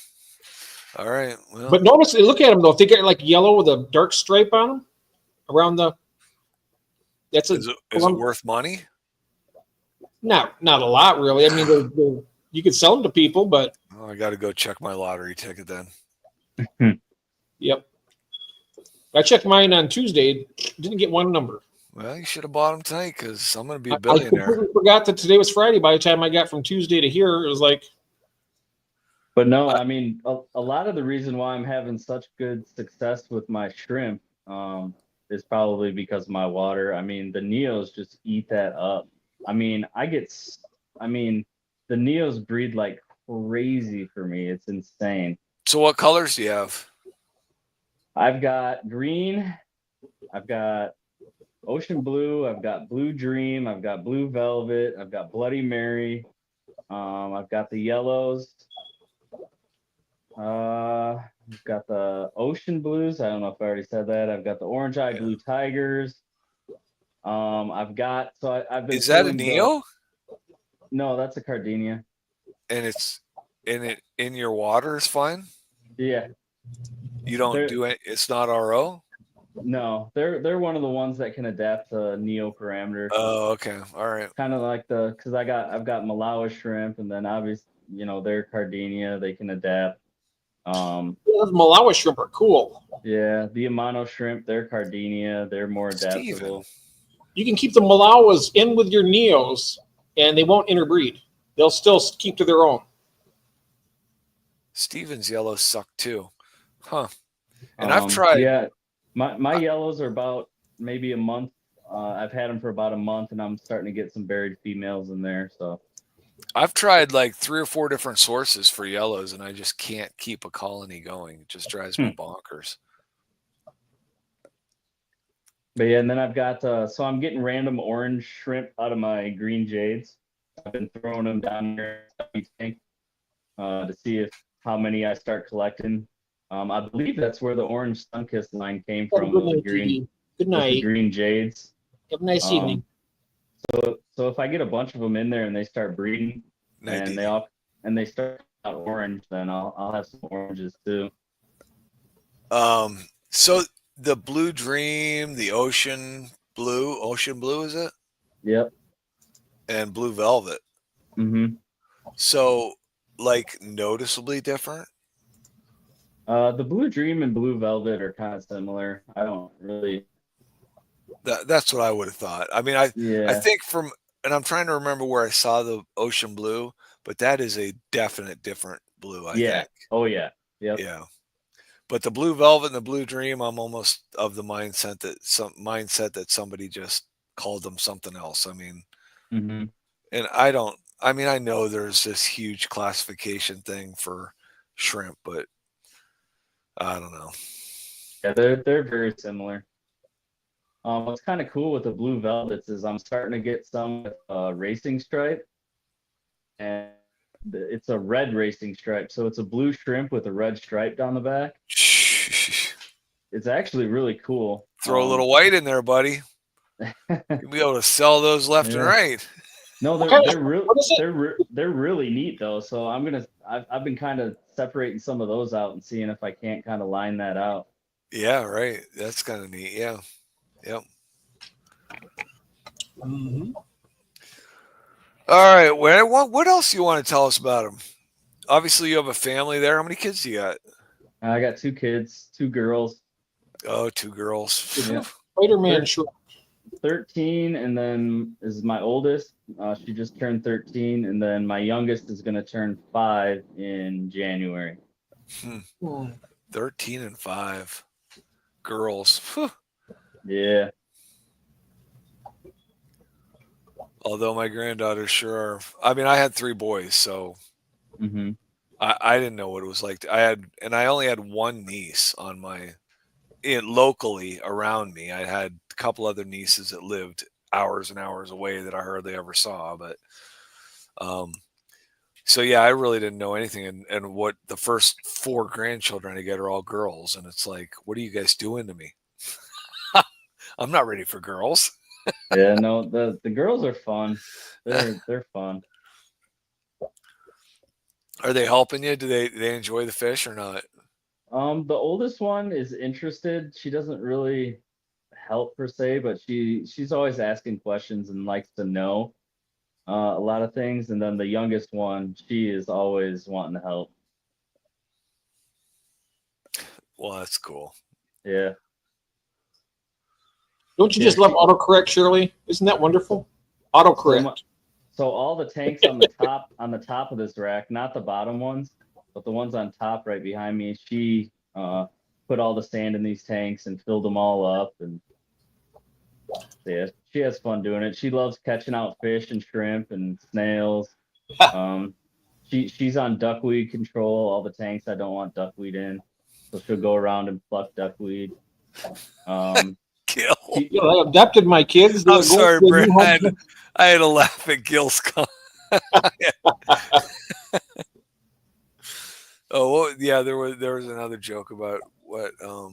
All right. Well, but notice, look at them though. If they get like yellow with a dark stripe on them around the, is it worth money? Not a lot, really. I mean, they're you could sell them to people, but I got to go check my lottery ticket then. Yep. I checked mine on Tuesday. Didn't get one number. Well, you should have bought them tonight because I'm going to be a billionaire. I completely forgot that today was Friday. By the time I got from Tuesday to here, it was like. But no, I mean, a lot of the reason why I'm having such good success with my shrimp is probably because of my water. I mean, the Neos just eat that up. I mean, the Neos breed like crazy for me. It's insane. So what colors do you have? I've got green. I've got ocean blue. I've got blue dream. I've got blue velvet. I've got Bloody Mary. I've got the yellows. I've got the ocean blues. I don't know if I already said that. I've got the orange eye blue tigers. I've been. Is that a Neo? No, that's a Cardinia. And it's in your water is fine? Yeah. You don't do it. It's not RO? No, they're one of the ones that can adapt to Neo parameters. Oh, okay. All right. Kind of like because I've got Malawi shrimp, and then obviously, they're Cardinia. They can adapt. Those Malawi shrimp are cool. Yeah, the Amano shrimp, they're Cardinia. They're more adaptable. You can keep the Malawas in with your Neos, and they won't interbreed. They'll still keep to their own. Steven's yellows suck too. Huh. And I've tried. Yeah, my yellows are about maybe a month. I've had them for about a month, and I'm starting to get some buried females in there. So I've tried like 3 or 4 different sources for yellows, and I just can't keep a colony going. It just drives me bonkers. But yeah, and then I've got so I'm getting random orange shrimp out of my green jades. I've been throwing them down there to see how many I start collecting. I believe that's where the orange Sunkist line came from. Good night. Green jades. Have a nice evening. So if I get a bunch of them in there and they start breeding, and they start out orange, then I'll have some oranges too. So the Blue Dream, the Ocean Blue is it? Yep. And Blue Velvet. Mm-hmm. So like noticeably different? The Blue Dream and Blue Velvet are kind of similar. I don't really. That's what I would have thought. I mean, I think from and I'm trying to remember where I saw the ocean blue, but that is a definite different blue, I Yeah. think. Oh yeah. Yep. Yeah. But the blue velvet and the blue dream, I'm almost of the mindset that somebody just called them something else. I mean, Hmm. and I don't. I mean, I know there's this huge classification thing for shrimp, but I don't know. Yeah, they're very similar. What's kind of cool with the blue velvets is I'm starting to get some with racing stripe, and it's a red racing stripe. So it's a blue shrimp with a red stripe down the back. It's actually really cool. Throw a little white in there, buddy. You'll be able to sell those left and Yeah. right. No, What kind of, they're real what is it? they're really neat though. So I've been kind of separating some of those out and seeing if I can't kind of line that out. Yeah, right. That's kind of neat. Yeah. Yep. Mhm. All right. What else do you want to tell us about them? Obviously, you have a family there. How many kids do you got? I got two kids, two girls. Oh, two girls. Yeah. Spider-Man shrimp. 13, and then is my oldest. She just turned 13, and then my youngest is going to turn 5 in January. Hmm. 13 and 5. Girls. Yeah. Although my granddaughters sure are. I mean, I had 3 boys, so Hmm. I didn't know what it was like. I only had one niece on locally around me. I had a couple other nieces that lived hours and hours away that I hardly ever saw. But um, so yeah, I really didn't know anything. And what the first 4 grandchildren I get are all girls, and it's like, what are you guys doing to me? I'm not ready for girls. Yeah. No, the girls are fun. They're fun. Are they helping you? Do they enjoy the fish or not? The oldest one is interested. She doesn't really help per se, but she's always asking questions and likes to know a lot of things. And then the youngest one, she is always wanting to help. Well, that's cool. Yeah. Don't you Yeah, just love autocorrect, Shirley? Isn't that wonderful? Autocorrect. So all the tanks on the top of this rack, not the bottom ones, but the ones on top right behind me, she put all the sand in these tanks and filled them all up, and yeah, she has fun doing it. She loves catching out fish and shrimp and snails. Um, she's on duckweed control, all the tanks I don't want duckweed in. So she'll go around and pluck duckweed. Um, Gil. she, You know, I adopted my kids. I'm They're sorry, going to a Brent. new home. I had to laugh at Gil's comment. Yeah, there was another joke about what oh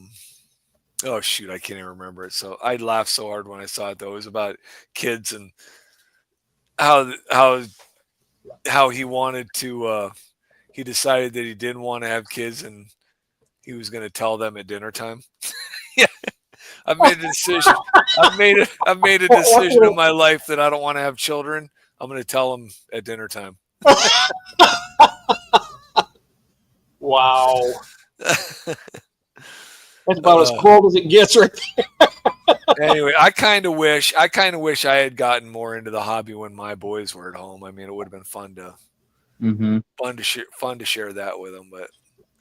shoot, I can't even remember it. So I laughed so hard when I saw it though. It was about kids and how how how he wanted to he decided that he didn't want to have kids and he was going to tell them at dinner time. Yeah. I've made a decision. I've made a decision in my life that I don't want to have children. I'm going to tell them at dinner time. Wow. That's about as cold as it gets right Anyway, I kind of wish I had gotten more into the hobby when my boys were at home. I mean, it would have been fun to share that with them, but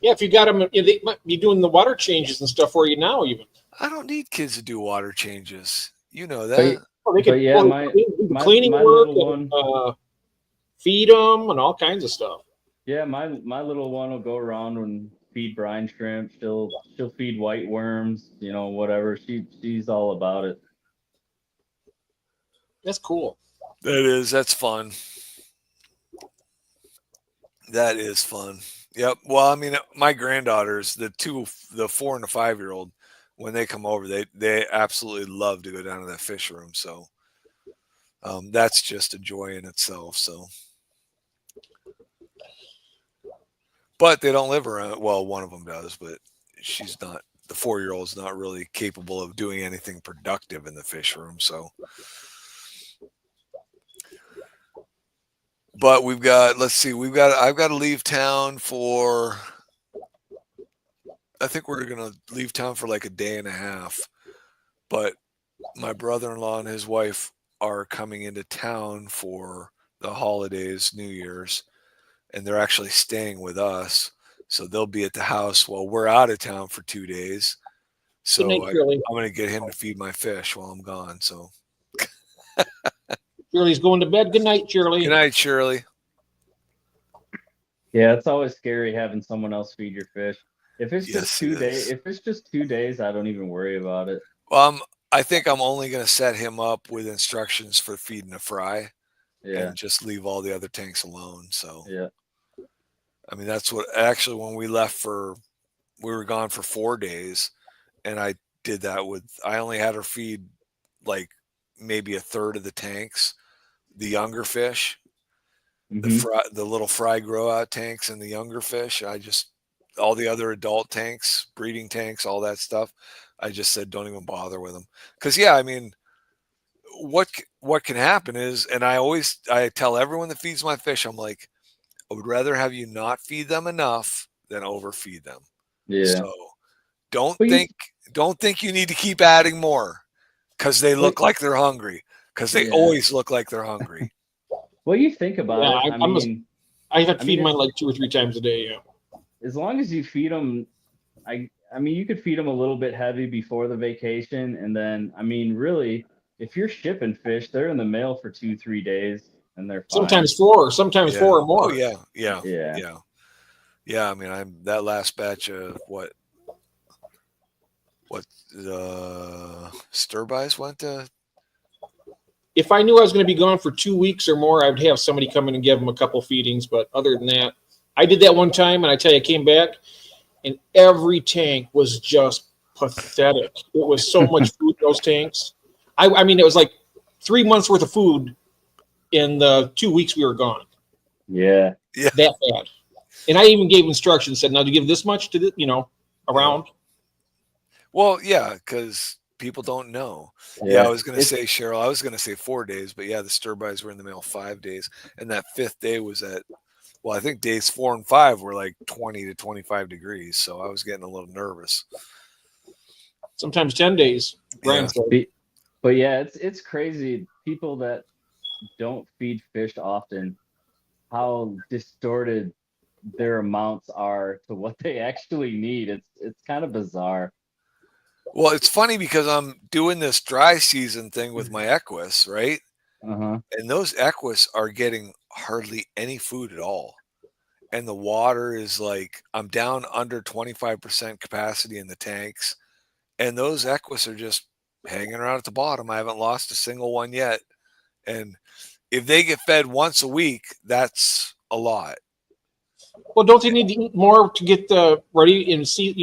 Yeah, if you got them, they might be doing the water changes and stuff for you now, even. I don't need kids to do water changes. You know but, that. Well, they could yeah, do cleaning my work little and one. feed them and all kinds of stuff. Yeah, my little one will go around and feed brine shrimp. She'll feed white worms, whatever. She's all about it. That's cool. That's fun. That is fun. Yep. Well, I mean, my granddaughters, the 4 and the 5-year-old, when they come over, they absolutely love to go down to that fish room. So that's just a joy in itself. So, but they don't live around. Well, one of them does, but she's not. The 4-year-old's not really capable of doing anything productive in the fish room. So, but I've got to leave town for. I think we're going to leave town for like a day and a half. But my brother-in-law and his wife are coming into town for the holidays, New Year's, and they're actually staying with us. So they'll be at the house while we're out of town for 2 days. Good night, So Shirley. I'm going to get him to feed my fish while I'm gone. So Shirley's going to bed. Good night, Shirley. good night, Shirley. Yeah, it's always scary having someone else feed your fish. If it's Yes, just it 2 days, is. if it's just 2 days, I don't even worry about it. I think I'm only going to set him up with instructions for feeding a fry Yeah, and just leave all the other tanks alone. So, yeah. I mean, that's what actually when we were gone for 4 days, and I did that I only had her feed like maybe a third of the tanks, the younger fish, Hmm. the little fry grow out tanks and the younger fish. All the other adult tanks, breeding tanks, all that stuff. I just said, don't even bother with them. Cause yeah, I mean, what can happen is, and I tell everyone that feeds my fish, I'm like, I would rather have you not feed them enough than overfeed them. Yeah. So don't But you, think you need to keep adding more because they but look like they're hungry, because they yeah. always look like they're hungry. Well, you think about Yeah, it. I have to I feed mean, mine like 2 or 3 times a day. Yeah. as long as you feed them, I mean, you could feed them a little bit heavy before the vacation, and then, I mean, really, if you're shipping fish, they're in the mail for 2, 3 days, and they're fine. Sometimes 4, sometimes Yeah. 4 or Oh more. yeah. Yeah. Yeah. Yeah. Yeah. I mean, I'm that last batch of what the stir-bys went to. If I knew I was going to be gone for 2 weeks or more, I would have somebody come in and give them a couple feedings. But other than that, I did that one time, and I tell you, I came back, and every tank was just pathetic. It was so much food in those tanks. I mean, it was like 3 months worth of food in the 2 weeks we were gone. Yeah. Yeah. That bad. And I even gave instructions, said, now to give this much to the, around. Well, yeah, because people don't know. Yeah, I was going to say, Cheryl, I was going to say 4 days, but yeah, the stir-bys were in the mail 5 days. And that fifth day was I think days 4 and 5 were like 20 to 25 degrees. So I was getting a little nervous. Sometimes 10 days. Brian Yeah. said. But yeah, it's crazy. People that don't feed fish often, how distorted their amounts are to what they actually need. It's kind of bizarre. Well, it's funny because I'm doing this dry season thing with my equus, right? Uh-huh. And those equus are getting hardly any food at all. And the water is like, I'm down under 25% capacity in the tanks. And those equus are just hanging around at the bottom. I haven't lost a single one yet. And if they get fed once a week, that's a lot. Well, don't they need to eat more to get ready and see,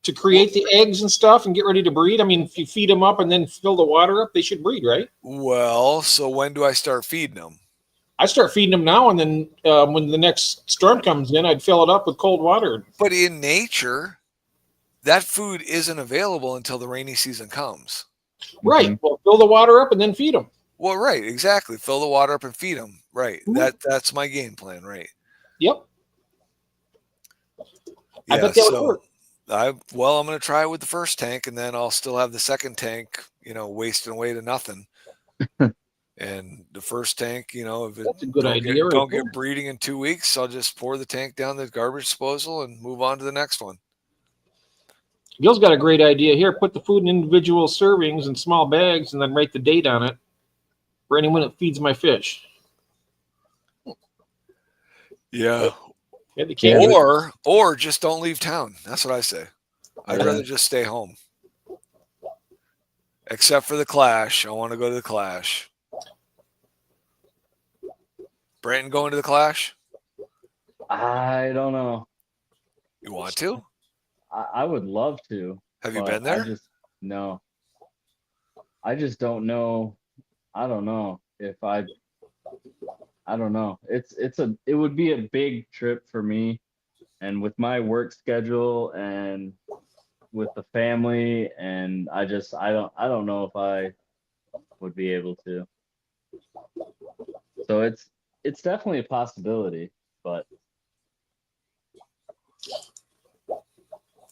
to create the eggs and stuff and get ready to breed? I mean, if you feed them up and then fill the water up, they should breed, right? Well, so when do I start feeding them? I start feeding them now, and then when the next storm comes in, I'd fill it up with cold water. But in nature, that food isn't available until the rainy season comes. Right. Mhm. Well, fill the water up and then feed them. Well, right, exactly. Fill the water up and feed them. Right. That's my game plan, right? Yep. Yeah, I bet that would work. I'm going to try it with the first tank, and then I'll still have the second tank, wasting away to nothing. And the first tank, if it That's a good idea. don't get breeding in 2 weeks, I'll just pour the tank down the garbage disposal and move on to the next one. Gil's got a great idea here. Put the food in individual servings in small bags, and then write the date on it for anyone that feeds my fish. Yeah. Or just don't leave town. That's what I say. I'd rather just stay home. Except for the Clash. I want to go to the Clash. Branton going to the Clash? I don't know. You want to? I would love to. Have you been there? No. I just don't know. I don't know if I don't know. It would be a big trip for me, and with my work schedule and with the family, and I don't know if I would be able to. So it's definitely a possibility, but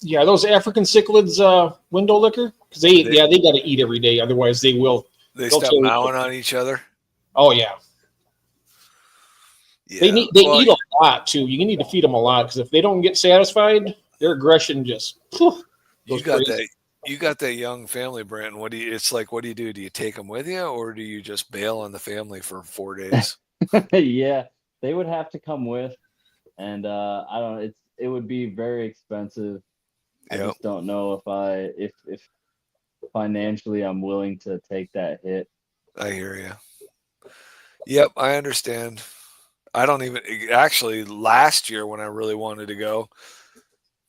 yeah, those African cichlids window liquor, because they got to eat every day, otherwise they will They They'll stop chase mowing on each other. Oh yeah. Yeah. They eat a lot too. You need to feed them a lot because if they don't get satisfied, their aggression just You goes got crazy. that. You got that young family, Branton. What do you? It's like, what do you do? Do you take them with you, or do you just bail on the family for 4 days? Yeah, they would have to come with, and I don't. It would be very expensive. I Yep. just don't know if financially I'm willing to take that hit. I hear you. Yep, I understand. I don't even actually last year when I really wanted to go.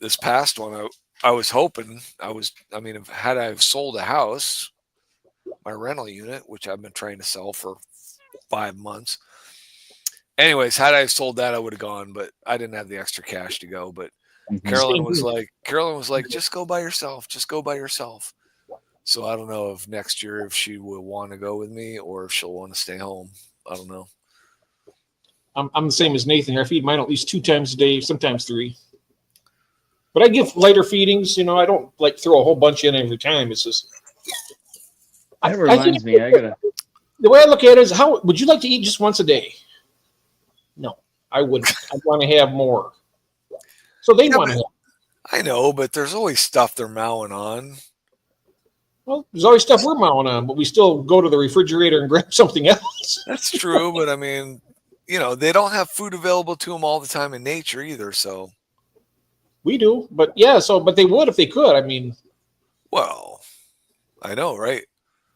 This past one, I was hoping I mean, had I sold a house, my rental unit, which I've been trying to sell for 5 months. Anyways, had I sold that, I would have gone, but I didn't have the extra cash to go. But Carolyn was like, just go by yourself. Just go by yourself. So I don't know if next year if she will want to go with me or if she'll want to stay home. I don't know. I'm the same as Nathan here. I feed mine at least 2 times a day, sometimes 3. But I give lighter feedings. You know, I don't like throw a whole bunch in every time. It's just. That reminds me, I gotta. The way I look at it is, how would you like to eat just once a day? No, I wouldn't. I want to have more. So they want to have. I know, but there's always stuff they're mowing on. Well, there's always stuff we're mowing on, but we still go to the refrigerator and grab something else. That's true, but I mean, they don't have food available to them all the time in nature either. So We do, but yeah. But they would if they could. I mean, well, I know, right?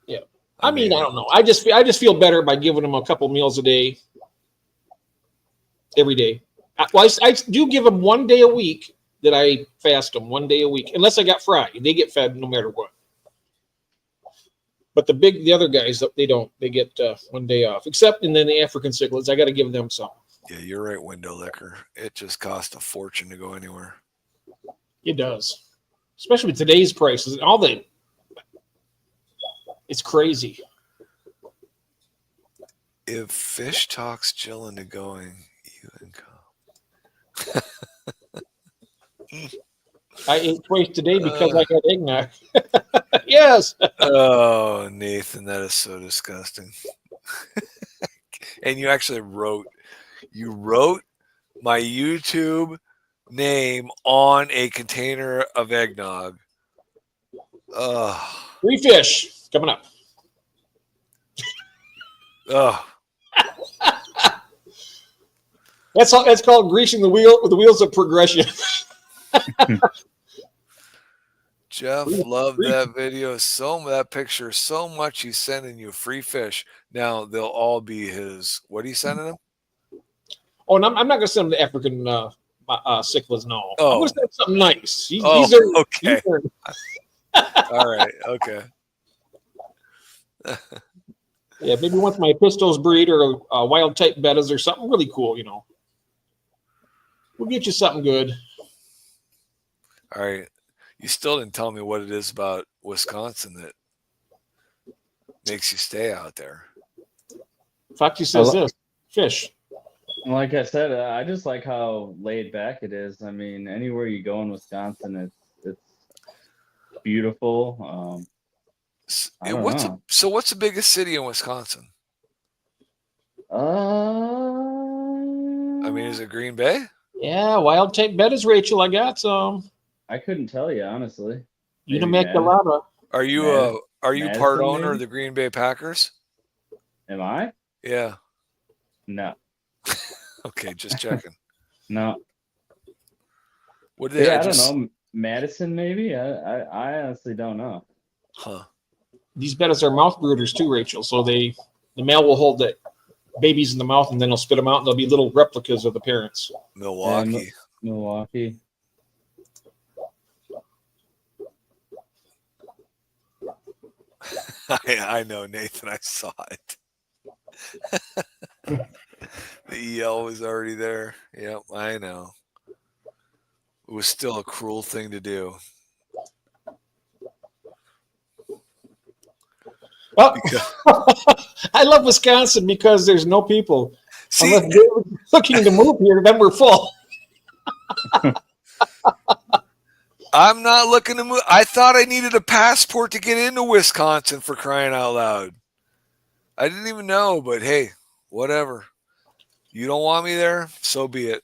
Yeah. I mean, I don't know. I just feel better by giving them a couple meals a day, every day. I do give them 1 day a week that I fast them 1 day a week, unless I got fry. They get fed no matter what. But the other guys, they don't. They get 1 day off, except and then the African cichlids. I got to give them some. Yeah, you're right, window liquor. It just costs a fortune to go anywhere. It does, especially with today's prices and all the. It's crazy. If fish talks Jill into going, you can come. I ate twice today because I had eggnog. Yes. Oh, Nathan, that is so disgusting. And you actually wrote my YouTube name on a container of eggnog. Free fish coming up. That's called greasing the wheels of progression. Jeff loved that video that picture so much. He's sending you free fish. Now they'll all be his. What are you sending him? Oh, and I'm not going to send them the African cichlids. No, I'm going to send something nice. Okay. All right. Okay. Yeah, maybe once my Pistos breed or wild type bettas or something really cool. We'll get you something good. All right. You still didn't tell me what it is about Wisconsin that makes you stay out there. Foxy says this fish. Like I said, I just like how laid back it is. I mean, anywhere you go in Wisconsin, it's beautiful. What's the biggest city in Wisconsin? I mean, is it Green Bay? Yeah, wild type bettas, Rachel. I got some. I couldn't tell you honestly. Unimaculata. Are you Madison, part owner maybe? of the Green Bay Packers? Am I? Yeah. No. Okay, just checking. No. What did I don't know. Madison, maybe. I honestly don't know. Huh. These bettas are mouth brooders too, Rachel. So the male will hold the babies in the mouth and then they'll spit them out and they'll be little replicas of the parents. Milwaukee. Milwaukee. I know, Nathan. I saw it. The EL was already there. Yep, I know. It was still a cruel thing to do. Well, I love Wisconsin because there's no people. See, unless they're looking to move here, then we're full. I'm not looking to move. I thought I needed a passport to get into Wisconsin, for crying out loud. I didn't even know, but hey, whatever. You don't want me there, so be it.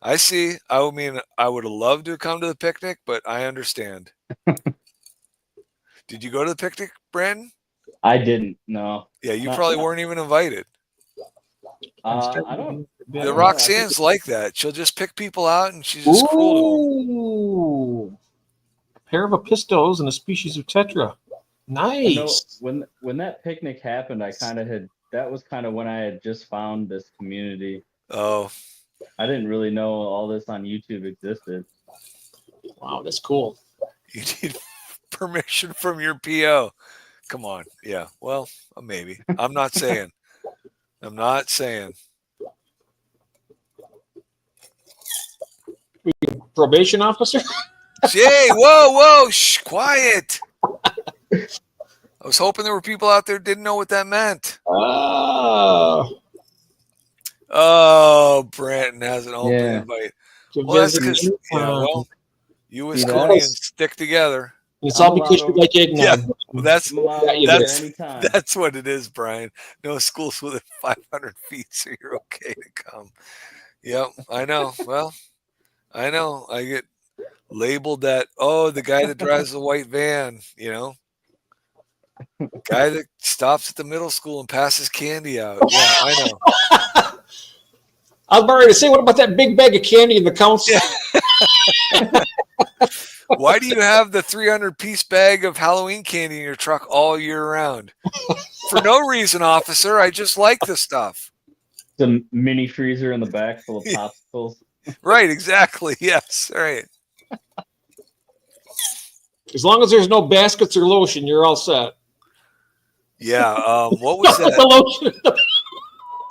I see. I mean, I would have loved to come to the picnic, but I understand. Did you go to the picnic, Brandon? I didn't. No, Yeah, you not probably not. weren't even invited. I'm I starting to don't. be a I bit. The don't know. I think. Roxanne's like that. She'll just pick people out, and she's just cruel to them. Ooh, a pair of pistos and a species of tetra. I know Nice. when that picnic happened, I kind of had. That was kind of when I had just found this community. Oh, I didn't really know all this on YouTube existed. Wow, that's cool. you need permission from your PO. Come on. Yeah. Well, maybe. I'm not saying. I'm not saying. Probation officer. Jay, whoa, shh, quiet. I was hoping there were people out there who didn't know what that meant. Oh, Oh, Branton has an open Yeah. invite. to Well, that's visit. because, yeah, anytime. well, you See that? Wisconians stick together. It's I'm all because allowed you over. like eggnog. Yeah, well, that's I'm allowed Got over you there that's anytime. that's what it is, Brian. No school's within 500 feet, so you're okay to come. Yep, I know. Well, I know. I get labeled that. Oh, the guy that drives the white van. Guy that stops at the middle school and passes candy out. Yeah, I know. I was about ready to say, what about that big bag of candy in the council? Yeah. Why do you have the 300-piece bag of Halloween candy in your truck all year round? For no reason, officer. I just like the stuff. The mini freezer in the back full of popsicles. Right, exactly. Yes, right. As long as there's no baskets or lotion, you're all set. Yeah. What was The that? lotion.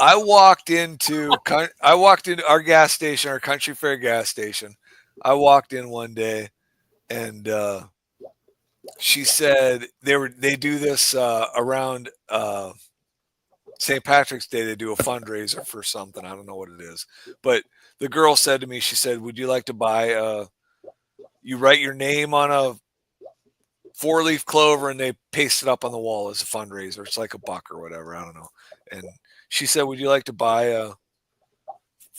I walked into our gas station, our Country Fair gas station. I walked in one day, and she said they do this around St. Patrick's Day. They do a fundraiser for something. I don't know what it is, but the girl said to me, she said, "Would you like to buy? You write your name on a 4-leaf clover and they paste it up on the wall as a fundraiser. It's like $1 or whatever. I don't know." And she said, "Would you like to buy a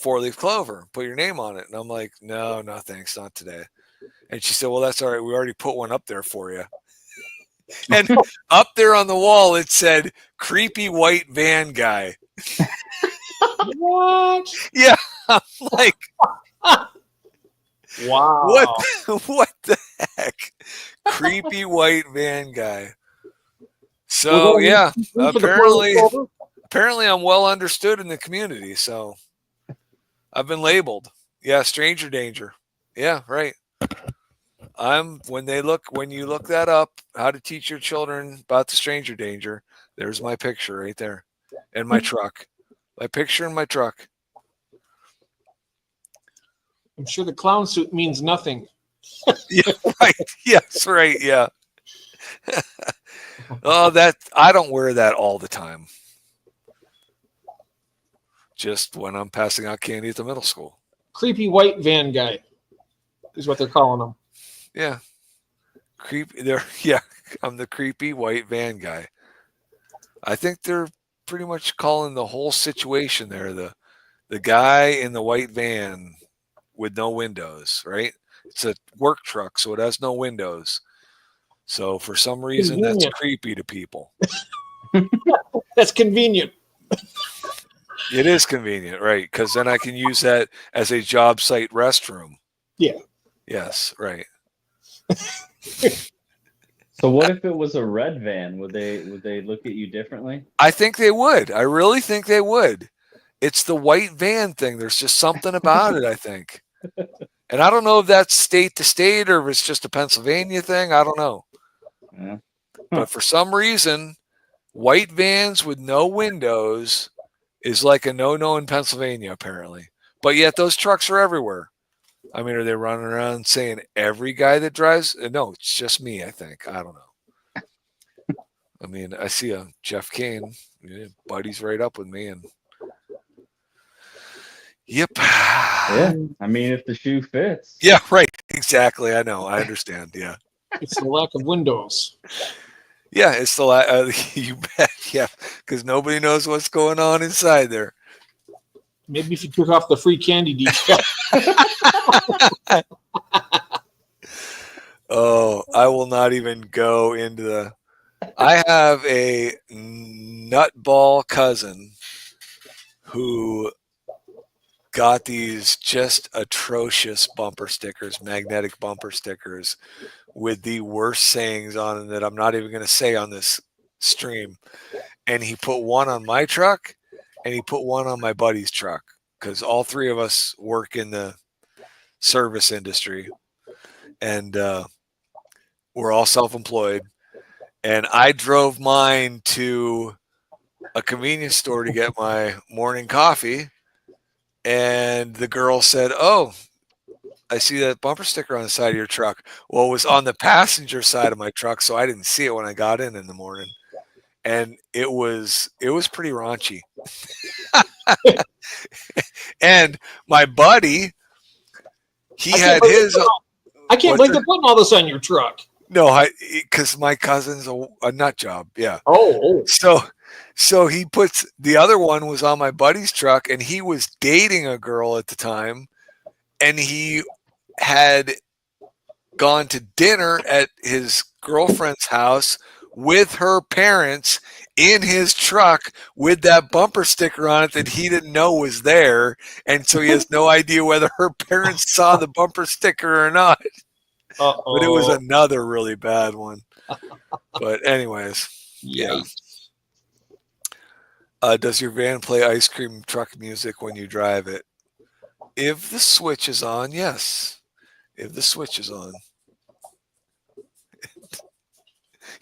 4-leaf clover? Put your name on it." And I'm like, "No, thanks, not today." And she said, "Well, that's all right. We already put one up there for you." And up there on the wall, it said, "Creepy white van guy." What? Yeah, I'm like, Wow. what the heck? Creepy white van guy. So Well, yeah, for the 4-leaf clover? apparently I'm well understood in the community. So I've been labeled. Yeah, stranger danger. Yeah, right. When you look that up, how to teach your children about the stranger danger, there's my picture right there. And my truck. My picture in my truck. I'm sure the clown suit means nothing. Yeah, right. Yes, right. Yeah. Oh, I don't wear that all the time. Just when I'm passing out candy at the middle school. Creepy white van guy is what they're calling him. Yeah. Yeah, I'm the creepy white van guy. I think they're pretty much calling the whole situation there the guy in the white van with no windows, right? It's a work truck, so it has no windows. So for some reason, that's creepy to people. That's convenient. It is convenient, right? Because then I can use that as a job site restroom. Yeah. Yes, right. So what if it was a red van? Would they look at you differently? I think they would. I really think they would. It's the white van thing. There's just something about it, I think. And I don't know if that's state to state or if it's just a Pennsylvania thing. I don't know. Yeah. But for some reason, white vans with no windows is like a no-no in Pennsylvania, apparently. But yet those trucks are everywhere. I mean, are they running around saying every guy that drives? No, it's just me, I think. I don't know. I mean, I see a Jeff Kane, buddy's right up with me, and yep. Yeah. I mean, if the shoe fits. Yeah, right. Exactly. I know. I understand. Yeah. It's the lack of windows. Yeah, it's the you bet. Yeah, because nobody knows what's going on inside there. Maybe if you took off the free candy decal. Oh, I will not even go into the. I have a nutball cousin who got these just atrocious bumper stickers, magnetic bumper stickers with the worst sayings on them that I'm not even going to say on this stream. And he put one on my truck and he put one on my buddy's truck because all three of us work in the service industry and we're all self-employed. And I drove mine to a convenience store to get my morning coffee. And the girl said, "Oh, I see that bumper sticker on the side of your truck." Well, it was on the passenger side of my truck, so I didn't see it when I got in the morning. And it was pretty raunchy. And my buddy, he had his. I can't believe they're putting all this on your truck. No, because my cousin's a nut job. Yeah. Oh. So he puts the other one was on my buddy's truck, and he was dating a girl at the time, and he had gone to dinner at his girlfriend's house with her parents in his truck with that bumper sticker on it that he didn't know was there, and so he has no idea whether her parents saw the bumper sticker or not. Uh-oh. But it was another really bad one. But anyways, yeah. Does your van play ice cream truck music when you drive it? If the switch is on, yes. If the switch is on,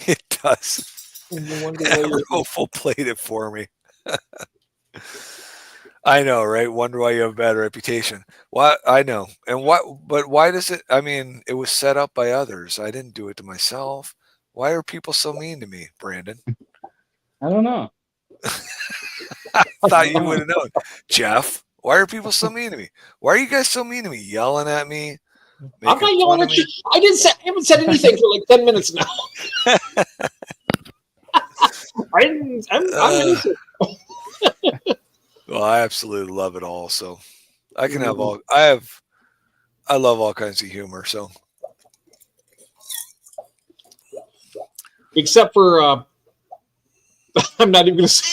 it does. Wolf will play it for me. I know, right? Wonder why you have a bad reputation. What I know, and what? But why does it? I mean, it was set up by others. I didn't do it to myself. Why are people so mean to me, Brandon? I don't know. I thought you would have known, Jeff. Why are people so mean to me? Why are you guys so mean to me? Yelling at me? I'm not yelling at you. I haven't said anything for like 10 minutes now. I'm innocent. Well, I absolutely love it all. So I can have all. I love all kinds of humor. So except for I'm not even going to say.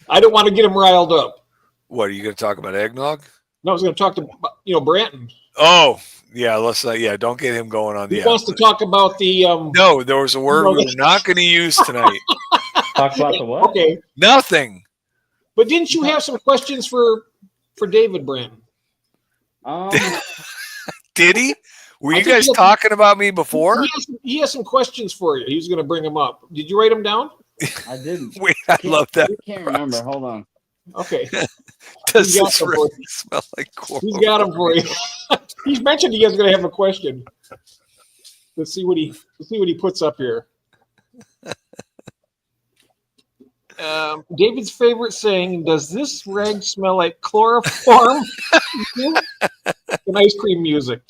I don't want to get him riled up. What are you going to talk about? Eggnog? No, I was going to talk to Branton. Oh, yeah. Let's not. Yeah, don't get him going on the. He wants to talk about the. No, there was a word we were not going to use tonight. Talk about the what? Okay. Nothing. But didn't you have some questions for David Branton? Did he? Were you guys talking about me before? He has some questions for you. He was going to bring them up. Did you write them down? I didn't. Wait, I love that. I can't remember. Hold on. Okay. Does this really smell like corn? He's got them for you. He's mentioned he is going to have a question. Let's see what he puts up here. David's favorite saying: "Does this rag smell like chloroform?" And ice cream music.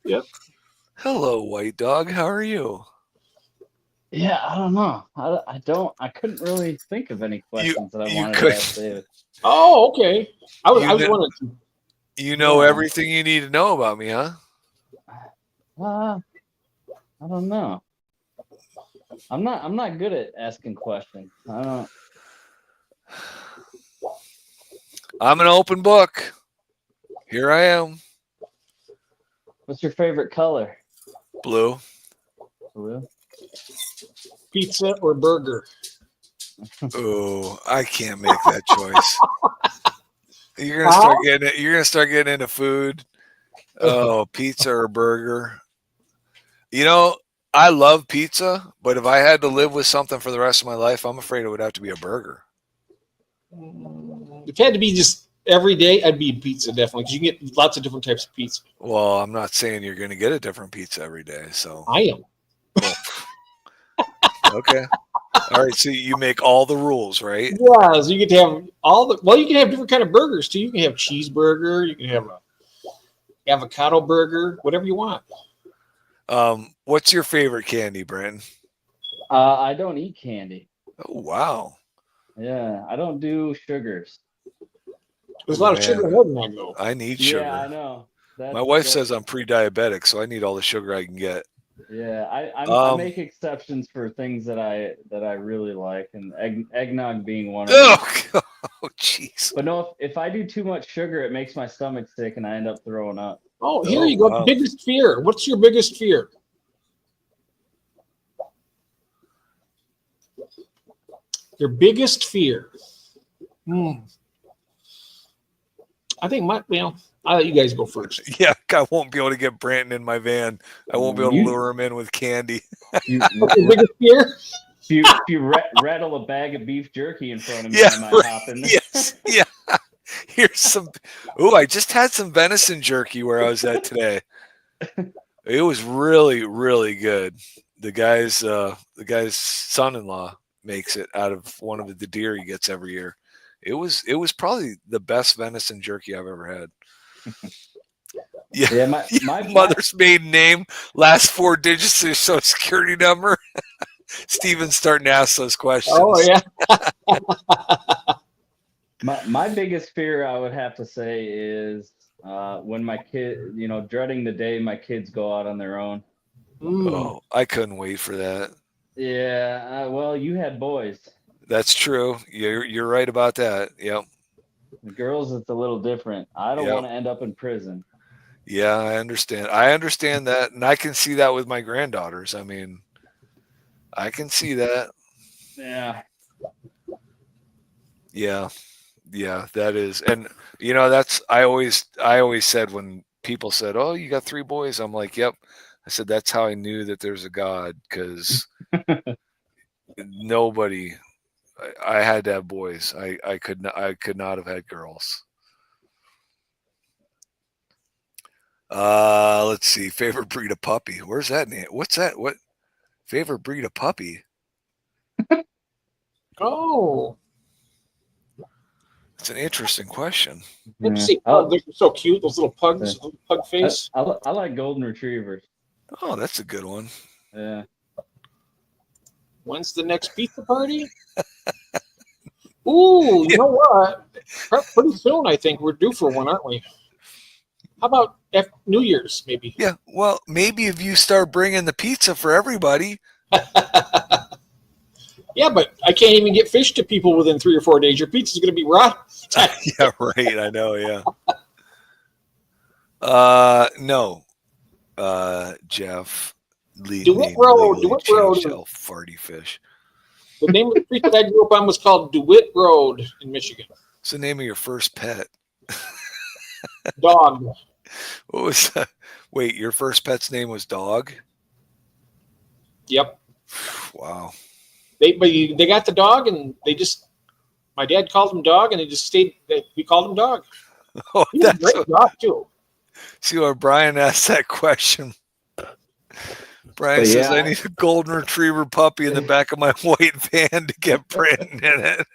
Yep. Hello, white dog. How are you? Yeah, I don't know. I couldn't really think of any questions that I wanted to ask David. Oh, okay. I was wondering. You know everything you need to know about me, huh? I don't know. I'm not good at asking questions. I don't. I'm an open book. Here I am. What's your favorite color? Blue. Blue. Pizza or burger? Oh, I can't make that choice. You're gonna start getting into food. Oh, pizza or burger. You know, I love pizza, but if I had to live with something for the rest of my life, I'm afraid it would have to be a burger. If it had to be just every day, I'd be pizza, definitely, because you can get lots of different types of pizza. Well, I'm not saying you're going to get a different pizza every day, so. I am. Well, okay. All right, so you make all the rules, right? Yeah, so you get to have you can have different kind of burgers, too. You can have cheeseburger, you can have a avocado burger, whatever you want. What's your favorite candy, Brandon? I don't eat candy. Oh, wow. Yeah, I don't do sugars. There's a lot of sugar in eggnog, though. I need Yeah, sugar. I know. My wife says I'm pre-diabetic, so I need all the sugar I can get. Yeah, I make exceptions for things that I really like, and eggnog being one of them. Oh, jeez. But no, if I do too much sugar, it makes my stomach sick, and I end up throwing up. Oh, here you go. Wow. Biggest fear. What's your biggest fear? Your biggest fear. I think I'll let you guys go first. Yeah, I won't be able to get Branton in my van. I won't be able to lure him in with candy. Your biggest fear? If you rattle a bag of beef jerky in front of me, I might hop in there. Yes, yeah. Here's some. Oh, I just had some venison jerky where I was at today. It was really, really good. The guy's son-in-law makes it out of one of the deer he gets every year. It was probably the best venison jerky I've ever had. Yeah, my mother's maiden name, last 4 digits of your social security number. Steven's starting to ask those questions. Oh yeah. My biggest fear, I would have to say, is when my kid, dreading the day my kids go out on their own. Oh, I couldn't wait for that. Yeah, well, you had boys. That's true. You're right about that. Yep. The girls, it's a little different. I don't want to end up in prison. Yeah, I understand. I understand that, and I can see that with my granddaughters. I mean, I can see that. Yeah. Yeah, that is. And that's I always said when people said, "Oh, you got 3 boys." I'm like, "Yep." I said that's how I knew that there's a God, cuz nobody I had to have boys. I could not have had girls. Let's see. Favorite breed of puppy. Where's that name? What's that? What favorite breed of puppy? Oh. It's an interesting question. Interesting. Oh, they're so cute. Those little pugs, pug face. I like golden retrievers. Oh, that's a good one. Yeah. When's the next pizza party? Ooh, you know what? Pretty soon, I think we're due for one, aren't we? How about New Year's, maybe? Yeah. Well, maybe if you start bringing the pizza for everybody. Yeah, but I can't even get fish to people within 3 or 4 days. Your pizza's going to be rotten. Yeah, right. I know. Yeah. No. Jeff. DeWitt Road. Farty fish. The name of the street that I grew up on was called DeWitt Road in Michigan. What's the name of your first pet? Dog. What was that? Wait, your first pet's name was Dog? Yep. Wow. They got the dog, and my dad called him Dog, and we called him Dog. Oh, He's a great dog, too. See why Brian asked that question. Brian says, I need a golden retriever puppy in the back of my white van to get Branton in it.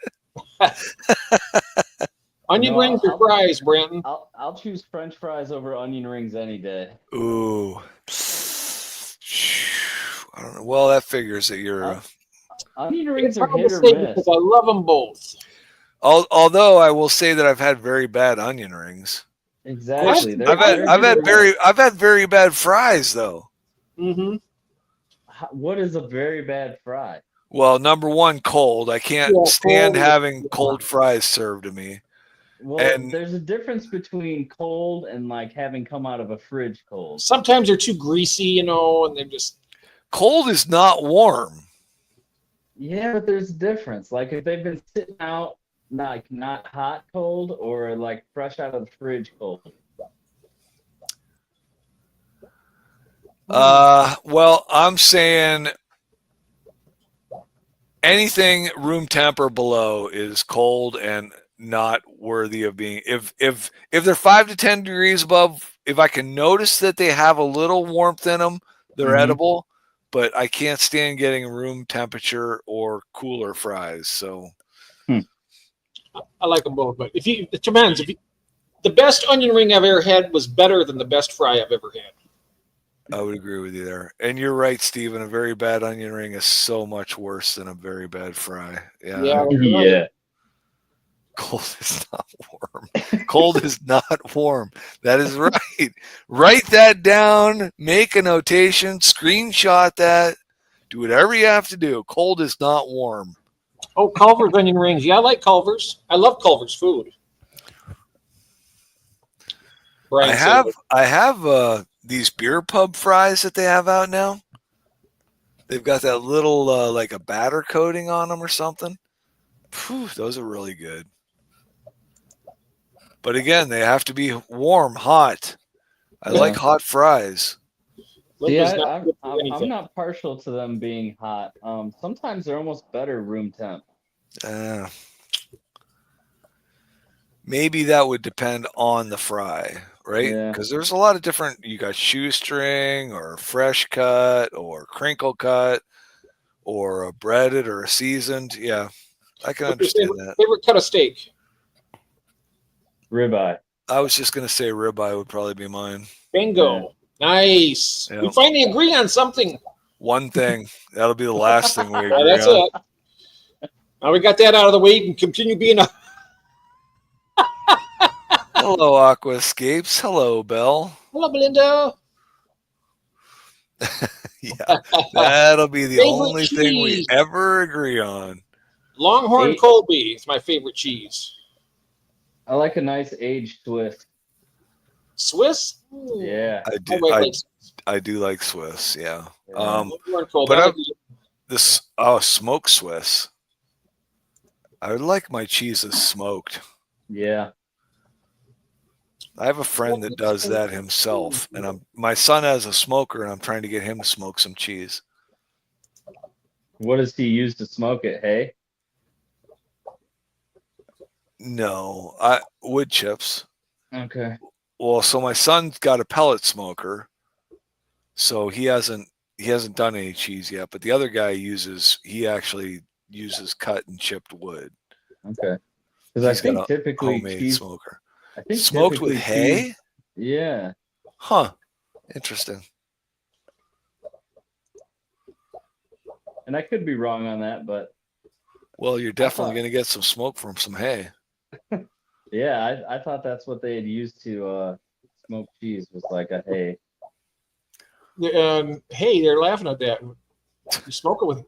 Onion rings or fries, Branton? I'll choose French fries over onion rings any day. Ooh. I don't know. Well, that figures that you're... onion rings are hit or miss. Because I love them both. Although I will say that I've had very bad onion rings. Exactly. I've had very bad fries though. Mm-hmm. What is a very bad fry? Well, number one, cold. I can't stand having cold fries served to me. Well, there's a difference between cold and like having come out of a fridge cold. Sometimes they're too greasy, and they're just... Cold is not warm. Yeah, but there's a difference. Like if they've been sitting out, like not hot cold or like fresh out of the fridge cold. Well, I'm saying anything room temp or below is cold and not worthy of being. If they're 5 to 10 degrees above, if I can notice that they have a little warmth in them, they're edible. But I can't stand getting room temperature or cooler fries. So I like them both, but it depends. The best onion ring I've ever had was better than the best fry I've ever had. I would agree with you there. And you're right, Steven. A very bad onion ring is so much worse than a very bad fry. Yeah. Yeah, right. Yeah. Cold is not warm. Cold is not warm. That is right. Write that down. Make a notation. Screenshot that. Do whatever you have to do. Cold is not warm. Oh, Culver's onion rings. Yeah, I like Culver's. I love Culver's food. Brian said, I have these beer pub fries that they have out now. They've got that little like a batter coating on them or something. Phew, those are really good. But again, they have to be warm, hot. I like hot fries. See, Linda's not good for I'm anything. not partial to them being hot. Sometimes they're almost better room temp. Maybe that would depend on the fry, right? Yeah. Because there's a lot of different. You got shoestring or fresh cut or crinkle cut or a breaded or a seasoned. Yeah, I can What's your understand that. favorite cut of steak? Ribeye. I was just going to say ribeye would probably be mine. Bingo. Nice. Yeah. We finally agree on something. One thing. That'll be the last thing we agree Yeah, that's on. it. Now we got that out of the way. You can continue being a. Hello, Aquascapes. Hello, Belle. Hello, Belinda. Yeah, that'll be the Favorite only thing we cheese. ever agree on. Longhorn Colby is my favorite cheese. I like a nice aged Swiss. Swiss? Yeah. I do like Swiss. Yeah. Longhorn Colby. But this smoked Swiss. I would like my cheeses smoked. Yeah. I have a friend that does that himself, and my son has a smoker, and I'm trying to get him to smoke some cheese. What does he use to smoke it? Hay? No, wood chips. Okay. Well, so my son's got a pellet smoker, so he hasn't done any cheese yet. But the other guy actually uses cut and chipped wood. Okay. Because I think typically homemade cheese smoker. I think Smoked with hay? Cheese, yeah. Huh. Interesting. And I could be wrong on that, but well, you're definitely going to get some smoke from some hay. Yeah, I thought that's what they had used to smoke cheese was like a hay. Hey, they're laughing at that. You smoke it with.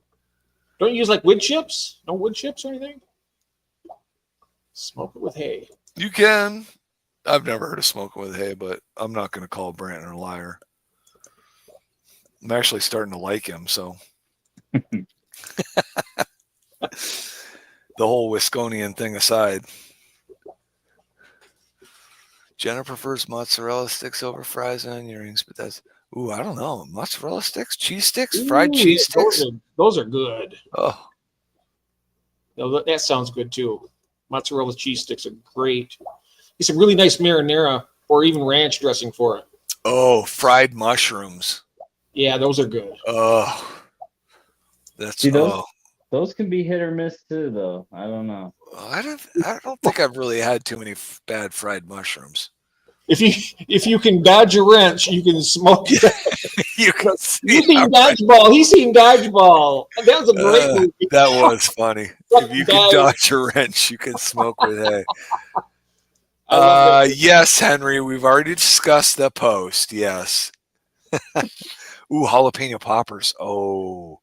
Don't you use like wood chips? No wood chips or anything? Smoke it with hay. You can. I've never heard of smoking with hay, but I'm not going to call Branton a liar. I'm actually starting to like him, so. The whole Wisconian thing aside. Jenna prefers mozzarella sticks over fries and onion rings, but that's, I don't know. Mozzarella sticks? Cheese sticks? Fried cheese sticks? Those are good. Oh. No, that sounds good too. Mozzarella cheese sticks are great. Get some really nice marinara or even ranch dressing for it. Oh, fried mushrooms. Yeah, those are good. Oh. That's those can be hit or miss too, though. I don't know. I don't think I've really had too many bad fried mushrooms. If you can dodge a wrench, you can smoke. You can see. He's seen Dodgeball. He's seen Dodgeball. That was a great movie. That was funny. If you can dodge a wrench, you can smoke with hay. Yes, Henry. We've already discussed the post. Yes. Ooh, jalapeno poppers. Oh,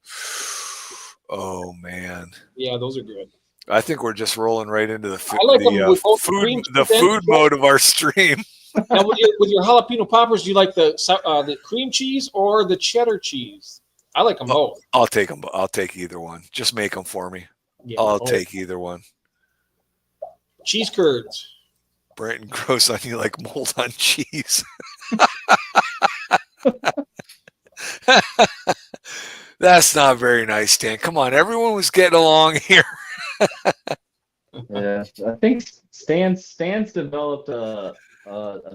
man. Yeah, those are good. I think we're just rolling right into the food mode of our stream. Now, with your jalapeno poppers, do you like the cream cheese or the cheddar cheese? I like them both. I'll take them. I'll take either one. Just make them for me. Yeah, I'll take either one. Cheese curds. Branton grows on you like mold on cheese. That's not very nice, Dan. Come on, everyone was getting along here. Yeah, I think Stan's developed a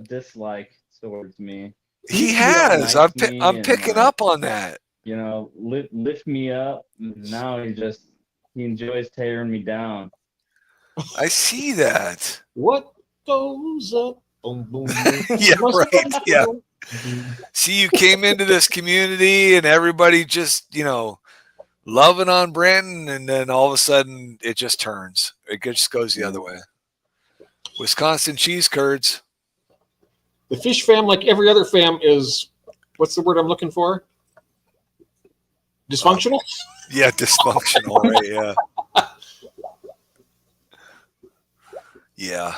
dislike towards me. He has. I'm picking up on that. You know, lift me up. Now he enjoys tearing me down. I see that. What goes up? Boom, boom, boom. Yeah, right. Yeah. See, you came into this community and everybody just, loving on Branton, and then all of a sudden it just turns. It just goes the other way. Wisconsin cheese curds. The fish fam, like every other fam, is, what's the word I'm looking for? Dysfunctional? Yeah, dysfunctional, right? Yeah. Yeah.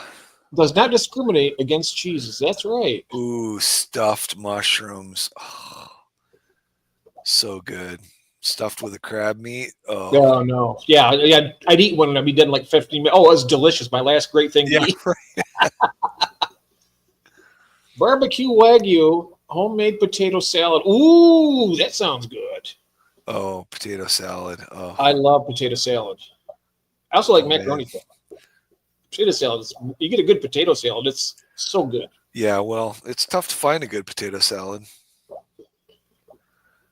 Does not discriminate against cheeses. That's right. Ooh, stuffed mushrooms. Oh, so good. Stuffed with a crab meat. Oh, Oh, no. Yeah, I'd eat one and I'd be dead in like 15 minutes. Oh, it was delicious. My last great thing to eat. right. Barbecue Wagyu, homemade potato salad. Ooh, that sounds good. Oh, potato salad. Oh, I love potato salad. I also like Oh, macaroni salad. Potato salad, you get a good potato salad, it's so good. yeah. Well, it's tough to find a good potato salad.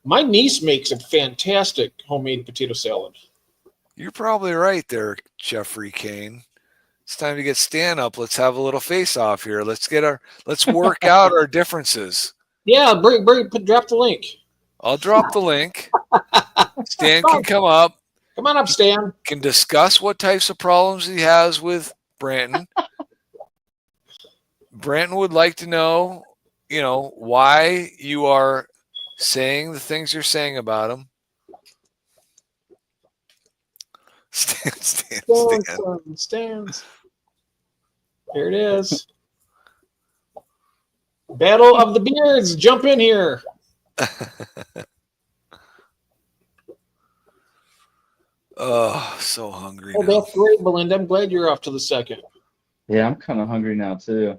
My niece makes a fantastic homemade potato salad. You're probably right there, Jeffrey Kane. It's time to get Stan up. Let's have a little face off here. Let's work out our differences. Yeah, drop the link. I'll drop the link. Stan can come up, Come on up, Stan. can discuss what types of problems he has with Branton. Branton would like to know, why you are saying the things you're saying about him. Stan. Here it is. Battle of the Beards. Jump in here. Oh, so hungry Oh, now. that's great, Belinda. I'm glad you're off to the second. Yeah, I'm kind of hungry now too.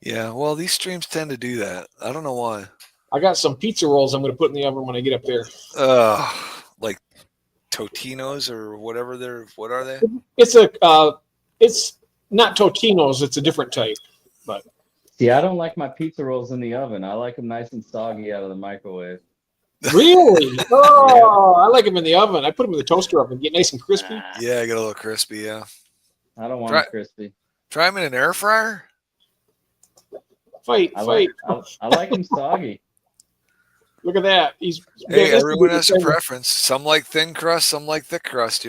Yeah, well, these streams tend to do that. I don't know why. I got some pizza rolls I'm going to put in the oven when I get up there. Like Totino's or whatever what are they? It's not Totino's. It's a different type. But See, I don't like my pizza rolls in the oven. I like them nice and soggy out of the microwave. really? Oh, I like them in the oven. I put them in the toaster oven, get nice and crispy. Yeah, I get a little crispy, yeah. I don't want them crispy. Try them in an air fryer? Fight. I like them soggy. Look at that. Hey, everyone has a preference. Some like thin crust, some like thick crust,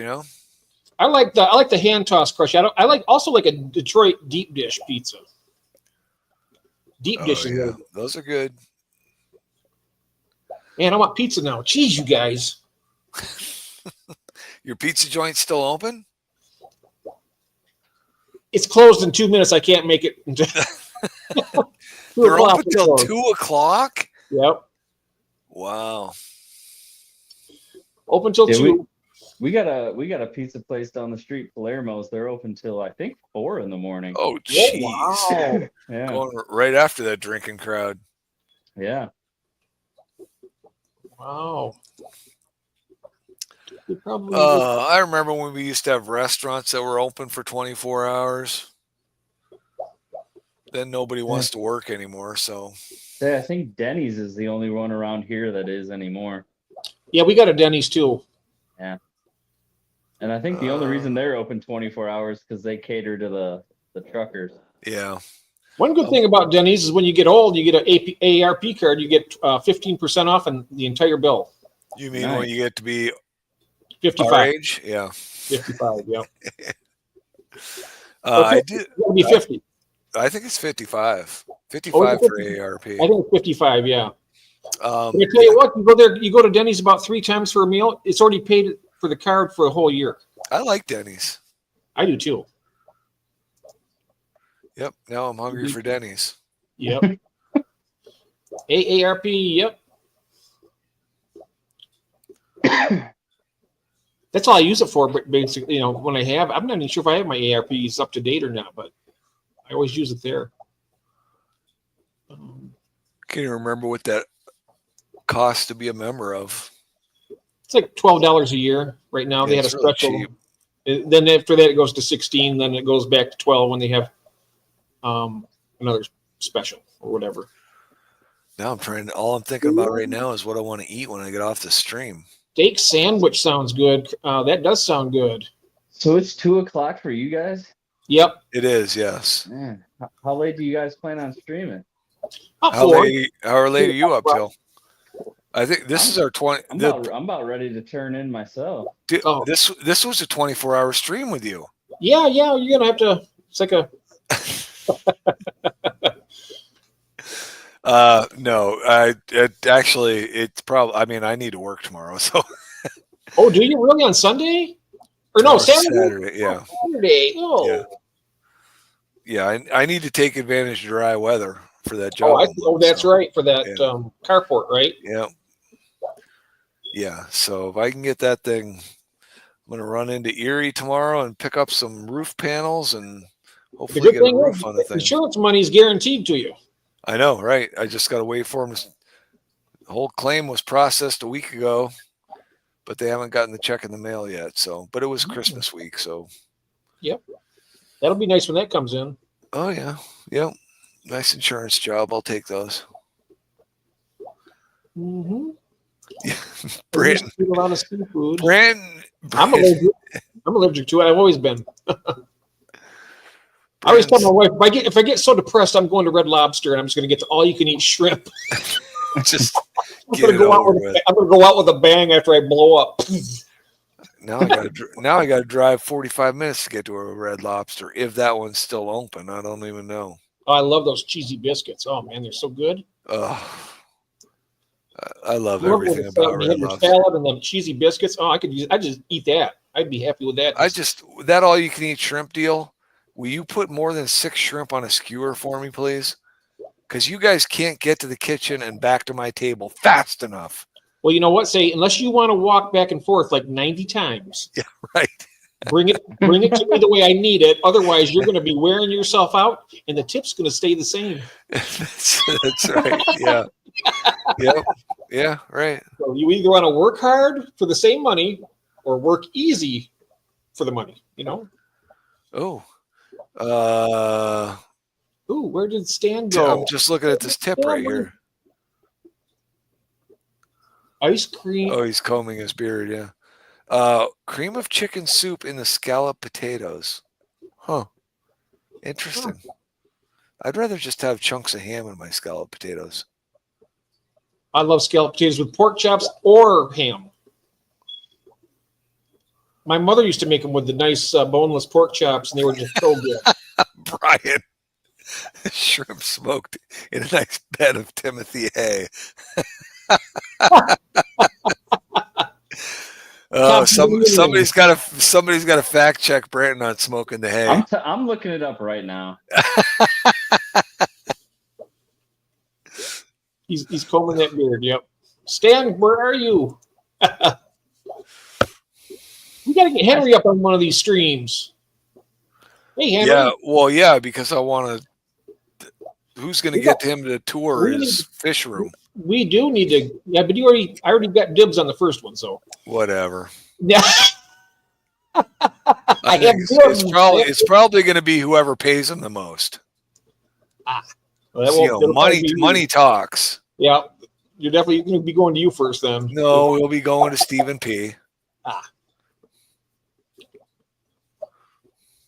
I like the hand toss crust. I also like a Detroit deep dish pizza. Deep dish is yeah. really good. Those are good. Man, I want pizza now. Jeez, you guys. Your pizza joint's still open? It's closed in 2 minutes. I can't make it. They're open till 2 o'clock? Yep. Wow. Open till 2. We got a pizza place down the street, Palermo's. They're open till I think 4 in the morning. Oh, jeez. Wow. Yeah. Going right after that drinking crowd. Yeah. Wow. I remember when we used to have restaurants that were open for 24 hours. Then nobody wants to work anymore, so. Yeah, I think Denny's is the only one around here that is anymore. Yeah, we got a Denny's too. Yeah. And I think the only reason they're open 24 hours because they cater to the truckers. Yeah. One good thing about Denny's is when you get old, you get an AARP card, you get 15% off on the entire bill. You mean when you get to be 55 our age? Yeah. 55, yeah. I did. It'll be 50. I think it's 55. 55 for AARP. I think it's 55, yeah. I tell you what, you go to Denny's about 3 times for a meal. It's already paid for the card for a whole year. I like Denny's. I do too. Yep. Now I'm hungry for Denny's. Yep. AARP, yep. That's all I use it for, basically, when I have, I'm not even sure if I have my AARPs up to date or not, but I always use it there. Can you remember what that costs to be a member of? It's like $12 a year right now. They had a special. Really, then after that, it goes to 16. Then it goes back to 12 when they have another special or whatever. Now all I'm thinking about right now is what I want to eat when I get off the stream. Steak sandwich sounds good. That does sound good. So it's 2 o'clock for you guys? Yep. It is, yes. Man, how late do you guys plan on streaming? About How 4. late? How late are you up till? I think this is our 20. I'm about ready to turn in myself. Oh. This was a 24-hour stream with you. Yeah, you're gonna have to. It's like a. No, it's probably. I mean, I need to work tomorrow, so. Oh, do you really on Sunday? Or no, Saturday. Yeah. Saturday. Oh. Yeah. I need to take advantage of dry weather for that job. That's right, for that carport, right? Yeah. Yeah. So if I can get that thing, I'm going to run into Erie tomorrow and pick up some roof panels and hopefully get a roof on the thing. Insurance money is guaranteed to you. I know, right? I just got to wait for them. The whole claim was processed a week ago, but they haven't gotten the check in the mail yet. So, but it was Christmas week, so. Yep. That'll be nice when that comes in. Oh yeah. Yep. Nice insurance job. I'll take those. Mm-hmm. Branton. A lot of seafood. Branton. I'm allergic to it. I've always been. I always tell my wife, if I get so depressed, I'm going to Red Lobster and I'm just going to get to all you can eat shrimp. Just I'm going to go out with a bang after I blow up. Now I got to drive 45 minutes to get to a Red Lobster. If that one's still open, I don't even know. Oh, I love those cheesy biscuits. Oh man, they're so good. I love everything about Red Lobster. Salad and them cheesy biscuits. Oh, I just eat that. I'd be happy with that. That all you can eat shrimp deal. Will you put more than 6 shrimp on a skewer for me, please? Because you guys can't get to the kitchen and back to my table fast enough. Well, you know what? Say, unless you want to walk back and forth like 90 times. Yeah, right. Bring it to me the way I need it. Otherwise, you're going to be wearing yourself out, and the tip's going to stay the same. That's right. Yeah. Yep. Yeah. Right. So you either want to work hard for the same money, or work easy for the money. You know. Oh. Ooh, where did Stan go? I'm just looking at this tip right here. Ice cream. Oh, he's combing his beard. Yeah. Cream of chicken soup in the scallop potatoes. Huh. Interesting. I'd rather just have chunks of ham in my scallop potatoes. I love scallop potatoes with pork chops or ham. My mother used to make them with the nice boneless pork chops, and they were just so good. Brian, shrimp smoked in a nice bed of Timothy hay. Somebody's got to fact check Branton on smoking the hay. I'm looking it up right now. He's combing that beard. Yep. Stan, where are you? We got to get Henry up on one of these streams. Hey, Henry. Yeah, well, yeah, because I want to. Who's going to get him to tour his fish room? We do need to. Yeah, but I already got dibs on the first one, so whatever. Yeah. It's probably going to be whoever pays him the most. Well, money talks. Yeah, you're definitely going to be going to you first, then. No, we'll be going to Stephen P.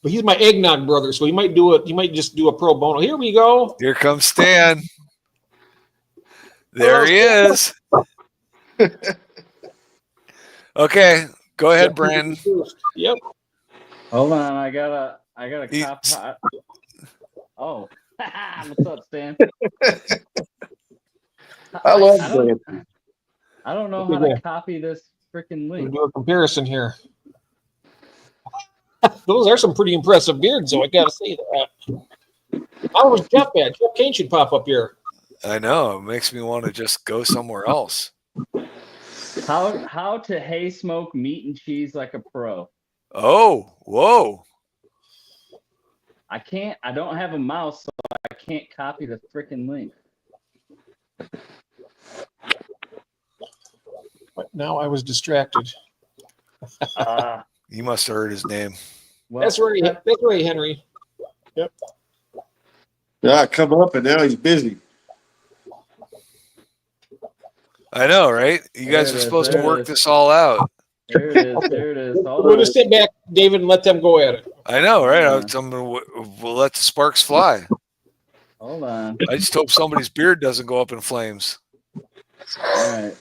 But he's my eggnog brother, so he might do it. He might just do a pro bono. Here we go. Here comes Stan. There he is. Okay, go ahead, Brandon. Yep. Hold on, I gotta cop. Oh, what's up, Stan? I love it. I don't know how to copy this freaking link. We'll do a comparison here. Those are some pretty impressive beards, though. I gotta say that. How was Jeff at? Jeff Kane should pop up here. I know. It makes me want to just go somewhere else. How to hay smoke meat and cheese like a pro. Oh, whoa. I don't have a mouse, so I can't copy the freaking link. But now I was distracted. You must have heard his name. Well, that's right, Henry. Yep. Yeah, come up and now he's busy. I know, right? You guys are supposed to work this all out. There it is. We'll just sit back, David, and let them go at it. I know, right? We'll let the sparks fly. Hold on. I just hope somebody's beard doesn't go up in flames. All right.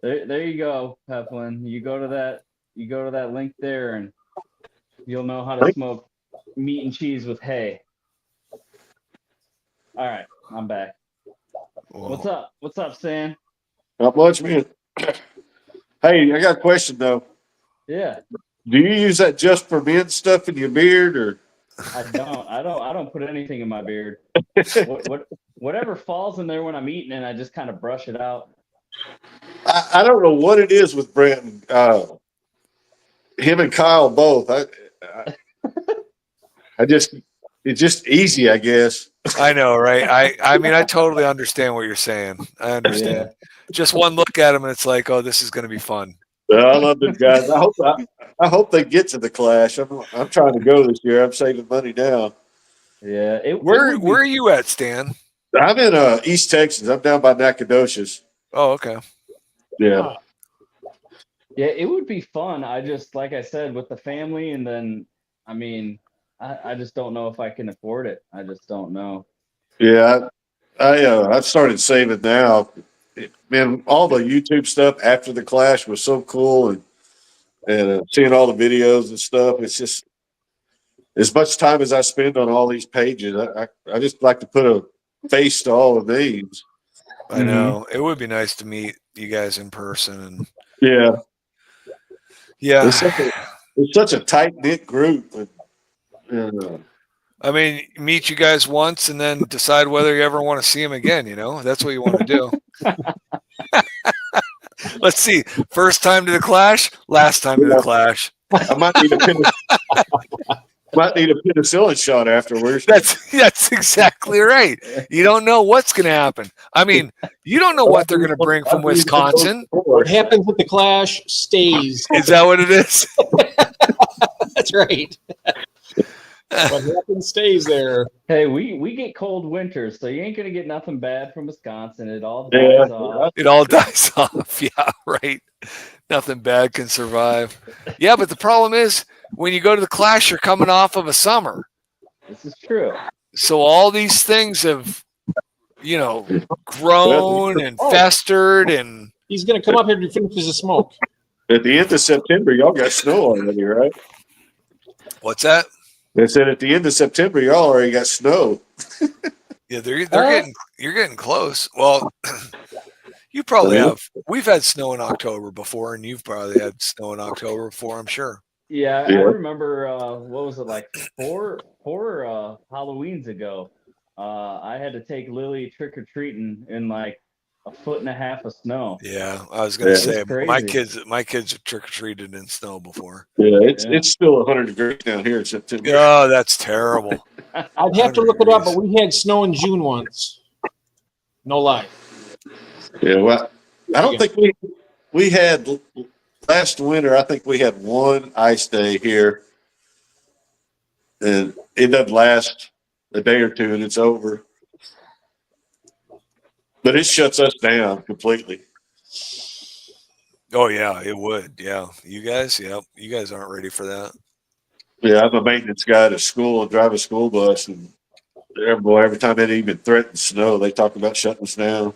There you go, Heflin. You go to that link there and you'll know how to smoke meat and cheese with hay. All right, I'm back. Whoa. What's up? What's up, Sam? Not much, man. Hey, I got a question though. Yeah. Do you use that just for men stuff in your beard, or? I don't put anything in my beard. Whatever falls in there when I'm eating it, I just kind of brush it out. I don't know what it is with Branton. Him and Kyle both. It's just easy, I guess. I know, right? I mean, I totally understand what you're saying. I understand. Yeah. Just one look at them, and it's like, oh, this is going to be fun. I love these guys. I hope they get to the Clash. I'm trying to go this year. I'm saving money now. Yeah. Where are you at, Stan? I'm in East Texas. I'm down by Nacogdoches. Oh, okay. Yeah. Yeah, it would be fun. I just, like I said, with the family, and then, I mean, I just don't know if I can afford it. I just don't know. Yeah, I've started saving now. Man, all the YouTube stuff after the Clash was so cool, and seeing all the videos and stuff. It's just as much time as I spend on all these pages. I just like to put a face to all of these. I know. It would be nice to meet you guys in person. And Yeah, yeah. it's such a tight knit group. I mean, meet you guys once and then decide whether you ever want to see them again. You know, that's what you want to do. Let's see. First time to the Clash, last time to the Clash. I might need a penicillin shot afterwards. That's exactly right. You don't know what's going to happen. I mean, you don't know what they're going to bring from Wisconsin. What happens with the Clash stays. Is that what it is? That's right. What happens stays there. Hey, we get cold winters, so you ain't gonna get nothing bad from Wisconsin. It all dies off. It all dies off. Yeah, right. Nothing bad can survive. Yeah, but the problem is when you go to the Clash, you're coming off of a summer. This is true. So all these things have, grown and festered, and he's gonna come up here to finish his smoke. At the end of September, y'all got snow already, right? What's that? They said at the end of September, y'all already got snow. Yeah, you're getting close. Well, you probably have. We've had snow in October before, and you've probably had snow in October before, I'm sure. Yeah. I remember what was it, like four Halloweens ago? I had to take Lily trick-or-treating in like 1.5 feet of snow. Yeah, I was gonna say my crazy. kids have trick-or-treated in snow before. Yeah, it's still 100 degrees down here in September. Oh, that's terrible. I'd have to look it up, but we had snow in June once. No lie. Yeah, well, I don't think we had last winter. I think we had one ice day here, and it doesn't last a day or two, and it's over. But it shuts us down completely. Oh yeah, it would. Yeah, you guys aren't ready for that. Yeah, I'm a maintenance guy at a school and drive a school bus, and every time it even threatens snow, they talk about shutting us down.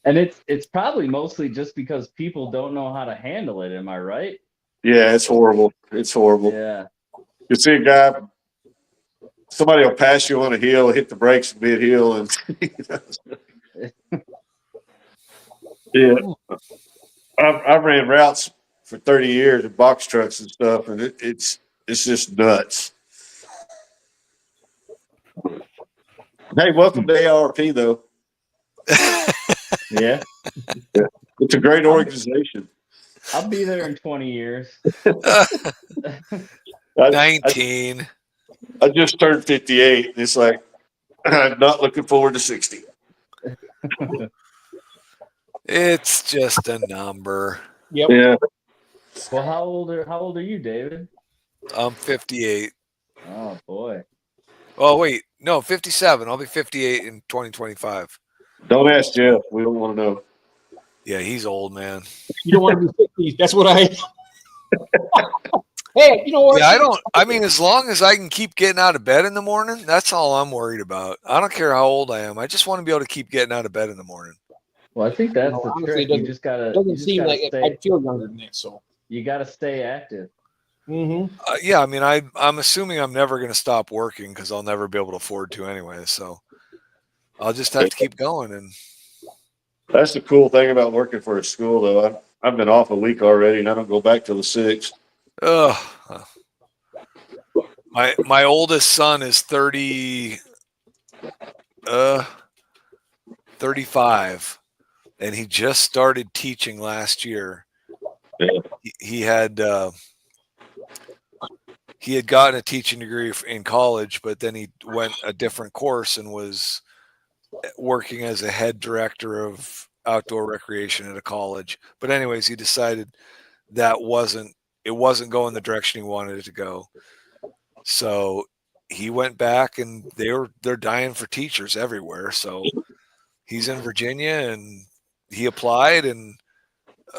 And it's probably mostly just because people don't know how to handle it. Am I right? Yeah, it's horrible. It's horrible. Yeah. You see a guy, somebody will pass you on a hill, hit the brakes mid-hill, and yeah. I ran routes for 30 years in box trucks and stuff, and it's just nuts. Hey, welcome to ARP, though. Yeah. It's a great organization. I'll be there in 20 years. 19. I just turned 58, and it's like I'm not looking forward to 60. It's just a number. Yep. Yeah. Well, how old are you, David? I'm 58. Oh boy. Oh wait, no, 57. I'll be 58 in 2025. Don't ask Jeff. We don't want to know. Yeah, he's old, man. You don't want to be 50. That's what I. Hey, you know what? Yeah, I mean, as long as I can keep getting out of bed in the morning, that's all I'm worried about. I don't care how old I am. I just want to be able to keep getting out of bed in the morning. Well, I think that's the honestly, trick. it You doesn't just seem gotta like it. stay. I'd feel younger than that. So. You gotta stay active. Mm-hmm. Yeah, I mean, I'm assuming I'm never going to stop working because I'll never be able to afford to anyway. So I'll just have to keep going. And That's the cool thing about working for a school, though. I've been off a week already, and I don't go back till the 6th. my oldest son is 35, and he just started teaching last year. Yeah. He had gotten a teaching degree in college, but then he went a different course and was working as a head director of outdoor recreation at a college. But anyways, he decided that it wasn't going the direction he wanted it to go. So he went back, and they're dying for teachers everywhere. So he's in Virginia, and he applied, and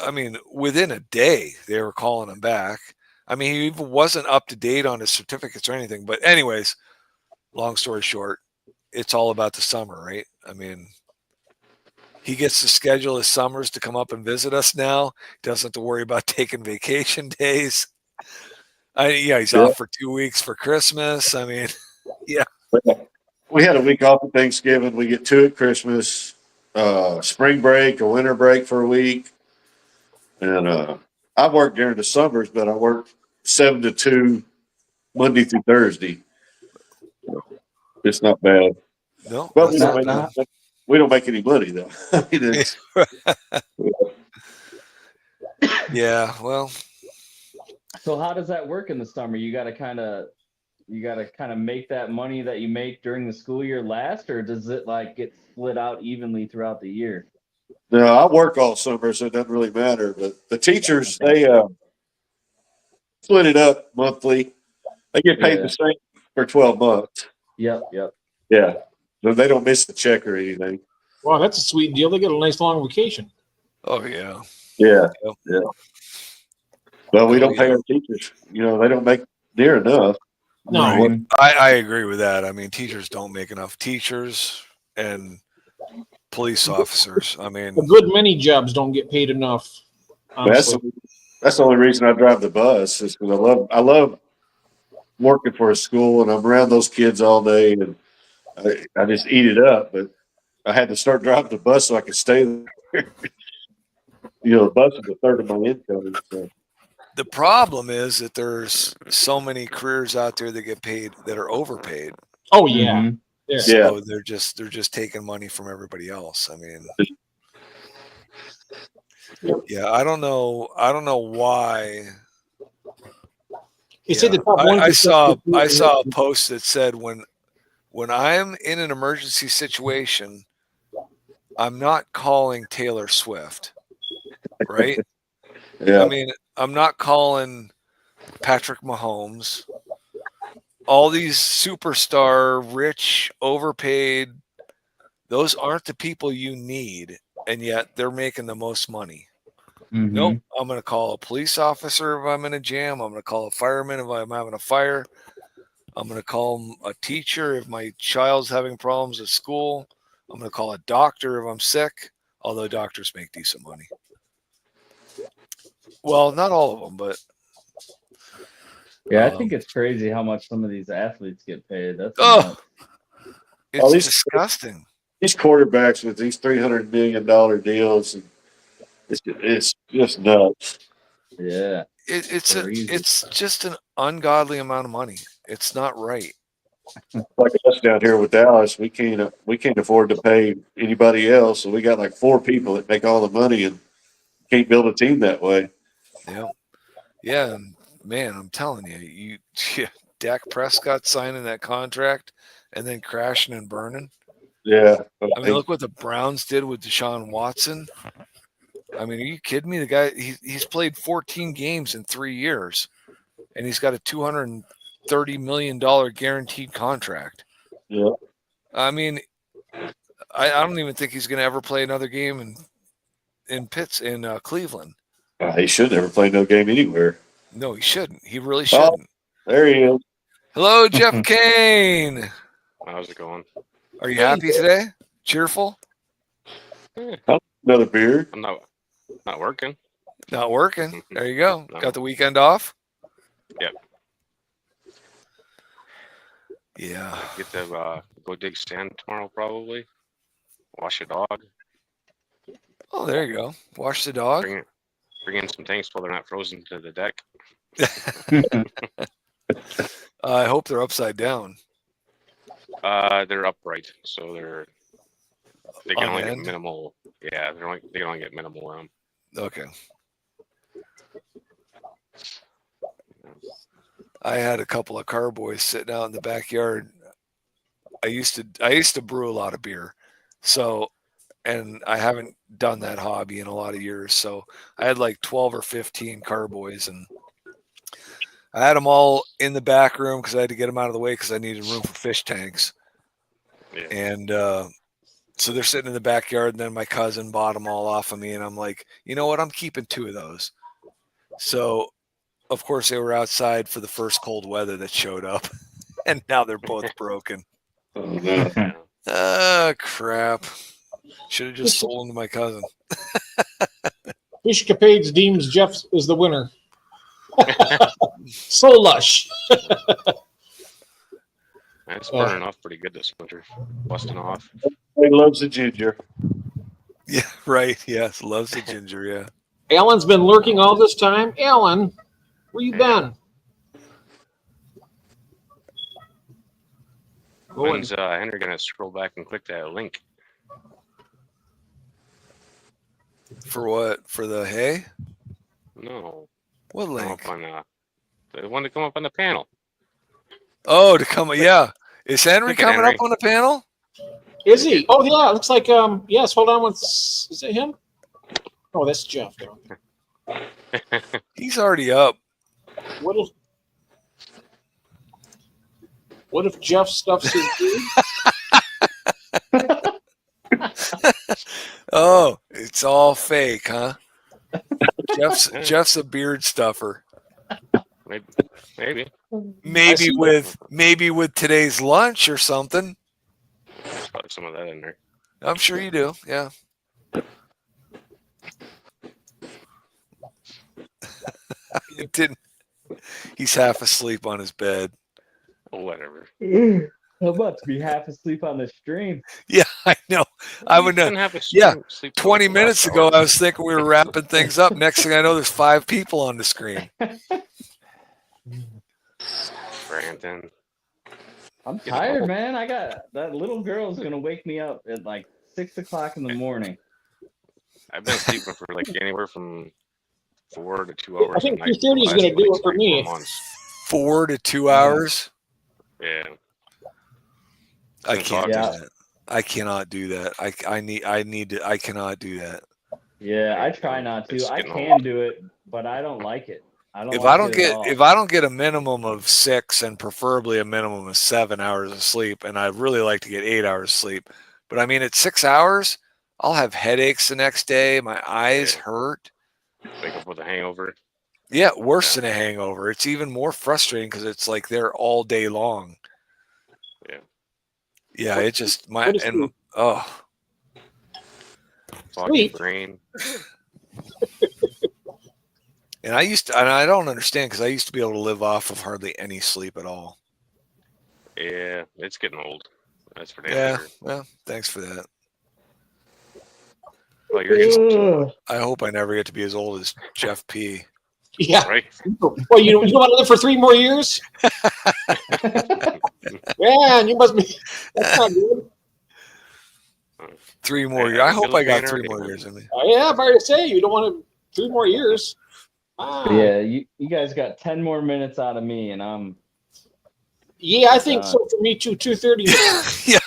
I mean, within a day they were calling him back. I mean, he even wasn't up to date on his certificates or anything. But anyways, long story short, it's all about the summer, right? I mean, he gets to schedule his summers to come up and visit us now. He doesn't have to worry about taking vacation days. He's off for 2 weeks for Christmas. I mean, yeah. We had a week off at Thanksgiving. We get 2 at Christmas, spring break, a winter break for a week. And I work during the summers, but I work 7 to 2 Monday through Thursday. It's not bad. No, But that's not bad. we don't make any money, though. I mean, Yeah, well, So how does that work in the summer? You gotta kind of make that money that you make during the school year last, or does it like get split out evenly throughout the year? no, I work all summer, so it doesn't really matter. But the teachers, they split it up monthly. They get paid the same for 12 months. Yep. Yeah. So they don't miss the check or anything. Wow, that's a sweet deal. They get a nice long vacation. oh yeah. Yeah. Yep. Yeah. But we Oh, don't pay yeah. our teachers. They don't make near enough. No, Right. I agree with that. I mean, teachers don't make enough. Teachers and police officers. I mean, a good many jobs don't get paid enough. That's Honestly. that's the only reason I drive the bus is because I love working for a school and I'm around those kids all day and I just eat it up. But I had to start driving the bus so I could stay there. The bus is a third of my income. So. the problem is that there's so many careers out there that get paid that are overpaid. Oh yeah. Mhm. Yeah. So they're just taking money from everybody else. I mean, yeah, I don't know why. They say the top I 1%. saw a post that said when I'm in an emergency situation, I'm not calling Taylor Swift, right? Yeah. I mean, I'm not calling Patrick Mahomes. All these superstar, rich, overpaid, those aren't the people you need, and yet they're making the most money. Mhm. Nope. I'm going to call a police officer if I'm in a jam. I'm going to call a fireman if I'm having a fire. I'm going to call a teacher if my child's having problems at school. I'm going to call a doctor if I'm sick, although doctors make decent money. Well, not all of them, but Yeah, I think it's crazy how much some of these athletes get paid. That's oh, it's these- disgusting. These quarterbacks with these $300 million deals, and it's just nuts. Yeah. It's just an ungodly amount of money. It's not right. Like us down here with Dallas, we can't afford to pay anybody else, so we got like 4 people that make all the money and can't build a team that way. Yeah. Yeah, and man, I'm telling you, Dak Prescott signing that contract and then crashing and burning. Yeah, I mean, look what the Browns did with Deshaun Watson. I mean, are you kidding me? The guy he's played 14 games in 3 years, and he's got a $230 million guaranteed contract. Yeah, I mean, I don't even think he's going to ever play another game in Cleveland. he should never play no game anywhere. No, he shouldn't. He really Oh, shouldn't. there he is. Hello, Jeff Kane. How's it going? Are you happy today? Cheerful? Another beer. I'm not working. Not working. There you go. No. Got the weekend off? Yep. Yeah. Get to go dig sand tomorrow, probably. Wash a dog. Oh, there you go. Wash the dog. Bring in some tanks while they're not frozen to the deck. I hope they're upside down. They're upright, so they can On only get end? minimal. Yeah, they can only get minimal. Okay. I had a couple of carboys sitting out in the backyard. I used to brew a lot of beer. So, and I haven't done that hobby in a lot of years. So I had like 12 or 15 carboys, and I had them all in the back room because I had to get them out of the way because I needed room for fish tanks. Yeah. And so they're sitting in the backyard, and then my cousin bought them all off of me, and I'm like, you know what? I'm keeping 2 of those. So, of course, they were outside for the first cold weather that showed up, and now they're both broken. Oh, no. Crap. Should have just sold them to my cousin. Fish Capades deems Jeff is the winner. So lush. It's burning off pretty good this winter. Busting off. He loves the ginger. Yeah, right. Yes, loves the ginger, yeah. Alan's been lurking all this time. Alan, where you been? When's Henry gonna scroll back and click that link? For what? For the hay? No. What Come link? up on, the one to come up on the panel. Oh, to come. Yeah. Is Henry Look at coming Henry. up on the panel? Is he? Oh yeah, it looks like yes, hold on is it him? Oh, that's Jeff. He's already up. What if Jeff stuffs his food? Oh, it's all fake, huh? Jeff's a beard stuffer. Maybe. Maybe with today's lunch or something. There's probably some of that in there. I'm sure you do. Yeah. It didn't. He's half asleep on his bed. Oh, whatever. I'm about to be half asleep on the stream. Yeah, I know. I would know. Didn't have a Yeah, sleep 20 for the minutes last ago, hour. I was thinking we were wrapping things up. Next thing I know, there's 5 people on the screen. Branton. I'm Get tired, home. man. I got that little girl's gonna wake me up at like 6 o'clock in the morning. I've been sleeping for like anywhere from 4 to 2 hours. I think a night 2:30 is the gonna last, do like, it for 3-4 me. months. 4 to 2 hours. Yeah. I can't do Yeah. that. I cannot do that. I cannot do that. Yeah, I try not It's to. I getting can old. do it, but I don't like it. If like I don't it at get all. if I don't get a minimum of 6 and preferably a minimum of 7 hours of sleep, and I really like to get 8 hours of sleep, but I mean at 6 hours, I'll have headaches the next day. My eyes Yeah. hurt. Wake up with a hangover. Yeah, worse than a hangover. It's even more frustrating because it's like they're all day long. Yeah. Yeah, it just what is and oh. Foggy Sleep? brain. And I don't understand because I used to be able to live off of hardly any sleep at all. Yeah, it's getting old. That's for damn Yeah, sure. well, thanks for that. Well, you're getting I hope I never get to be as old as Jeff P. Yeah. right. Well, you want to live for 3 more years? Man, you must be. That's not good. 3 more Hey, years. I you hope look I got better 3 than more him. years in me. Yeah, I'm already say you don't want 3 more years. Yeah, you guys got 10 more minutes out of me, and I'm Yeah, I think so for me too. 2:30. Yeah,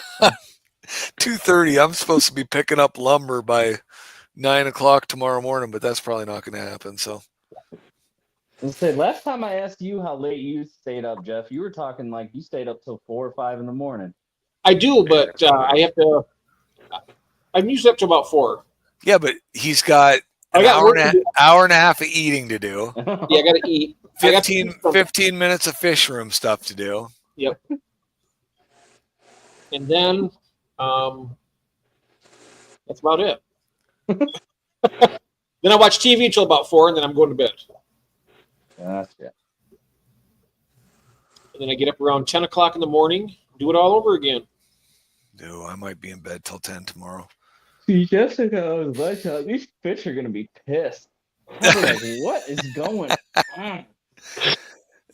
2:30. I'm supposed to be picking up lumber by 9 o'clock tomorrow morning, but that's probably not going to happen. So Let's say last time I asked you how late you stayed up, Jeff, you were talking like you stayed up till 4 or 5 in the morning. I do, but I have to. I'm usually up to about 4. yeah, but he's got I got work to do. hour and a half of eating to do. Yeah, I got to eat. I got to eat something. 15 minutes of fish room stuff to do. Yep. And then that's about it. Then I watch TV until about 4, and then I'm going to bed. Gotcha. And then I get up around 10 o'clock in the morning, do it all over again. No, I might be in bed till 10 tomorrow. See, Jessica, I was like, these fish are gonna be pissed. I'm like, what is going on?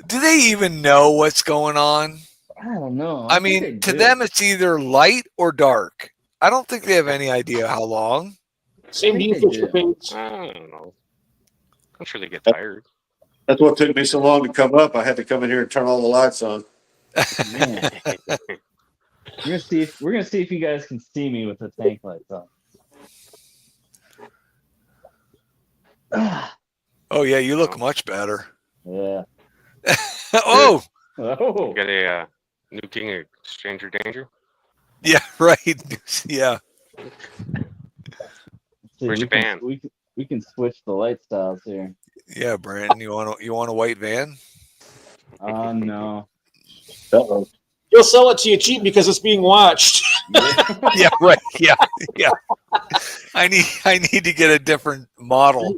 Do they even know what's going on? I don't know. I think mean, they to do. them, it's either light or dark. I don't think they have any idea how long. Same to you, think they Fisher do. Bates. I don't know. I'm sure they get tired. That's what took me so long to come up. I had to come in here and turn all the lights on. Man. We're gonna see if you guys can see me with the tank lights on. Oh, yeah, you look much better. Yeah. Oh, Oh. You got a new king of Stranger Danger? yeah, right. Yeah. See, Where's your van? we can switch the light styles here. Yeah, Brandon, you want a white van? No. Uh-oh. He'll sell it to you cheap because it's being watched. Yeah, right. Yeah, yeah. I need to get a different model.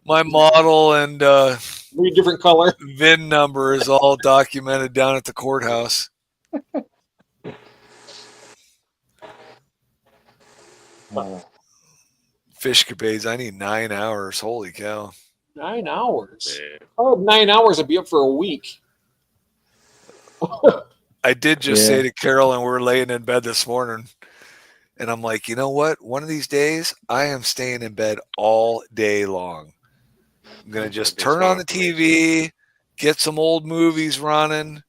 My model and Very different color. VIN number is all documented down at the courthouse. Fishcapades. I need 9 hours. Holy cow! 9 hours. Yeah. Oh, 9 hours. I'd be up for a week. I did just Yeah. say to Carolyn, we were laying in bed this morning, and I'm like, you know what? One of these days, I am staying in bed all day long. I'm gonna just turn on the TV, get some old movies running,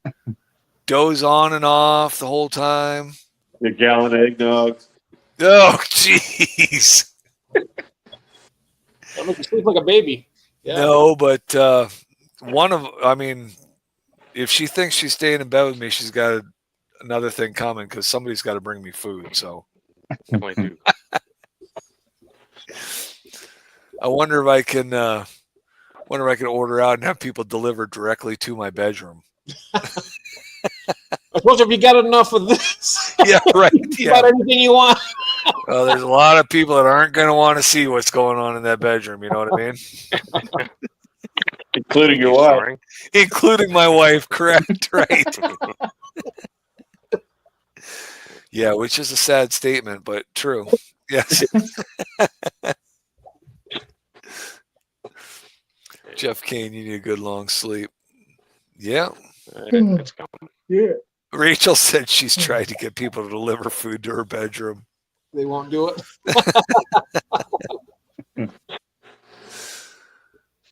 doze on and off the whole time. A gallon of eggnog. Oh, jeez. That makes you sleep like a baby. Yeah. No, but I mean, if she thinks she's staying in bed with me, she's got another thing coming because somebody's got to bring me food. So Definitely do. I wonder if I can order out and have people delivered directly to my bedroom. I suppose if you got enough of this, Yeah, right. you got Yeah. anything you want. Well, there's a lot of people that aren't going to want to see what's going on in that bedroom. You know what I mean? Including your You wife. snoring? Including my wife. Correct. Right. Yeah, which is a sad statement, but true. Yes. Jeff Kane, you need a good long sleep. Yeah. It's coming. Yeah. Rachel said she's tried to get people to deliver food to her bedroom. They won't do it.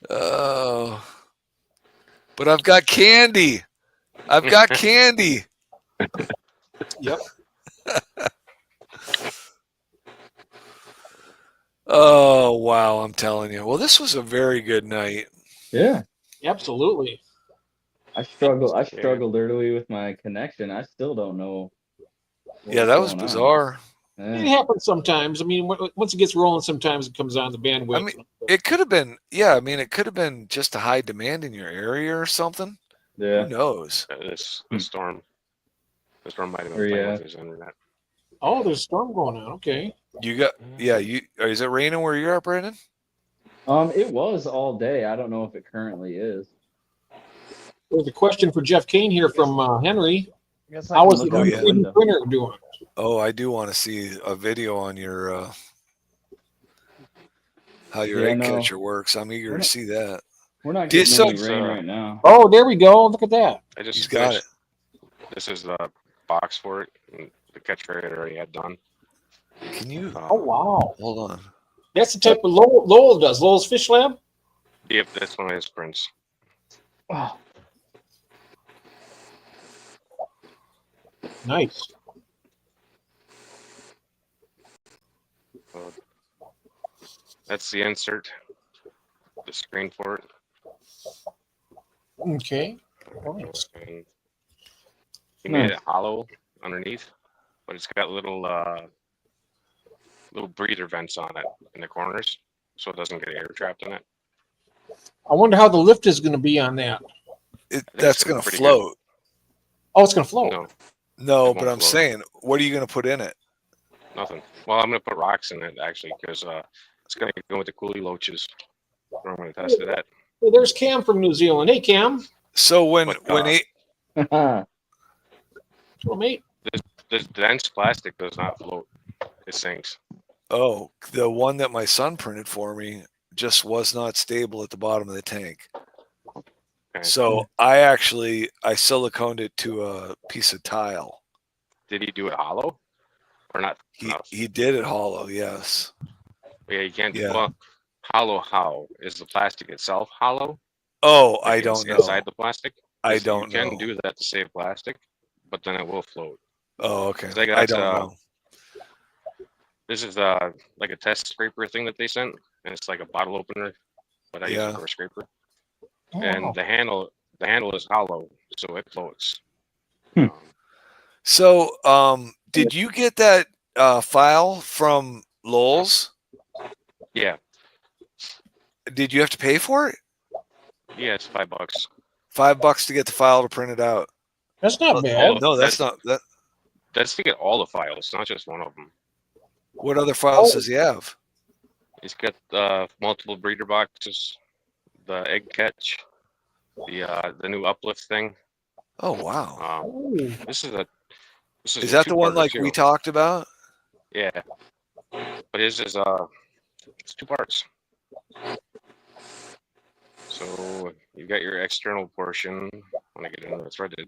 Oh. But I've got candy. I've got candy. Yep. Oh, wow. I'm telling you. Well, this was a very good night. Yeah. Absolutely. I struggled early with my connection. I still don't know. Yeah, that was bizarre. It happens sometimes. I mean, once it gets rolling, sometimes it comes on the bandwidth. I mean, it could have been, it could have been just a high demand in your area or something. Yeah. Who knows? The storm. The storm might have been Or, playing yeah. with his internet. Oh, there's a storm going on. Okay. You got, is it raining where you're at, Brandon? It was all day. I don't know if it currently is. There's a question for Jeff Kane here from Henry. I guess How is the look out the 3D window. printer doing? Oh, I do want to see a video on your how your egg catcher works. I'm eager to see that. We're not Did getting any some- rain right now. Oh, there we go. Look at that. I just He's got finished- This is the box for it. And the catcher I already had done. Can you Oh, wow. hold on? That's the type of Lowell does. Lowell's Fish Lab? Yep, that's one of his prints. Wow. Nice. So that's the insert. The screen for it. Okay. Nice. And he made it hollow underneath, but it's got little breather vents on it in the corners. so it doesn't get air trapped in it. I wonder how the lift is going to be on that. That's gonna going be to pretty float. Oh, it's going to float. No, No, It but won't I'm float. saying, what are you going to put in it? nothing. Well, I'm gonna put rocks in it actually because it's gonna go with the coolie loaches. Where I'm gonna test it at. Hey, there's Cam from New Zealand. Hey, Cam. So when But, it, Hello, mate. The dense plastic does not float. It sinks. oh, the one that my son printed for me just was not stable at the bottom of the tank. Okay. So I siliconed it to a piece of tile. Did he do it hollow or not? He did it hollow, yes. Yeah, you can't. Yeah. Well, hollow. How is the plastic itself hollow? Oh, Like I don't know. inside the plastic. I 'Cause don't You can know. do that to save plastic, but then it will float. Oh, okay. 'Cause I I got, don't know. This is like a test scraper thing that they sent, and it's like a bottle opener, but I use Yeah. it for a scraper. Oh, And wow. the handle is hollow, so it floats. Hmm. So, did you get that file from Lowell's? Yeah, Did you have to pay for it? yeah, it's $5. $5 to get the file to print it out. That's not bad. No, that's not that. That's to get all the files, not just one of them. What other files does he have? He's got multiple breeder boxes, the egg catch, the new uplift thing. Oh wow! Oh, This is a Is that the one two-parter, like too. we talked about? Yeah, but his is it's 2 parts. So you got your external portion when I get into the threaded.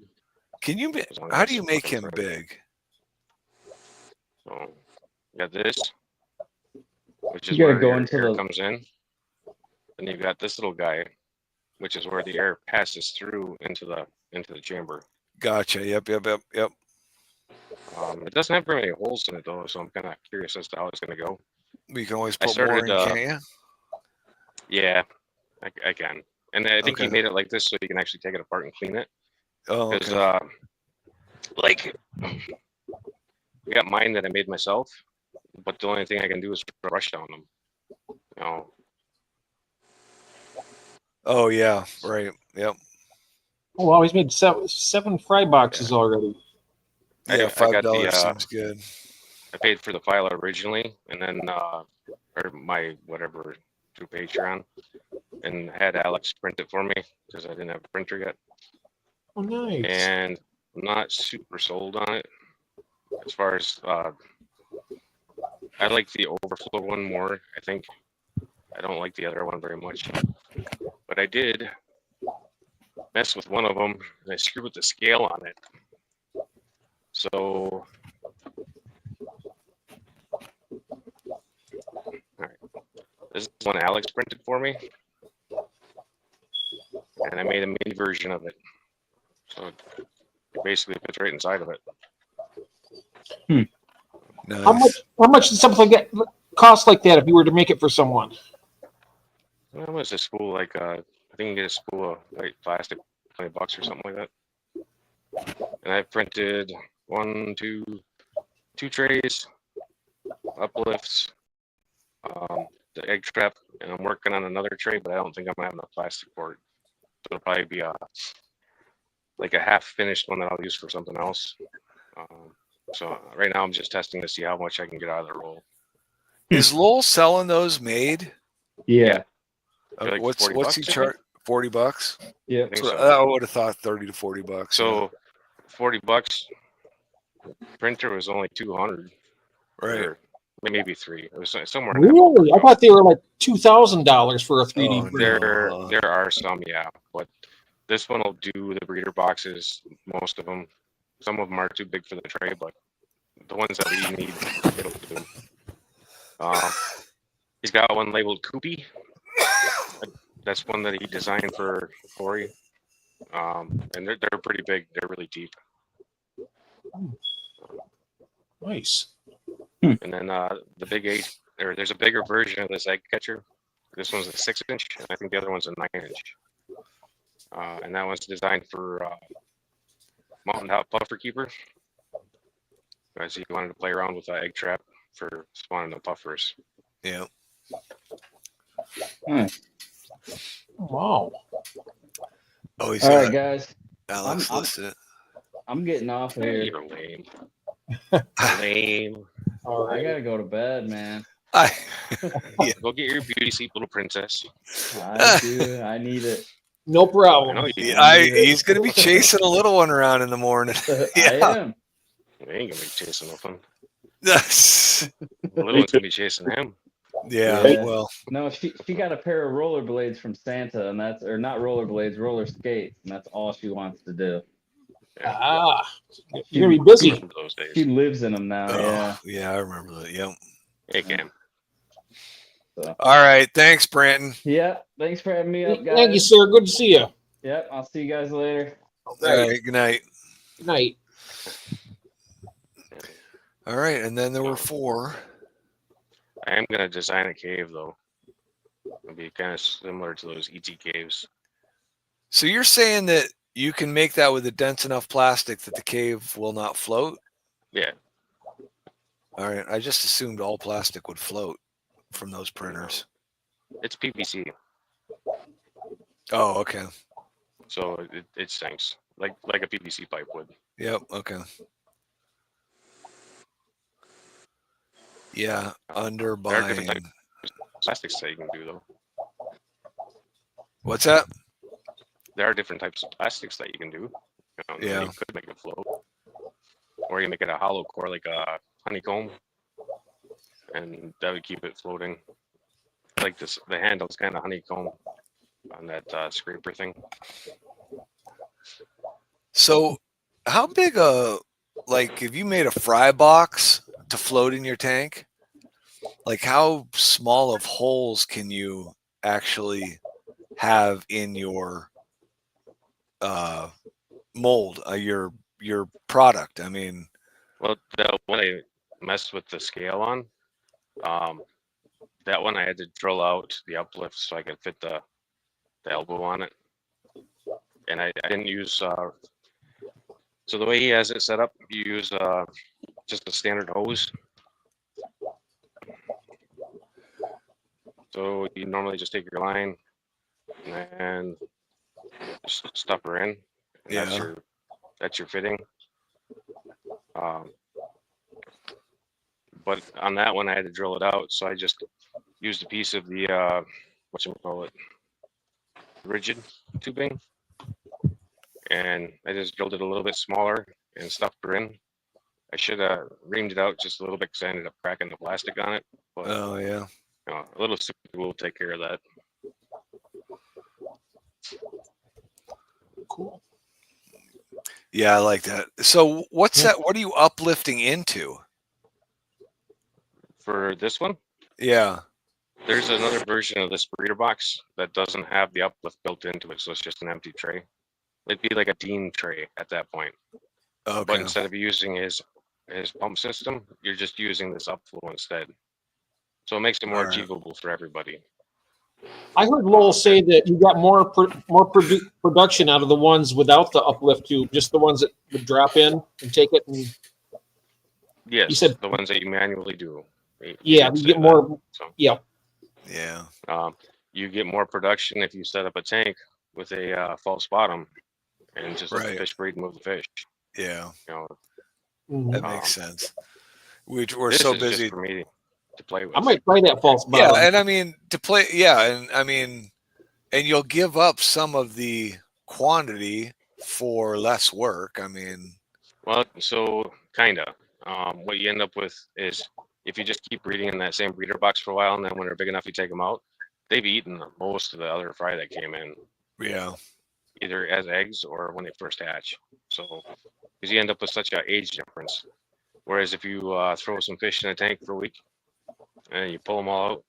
Can you? as long as How it's do you make fucking him threaded. big? So you got this, which You is gotta where go your into air the- comes in. Then you've got this little guy, which is where the air passes through into the chamber. Gotcha. Yep. It doesn't have very many holes in it though, so I'm kind of curious as to how it's going to go. You can always I put more started, in, can't you? Yeah, I can, and I think he Okay. made it like this so you can actually take it apart and clean it. Oh, Because okay. like, I got mine that I made myself, but the only thing I can do is brush on them. You know, Oh yeah. Right. Yep. oh wow, he's made seven fry boxes already. Yeah. I $5 got the seems good. I paid for the file originally, and then or my whatever through Patreon, and had Alex print it for me because I didn't have a printer yet, Oh, nice. and I'm not super sold on it. As far as I like the overflow one more. I think I don't like the other one very much, but I did mess with one of them, and I screwed with the scale on it. So, all right, this is one Alex printed for me, and I made a mini version of it. So it basically fits right inside of it. Nice. How much did something like that cost like that if you were to make it for someone? That was a spool like I think you get a spool of white plastic, $20 or something like that. And I printed two trays, uplifts, the egg trap, and I'm working on another tray, but I don't think I'm gonna have enough plastic for it. So it'll probably be like a half finished one that I'll use for something else. So right now I'm just testing to see how much I can get out of the roll. Is Lowell selling those made? Yeah. They're like What's 40 he bucks, I charge? $40? Yeah. I think So so. I would have thought 30 to $40. So $40. Printer was only 200. yeah. Right. Or maybe 3. It was somewhere in that Really? I ballpark. thought they were like $2,000 for a 3D Oh, printer. no. There are some, yeah, but this one will do the breeder boxes. Most of them. Some of them are too big for the tray, but the ones that we need, it'll do. He's got one labeled Koopy. That's one that he designed for Corey. And they're pretty big. They're really deep. Nice. And then the big 8, there's a bigger version of this egg catcher. This one's a 6-inch, and I think the other one's a 9-inch. And that one's designed for mountain top puffer keeper. As he wanted to play around with the egg trap for spawning the puffers. Yeah. Nice. Wow. Oh, he's All got right, guys. Alex I'm- listed. I'm getting off of here. You're lame. Lame. All I right. gotta go to bed, man. I, Go get your beauty sleep, little princess. I do. I need it. No I problem. know you do. he's gonna be chasing a little one around in the morning. I Yeah. am. You ain't gonna be chasing nothing. Yes. The little one's gonna be chasing him. Yeah. Yeah. Well, No, she got a pair of rollerblades from Santa, and that's or not rollerblades, roller skates, and that's all she wants to do. Ah, you're gonna be busy. Remember those days. She lives in them now. oh, Yeah. I remember that. Yep. Hey, Cam. So. All right. Thanks, Branton. Yeah. Thanks for having me up, guys. Thank you, sir. Good to see you. Yep. I'll see you guys later. All right. Good night. Good night. All right. And then there were 4. I am gonna design a cave though. It'll be kind of similar to those ET caves. So you're saying that you can make that with a dense enough plastic that the cave will not float? Yeah. All right. I just assumed all plastic would float from those printers. It's PVC, Oh, okay. so it sinks like a PVC pipe would. Yep. Okay. Yeah. Under There are different buying. types of plastics that you can do though. What's that? There are different types of plastics that you can do. Yeah. You could make it float, or you make it a hollow core like a honeycomb, and that would keep it floating. Like this, the handle's kind of honeycomb on that scraper thing. So, how big like, if you made a fry box to float in your tank, like, how small of holes can you actually have in your mold, your product? I mean, Well, the one I messed with the scale on, that one I had to drill out the uplift so I could fit the elbow on it, and I didn't use. So the way he has it set up, you use just a standard hose. So you normally just take your line and stuff her in. And Yeah. That's your fitting. But on that one, I had to drill it out, so I just used a piece of the whatchamacallit, rigid tubing, and I just drilled it a little bit smaller and stuffed her in. I should have reamed it out just a little bit because I ended up cracking the plastic on it. But oh yeah. a little super glue will take care of that. Cool. Yeah, I like that. So, what's that? What are you uplifting into? For this one, Yeah. there's another version of this breeder box that doesn't have the uplift built into it, so it's just an empty tray. It'd be like a Dean tray at that point. Okay. But instead of using his pump system, you're just using this upflow instead. So it makes it more All right. achievable for everybody. I heard Lowell say that you got more production out of the ones without the uplift tube, just the ones that would drop in and take it. And Yes, You said- the ones that you manually do. yeah, did you say get that. more. So Yeah, Yeah. you get more production if you set up a tank with a false bottom and just let the Right. fish breed and move the fish. Yeah. You know, That Mhm. makes sense. We're this so is just busy. for me to play with. I might try that false Yeah, bottom. and I mean to play. Yeah, and I mean, and you'll give up some of the quantity for less work. I mean, Well, so kinda. What you end up with is if you just keep breeding in that same breeder box for a while, and then when they're big enough, you take them out. They've eaten most of the other fry that came in, yeah. either as eggs or when they first hatch. So, because you end up with such an age difference. Whereas if you throw some fish in a tank for a week and you pull them all out,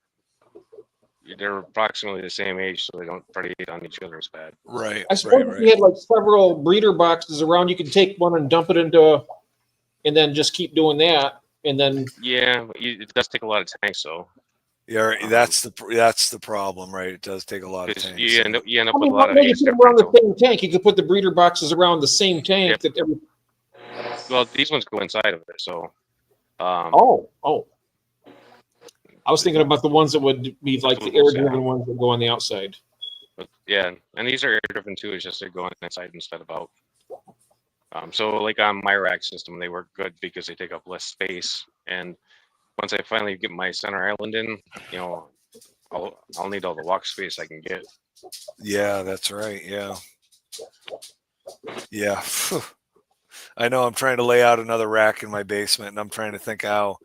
they're approximately the same age, so they don't predate on each other as bad. Right. I suppose if you had like several breeder boxes around, you could take one and dump it into, and then just keep doing that, and then Yeah, it does take a lot of tanks though, Yeah, that's the problem, right? It does take a lot of because tanks. you end up I with mean, a lot of maybe age put them around the differential. same tank. You could put the breeder boxes around the same tank. Yep. That every. Well, these ones go inside of it, so Oh. I was thinking about the ones that would be like the air-driven ones that go on the outside. But yeah, and these are air-driven too. It's just they're going inside instead of out. So like on my rack system, they work good because they take up less space. And once I finally get my center island in, you know, I'll need all the walk space I can get. Yeah, that's right. Yeah. Yeah. I know I'm trying to lay out another rack in my basement, and I'm trying to think how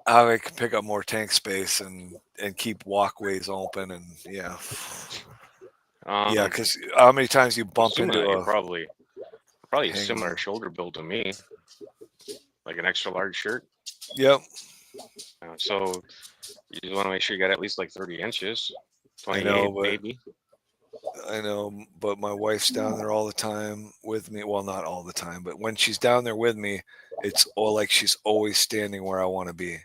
I can pick up more tank space and keep walkways open. And yeah. Yeah, because how many times you bump into a probably a Hang similar on. shoulder build to me, like an extra large shirt. Yep. So you just want to make sure you got at least like 30 inches, I 28 know, but maybe. I know, but my wife's down there all the time with me. Well, not all the time, but when she's down there with me, it's all like she's always standing where I want to be.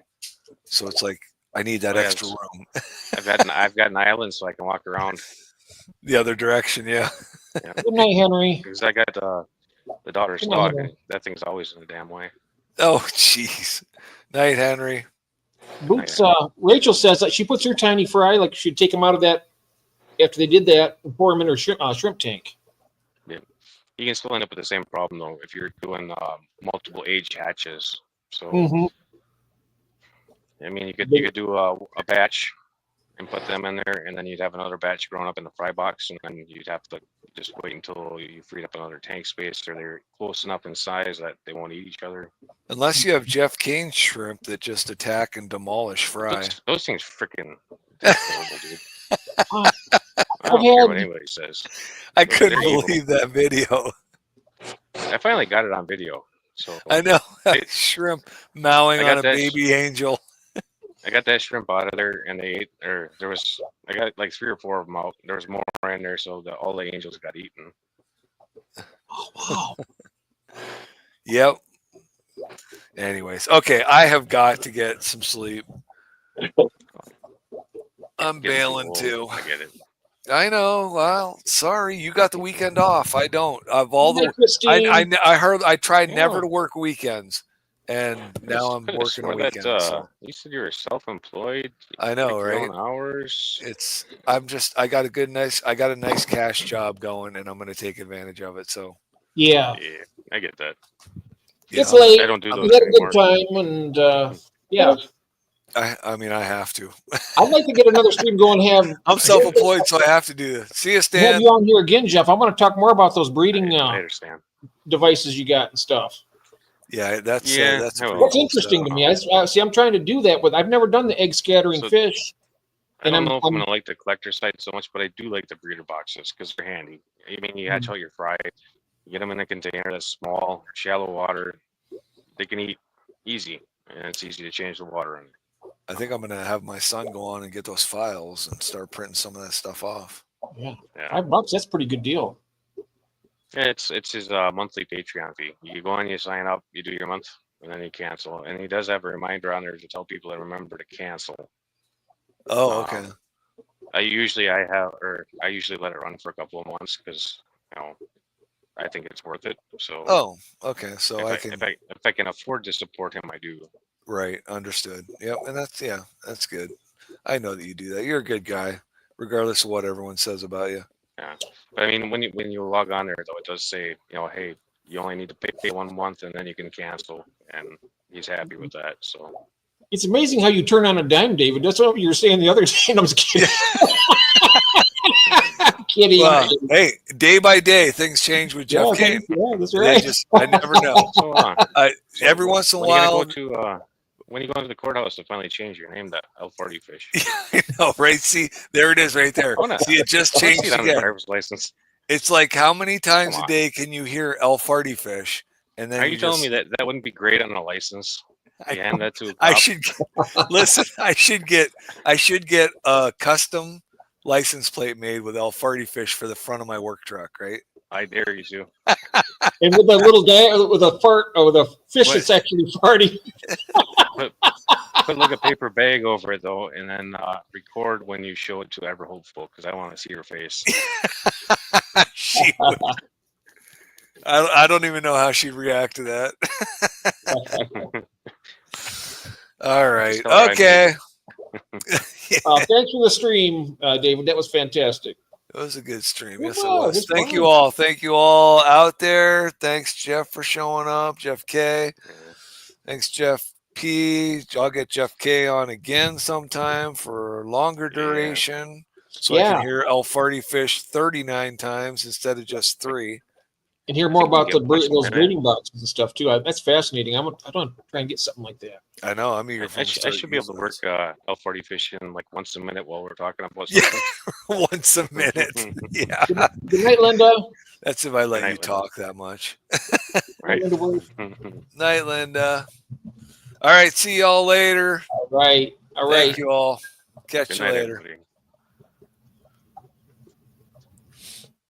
So it's like I need that Oh, yeah, extra room. I've got an island so I can walk around. The other direction, yeah. Yeah. Good night, Henry. Because I got the daughter's Good night, dog, Henry. and that thing's always in the damn way. Oh, jeez. Night, Henry. Boots. Rachel says that she puts her tiny fry like she'd take them out of that after they did that and pour them in her shrimp tank. Yeah. You can still end up with the same problem though if you're doing multiple age hatches. So I mean, you could do a batch and put them in there, and then you'd have another batch growing up in the fry box, and then you'd have to just wait until you freed up another tank space, or they're close enough in size that they won't eat each other. Unless you have Jeff Kane's shrimp that just attack and demolish fry. Those things freaking horrible, dude. I don't care what anybody says. I couldn't believe that video. I finally got it on video. So I know. Shrimp mowing on a baby angel. I got that shrimp out of there, and they ate. Or I got like 3 or 4 of them out. There was more in there, so all the angels got eaten. Oh, wow. Yep. Anyways, okay, I have got to get some sleep. I'm bailing too. I get it. I know. Well, sorry, you got the weekend off. I don't. Of all the, Christine. I heard. I tried never to work weekends, and now I'm Could've working a swore weekend. that, you said you were self-employed. I know, Pick your right? own hours. I got a nice cash job going, and I'm going to take advantage of it. So Yeah, I get that. it's late. I don't do those we had a anymore. good time, and yeah. I mean, I have to. I'd like to get another stream going. I'm self-employed, so I have to do this. See you, Stan. Have you on here again, Jeff? I want to talk more about those breeding I understand. devices you got and stuff. Yeah, that's interesting to me. See, I'm trying to do that with. I've never done the egg scattering fish. I don't know if I'm gonna like the collector side so much, but I do like the breeder boxes because they're handy. I mean, you hatch out your fry, you get them in a container that's small, shallow water. They can eat easy, and it's easy to change the water in. I think I'm gonna have my son go on and get those files and start printing some of that stuff off. Yeah. $5. That's a pretty good deal. Yeah, it's his monthly Patreon fee. You go on, you sign up, you do your month, and then you cancel. And he does have a reminder on there to tell people to remember to cancel. Oh, okay. I usually let it run for a couple of months because I think it's worth it. So. Oh, okay. So if I can afford to support him, I do. Right. Understood. Yep. And that's good. I know that you do that. You're a good guy, regardless of what everyone says about you. Yeah. But I mean, when you log on there, though, it does say, hey, you only need to pay 1 month and then you can cancel. And he's happy with that. So. It's amazing how you turn on a dime, David. That's what you were saying the other day. And I was kidding. Kidding. Well, hey, day by day, things change with Jeff Kane. Yeah, that's right. I never know. Every once in a while. When you go to the courthouse to finally change your name to L40 Fish. I know, right? See, there it is right there. See, it just changed on again. the driver's license. It's like how many times a day can you hear L40 Fish? And then are you telling me that wouldn't be great on a license? Hand that to a cop? I should listen. I should get a custom license plate made with L40 Fish for the front of my work truck, right? I dare you to. And with a little guy with a fart or with a fish that's actually farting. Put like a paper bag over it though, and then record when you show it to Ever Hopeful because I want to see your face. I don't even know how she'd react to that. All right. tell her I made Okay. Thanks for the stream, David. That was fantastic. It was a good stream. It Yes, it was. was. It's Thank fun. you all. Thank you all out there. Thanks, Jeff, for showing up. Jeff K. Thanks, Jeff P. I'll get Jeff K on again sometime for longer duration. So I Yeah. can hear El Farty fish 39 times instead of just 3. And hear more think we about can get once a those minute. breeding boxes and stuff too. That's fascinating. I'm gonna try and get something like that. I know. I'm eager for I him to should, start be able to using work those. L40 fishing like once a minute while we're talking about Yeah. something. Once a minute. Yeah. Good night, Linda. That's if I let Good you night, Linda. talk that much. Right. Night, Linda. All right. See y'all later. All right. Thank you all. Catch Good you night, later. everybody.